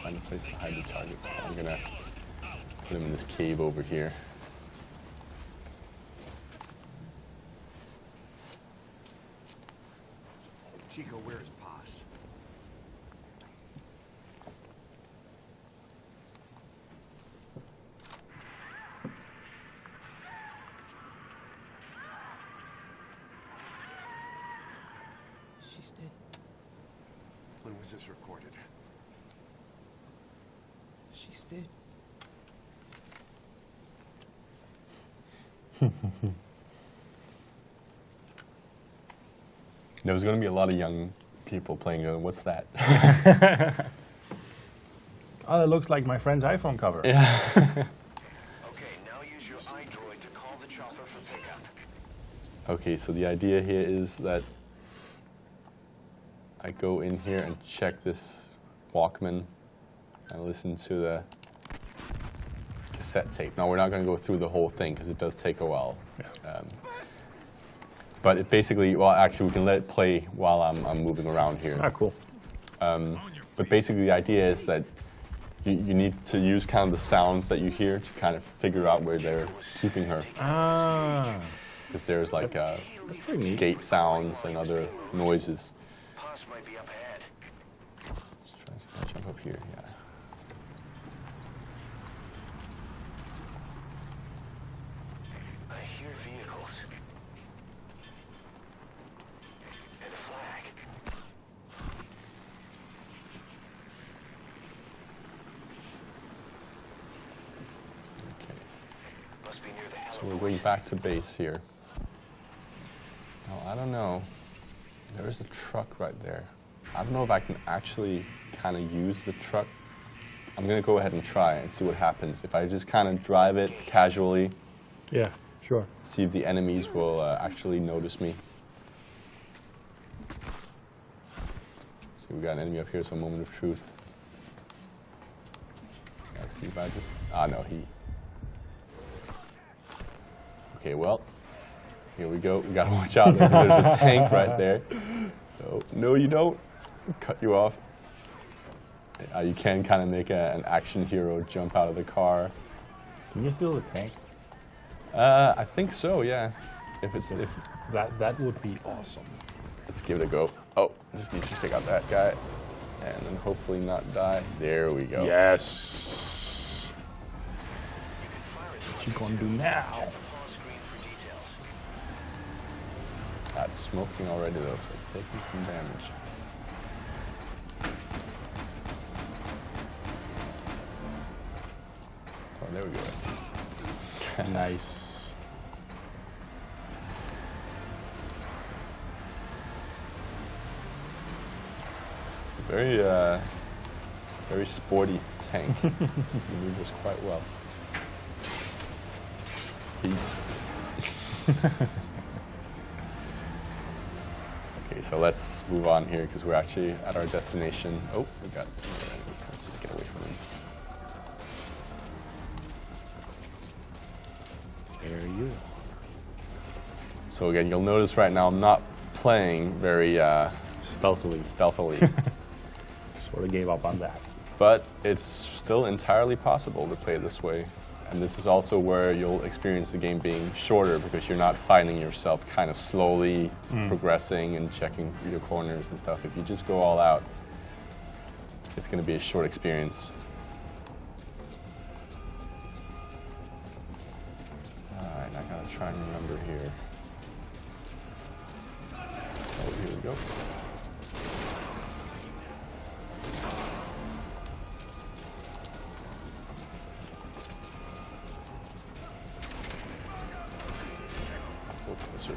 [SPEAKER 2] Find a place to hide the target. I'm gonna put him in this cave over here.
[SPEAKER 8] Chico, where is Paz?
[SPEAKER 9] She's dead.
[SPEAKER 8] When was this recorded?
[SPEAKER 9] She's dead.
[SPEAKER 2] There's going to be a lot of young people playing going, what's that?
[SPEAKER 1] Oh, it looks like my friend's iPhone cover.
[SPEAKER 2] Yeah.
[SPEAKER 6] Okay, now use your iDroid to call the chopper for pickup.
[SPEAKER 2] Okay, so the idea here is that I go in here and check this Walkman and listen to the cassette tape. Now, we're not going to go through the whole thing because it does take a while.
[SPEAKER 1] Yeah.
[SPEAKER 2] But it basically, well, actually, we can let it play while I'm moving around here.
[SPEAKER 1] Ah, cool.
[SPEAKER 2] But basically, the idea is that you need to use kind of the sounds that you hear to kind of figure out where they're keeping her.
[SPEAKER 1] Ah.
[SPEAKER 2] Because there's like
[SPEAKER 1] That's pretty neat.
[SPEAKER 2] gate sounds and other noises.
[SPEAKER 6] Paz might be up ahead.
[SPEAKER 2] Let's try to jump up here, yeah.
[SPEAKER 6] I hear vehicles. And a flag.
[SPEAKER 2] Okay.
[SPEAKER 6] Must be near the
[SPEAKER 2] So we're going back to base here. Now, I don't know. There is a truck right there. I don't know if I can actually kind of use the truck. I'm going to go ahead and try and see what happens. If I just kind of drive it casually,
[SPEAKER 1] Yeah, sure.
[SPEAKER 2] see if the enemies will actually notice me. See, we got an enemy up here, so a moment of truth. Let's see if I just... Ah, no, he... Okay, well, here we go. We gotta watch out. There's a tank right there. So, no, you don't. Cut you off. You can kind of make an action hero jump out of the car.
[SPEAKER 1] Can you steal the tank?
[SPEAKER 2] I think so, yeah. If
[SPEAKER 1] That would be awesome.
[SPEAKER 2] let's give it a go. Oh, just need to take out that guy, and then hopefully not die. There we go.
[SPEAKER 1] Yes. What you gonna do now?
[SPEAKER 2] That's smoking already though, so it's taking some damage. Oh, there we go.
[SPEAKER 1] Nice.
[SPEAKER 2] It's a very sporty tank. Maneuvers quite well. Peace. Okay, so let's move on here because we're actually at our destination. Oh, we got. Let's just get away from him.
[SPEAKER 1] There you go.
[SPEAKER 2] So again, you'll notice right now I'm not playing very
[SPEAKER 1] Stealthily. Sort of gave up on that.
[SPEAKER 2] but it's still entirely possible to play this way. And this is also where you'll experience the game being shorter because you're not finding yourself kind of slowly progressing and checking your corners and stuff. If you just go all out, it's going to be a short experience. Alright, I gotta try and remember here. Oh, here we go. Oh, closer.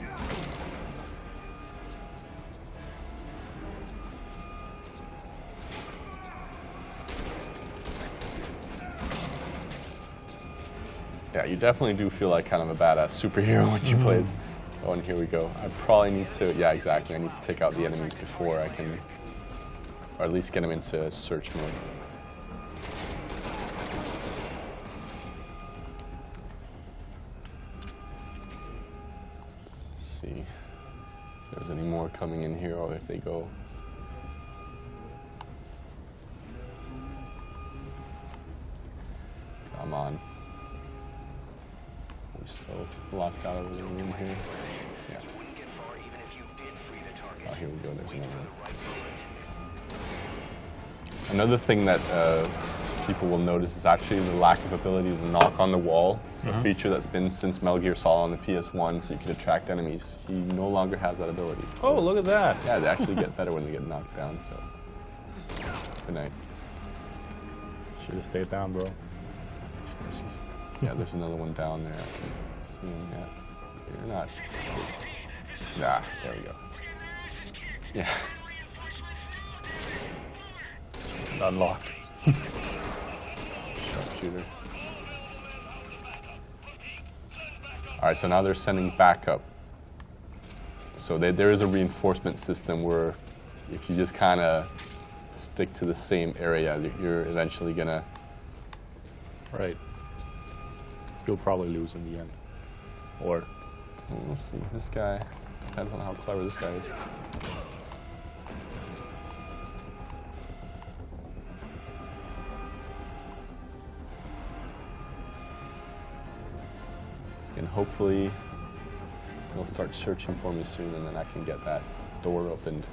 [SPEAKER 2] Yeah, you definitely do feel like kind of a badass superhero when you play it. Oh, and here we go. I probably need to, yeah, exactly. I need to take out the enemies before I can, or at least get them into search mode. Let's see if there's any more coming in here or if they go. Come on. We're still locked out of the room here. Yeah. Oh, here we go. There's another one. Another thing that people will notice is actually the lack of ability to knock on the wall. A feature that's been since Metal Gear Solid on the PS1, so you could attract enemies. He no longer has that ability.
[SPEAKER 1] Oh, look at that.
[SPEAKER 2] Yeah, they actually get better when they get knocked down, so. Good night.
[SPEAKER 1] Should have stayed down, bro.
[SPEAKER 2] Yeah, there's another one down there. I can see him yet. You're not. Nah, there we go. Yeah.
[SPEAKER 1] Unlocked.
[SPEAKER 2] Sharpshooter. Alright, so now they're sending backup. So there is a reinforcement system where if you just kind of stick to the same area, you're eventually gonna.
[SPEAKER 1] Right. You'll probably lose in the end. Or
[SPEAKER 2] Let's see, this guy, depends on how clever this guy is. And hopefully they'll start searching for me soon and then I can get that door opened.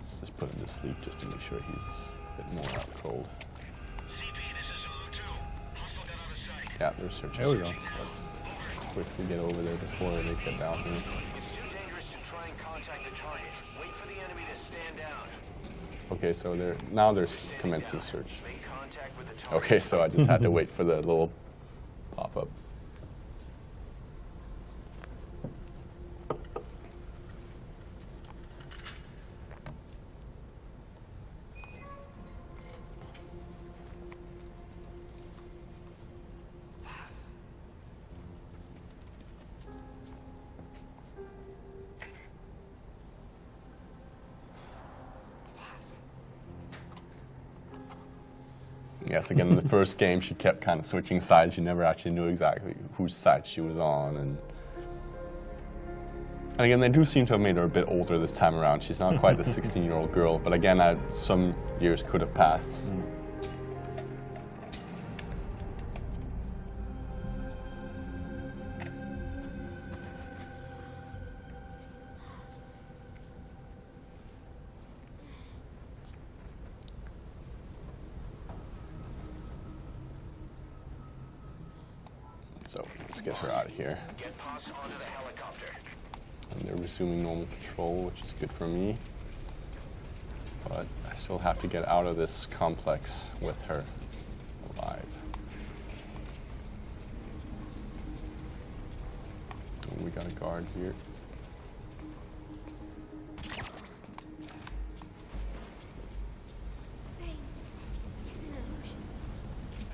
[SPEAKER 2] Let's just put him to sleep just to make sure he's a bit more out cold. Yeah, they're searching.
[SPEAKER 1] There we go.
[SPEAKER 2] So let's quickly get over there before they get down here.
[SPEAKER 6] It's too dangerous to try and contact the target. Wait for the enemy to stand down.
[SPEAKER 2] Okay, so now they're commencing search.
[SPEAKER 6] Make contact with the target.
[SPEAKER 2] Okay, so I just had to wait for the little pop-up. Yes, again, in the first game, she kept kind of switching sides. You never actually knew exactly whose side she was on. And again, they do seem to have made her a bit older this time around. She's not quite the 16-year-old girl, but again, some years could have passed. So let's get her out of here.
[SPEAKER 6] Get Pass onto the helicopter.
[SPEAKER 2] And they're resuming normal patrol, which is good for me. But I still have to get out of this complex with her alive. And we got a guard here.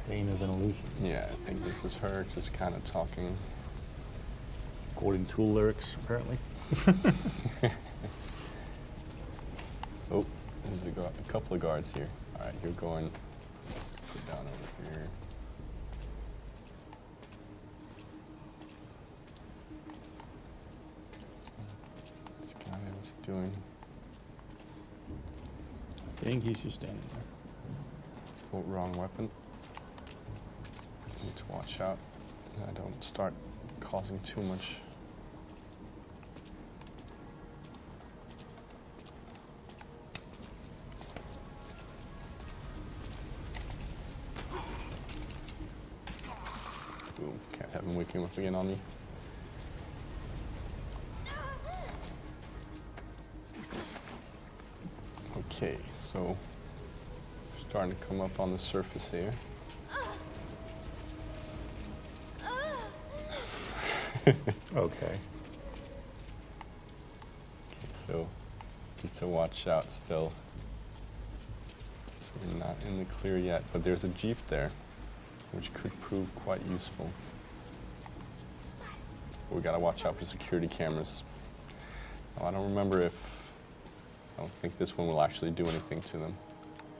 [SPEAKER 1] Pain is an illusion.
[SPEAKER 2] Yeah, I think this is her just kind of talking.
[SPEAKER 1] According to lyrics, apparently.
[SPEAKER 2] Oh, there's a couple of guards here. All right, you're going down over here. This guy, what's he doing?
[SPEAKER 1] I think he's just standing there.
[SPEAKER 2] Oh, wrong weapon. Need to watch out that I don't start causing too much. Boom, can't have him waking up again on me. Okay, so starting to come up on the surface here.
[SPEAKER 1] Okay.
[SPEAKER 2] So need to watch out still. So we're not in the clear yet, but there's a Jeep there, which could prove quite useful. We gotta watch out for security cameras. Now, I don't think this one will actually do anything to them.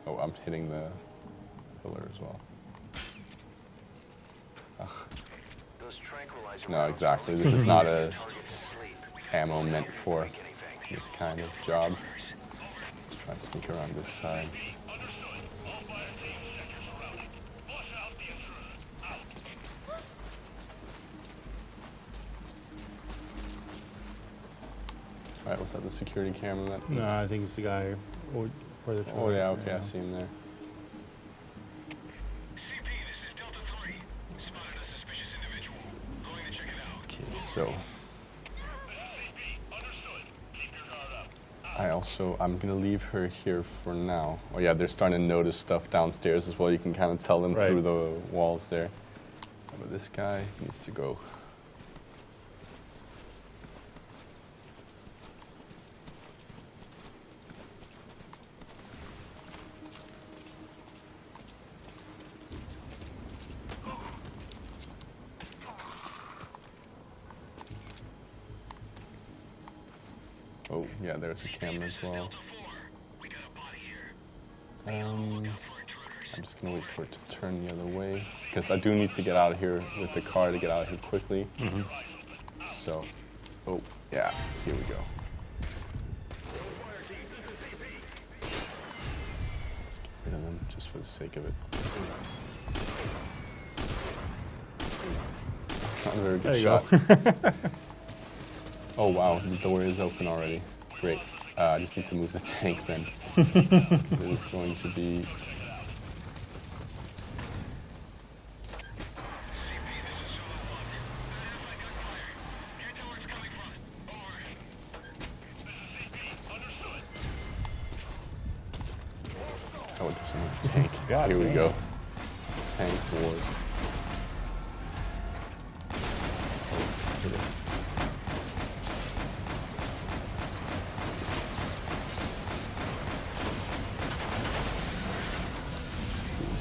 [SPEAKER 2] Oh, I'm hitting the pillar as well. No, exactly. This is not a ammo meant for this kind of job. Let's try to sneak around this side. Alright, was that the security camera? That
[SPEAKER 1] No, I think it's the guy further to
[SPEAKER 2] oh
[SPEAKER 1] the
[SPEAKER 2] yeah,
[SPEAKER 1] right.
[SPEAKER 2] okay, I see him there. Okay, so I'm gonna leave her here for now. Oh yeah, they're starting to notice stuff downstairs as well. You can kind of tell them
[SPEAKER 1] Right.
[SPEAKER 2] through the walls there. But this guy needs to go. Oh, yeah, there's a camera as well. I'm just gonna wait for it to turn the other way, because I do need to get out of here with the car to get out of here quickly. So, oh, yeah, here we go. Let's get rid of them just for the sake of it. Not a very good
[SPEAKER 1] There you
[SPEAKER 2] shot.
[SPEAKER 1] go.
[SPEAKER 2] Oh wow, the door is open already. Great. I just need to move the tank then. It is going to be... Oh, there's another tank.
[SPEAKER 1] God
[SPEAKER 2] Here we
[SPEAKER 1] damn.
[SPEAKER 2] go. Tank wars. Oh, hit it.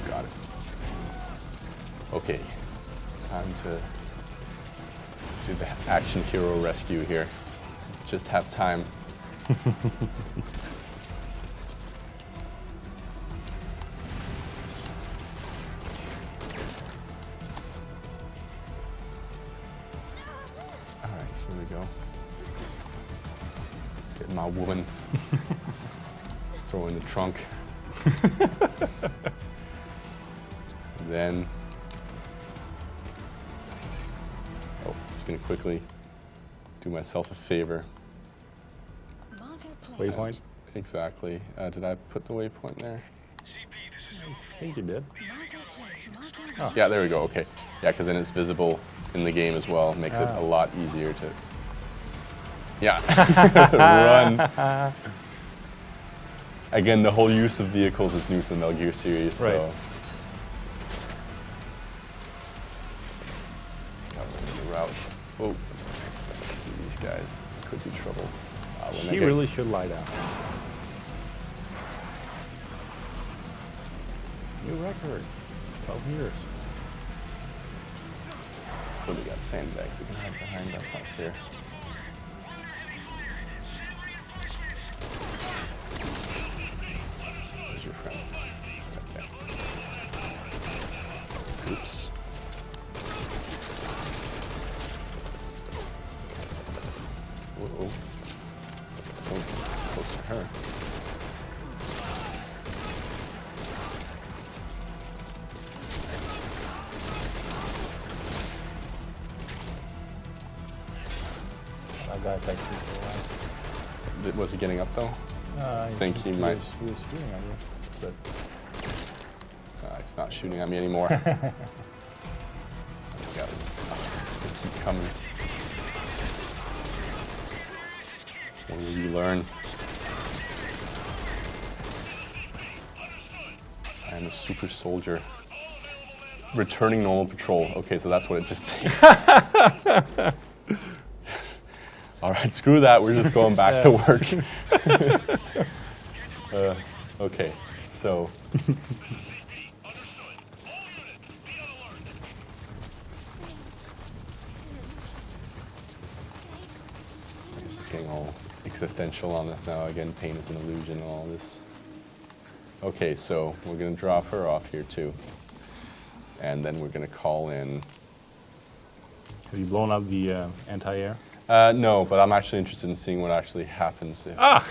[SPEAKER 2] Got it. Okay, time to do the action hero rescue here. Just have time. we go. Get my woman. Throw in the trunk. Then, just gonna quickly do myself a favor.
[SPEAKER 1] Waypoint?
[SPEAKER 2] Exactly. Did I put the waypoint there?
[SPEAKER 1] I think you did.
[SPEAKER 2] Oh. Yeah, there we go. Okay. Yeah, because then it's visible in the game as well. Makes it a lot easier to. Yeah. Run. Again, the whole use of vehicles is new to the Metal Gear series,
[SPEAKER 1] right.
[SPEAKER 2] so. The route. Oh, see these guys could be trouble.
[SPEAKER 1] She really should lie down. New record. 12 years.
[SPEAKER 2] Oh, they got sandbags they can hide behind. That's not fair. Where's your friend? Okay. Oops. Uh-oh. Oh, close to her.
[SPEAKER 1] That guy takes me for a while.
[SPEAKER 2] Was he getting up though? I think he might.
[SPEAKER 1] He was shooting at you. But
[SPEAKER 2] He's not shooting at me anymore. Keep coming. What will you learn? I am a super soldier. Returning normal patrol. Okay, so that's what it just takes. All right, screw that. We're just going back to work. Okay, so. I'm just getting all existential on this now. Again, pain is an illusion and all this. Okay, so we're going to drop her off here too. And then we're going to call in.
[SPEAKER 1] have you blown up the anti-air?
[SPEAKER 2] No, but I'm actually interested in seeing what actually happens. If I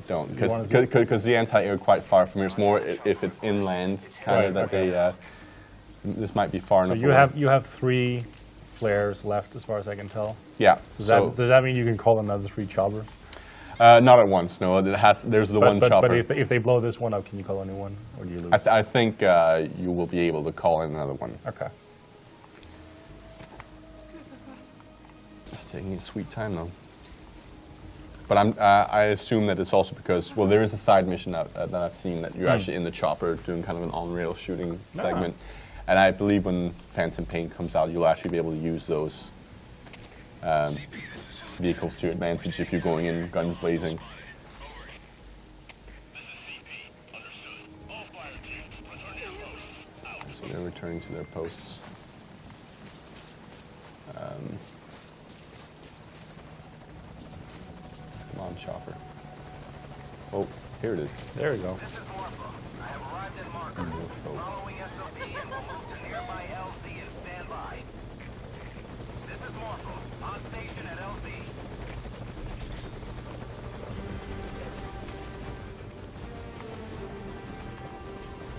[SPEAKER 2] don't, because the anti-air quite far from here. It's more if it's inland, kind of that
[SPEAKER 1] okay.
[SPEAKER 2] they. This might be far
[SPEAKER 1] So
[SPEAKER 2] enough.
[SPEAKER 1] you have 3 flares left, as far as I can tell.
[SPEAKER 2] Yeah.
[SPEAKER 1] Does that mean you can call another 3 choppers?
[SPEAKER 2] Not at once. No, there's the one chopper.
[SPEAKER 1] But if they blow this one up, can you call a new one, or do you lose?
[SPEAKER 2] I think you will be able to call in another one.
[SPEAKER 1] Okay.
[SPEAKER 2] Just taking its sweet time though. But I assume that it's also because, well, there is a side mission that I've seen that you're actually in the chopper doing kind of an on-rail shooting segment. And I believe when Phantom Pain comes out, you'll actually be able to use those vehicles to your advantage if you're going in guns blazing. So they're returning to their posts. Come on, chopper. Oh, here it is.
[SPEAKER 1] There we go.
[SPEAKER 6] This is Marfa. I have arrived at Marker. Following SOP and will move to nearby LZ and stand by. This is Marfa. On station at LZ.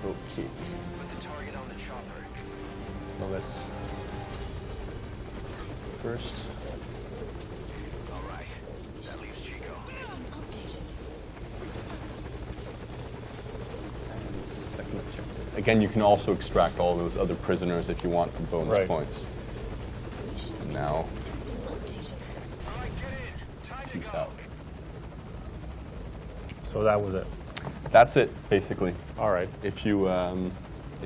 [SPEAKER 2] Okay.
[SPEAKER 6] Put the target on the chopper.
[SPEAKER 2] So let's first.
[SPEAKER 6] All right. That leaves Chico.
[SPEAKER 2] And second objective. Again, you can also extract all those other prisoners if you want for bonus points. And now, peace out.
[SPEAKER 1] So that was it.
[SPEAKER 2] That's it, basically.
[SPEAKER 1] All right.
[SPEAKER 2] If you want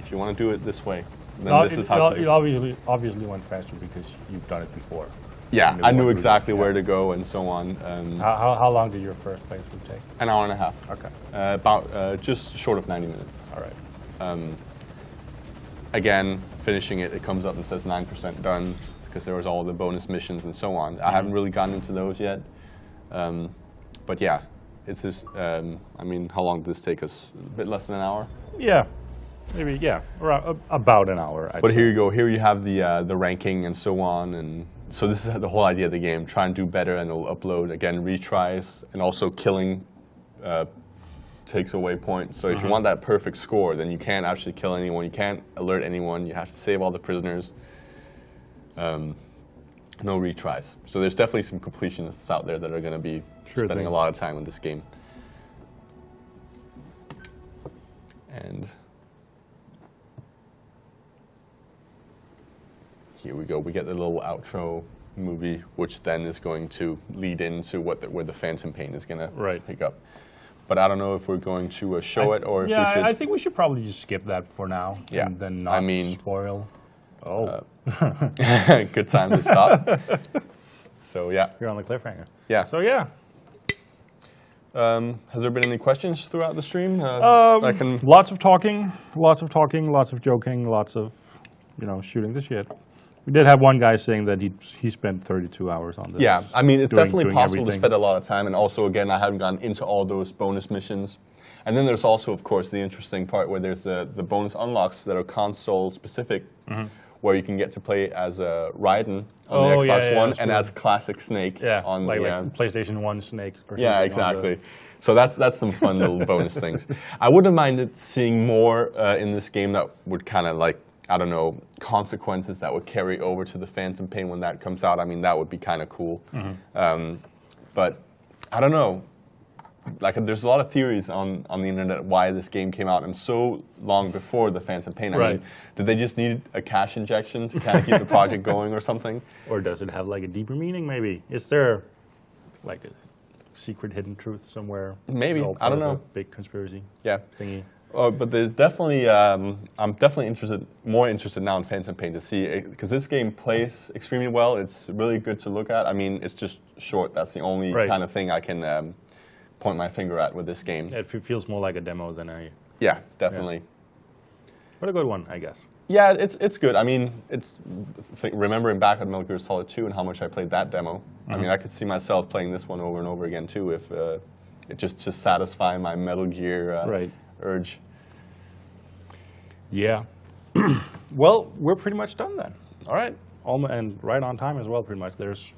[SPEAKER 2] to do it this way, then this is how to do
[SPEAKER 1] it. Obviously went faster because you've done it before.
[SPEAKER 2] Yeah, I knew exactly where to go and so on.
[SPEAKER 1] How long did your first playthrough take?
[SPEAKER 2] An hour and a half.
[SPEAKER 1] Okay.
[SPEAKER 2] About just short of 90 minutes.
[SPEAKER 1] All right.
[SPEAKER 2] Again, finishing it, it comes up and says 9% done because there was all the bonus missions and so on. I haven't really gotten into those yet. But yeah, it's just, I mean, how long did this take us? A bit less than an hour?
[SPEAKER 1] Yeah. maybe, yeah, around, about an hour. I'd
[SPEAKER 2] But
[SPEAKER 1] say.
[SPEAKER 2] here you go. Here you have the ranking and so on, and so this is the whole idea of the game. Try and do better, and it'll upload again retries, and also killing takes away points. So if you want that perfect score, then you can't actually kill anyone. You can't alert anyone. You have to save all the prisoners. No retries. So there's definitely some completionists out there that are going to be spending a lot of time with this game. And here we go. We get the little outro movie, which then is going to lead into where the Phantom Pain is going to pick up. But I don't know if we're going to show it or if we should.
[SPEAKER 1] I think we should probably just skip that for now.
[SPEAKER 2] Yeah,
[SPEAKER 1] and then not spoil. Oh,
[SPEAKER 2] good time to stop. So yeah,
[SPEAKER 1] you're on the cliffhanger.
[SPEAKER 2] Yeah.
[SPEAKER 1] So yeah.
[SPEAKER 2] Has there been any questions throughout the stream?
[SPEAKER 1] Lots of talking, lots of joking, lots of, shooting the shit. We did have one guy saying that he spent 32 hours on this.
[SPEAKER 2] Yeah, I mean, it's definitely possible
[SPEAKER 1] everything.
[SPEAKER 2] to spend a lot of time. And also, again, I haven't gone into all those bonus missions. And then there's also, of course, the interesting part where there's the bonus unlocks that are console-specific, where you can get to play as Raiden on the Xbox One and as Classic Snake on
[SPEAKER 1] like
[SPEAKER 2] the
[SPEAKER 1] PlayStation 1 Snake. Or
[SPEAKER 2] yeah, exactly. So that's some fun little bonus things. I wouldn't have minded seeing more in this game that would kind of like, I don't know, consequences that would carry over to the Phantom Pain when that comes out. I mean, that would be kind of cool. But I don't know. Like, there's a lot of theories on the internet why this game came out and so long before the Phantom Pain. I mean, did they just need a cash injection to kind of keep the project going or something?
[SPEAKER 1] Or does it have like a deeper meaning? Maybe is there like a secret hidden truth somewhere?
[SPEAKER 2] Maybe, I don't know.
[SPEAKER 1] Big conspiracy.
[SPEAKER 2] Yeah.
[SPEAKER 1] Thingy.
[SPEAKER 2] Oh, but there's definitely, I'm definitely more interested now in Phantom Pain to see, because this game plays extremely well. It's really good to look at. I mean, it's just short. That's the only kind of thing I can point my finger at with this game.
[SPEAKER 1] It feels more like a demo than a...
[SPEAKER 2] Yeah, definitely.
[SPEAKER 1] Yeah. But a good one, I guess.
[SPEAKER 2] Yeah, it's good. I mean, remembering back at Metal Gear Solid 2 and how much I played that demo, I mean, I could see myself playing this one over and over again too if it just to satisfy my Metal Gear urge.
[SPEAKER 1] Yeah. Well, we're pretty much done then. All right. And right on time as well, pretty much. There's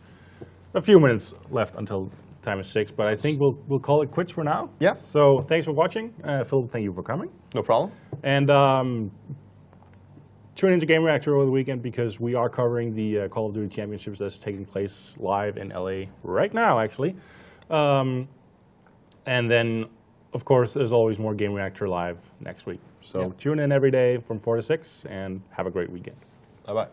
[SPEAKER 1] a few minutes left until time is 6, but I think we'll call it quits for now.
[SPEAKER 2] Yeah.
[SPEAKER 1] So thanks for watching. Phil, thank you for coming.
[SPEAKER 2] No problem.
[SPEAKER 1] And tune into Gamereactor over the weekend because we are covering the Call of Duty Championships that's taking place live in LA right now, actually. And then, of course, there's always more Gamereactor live next week. So tune in every day from 4 to 6 and have a great weekend.
[SPEAKER 2] Bye-bye.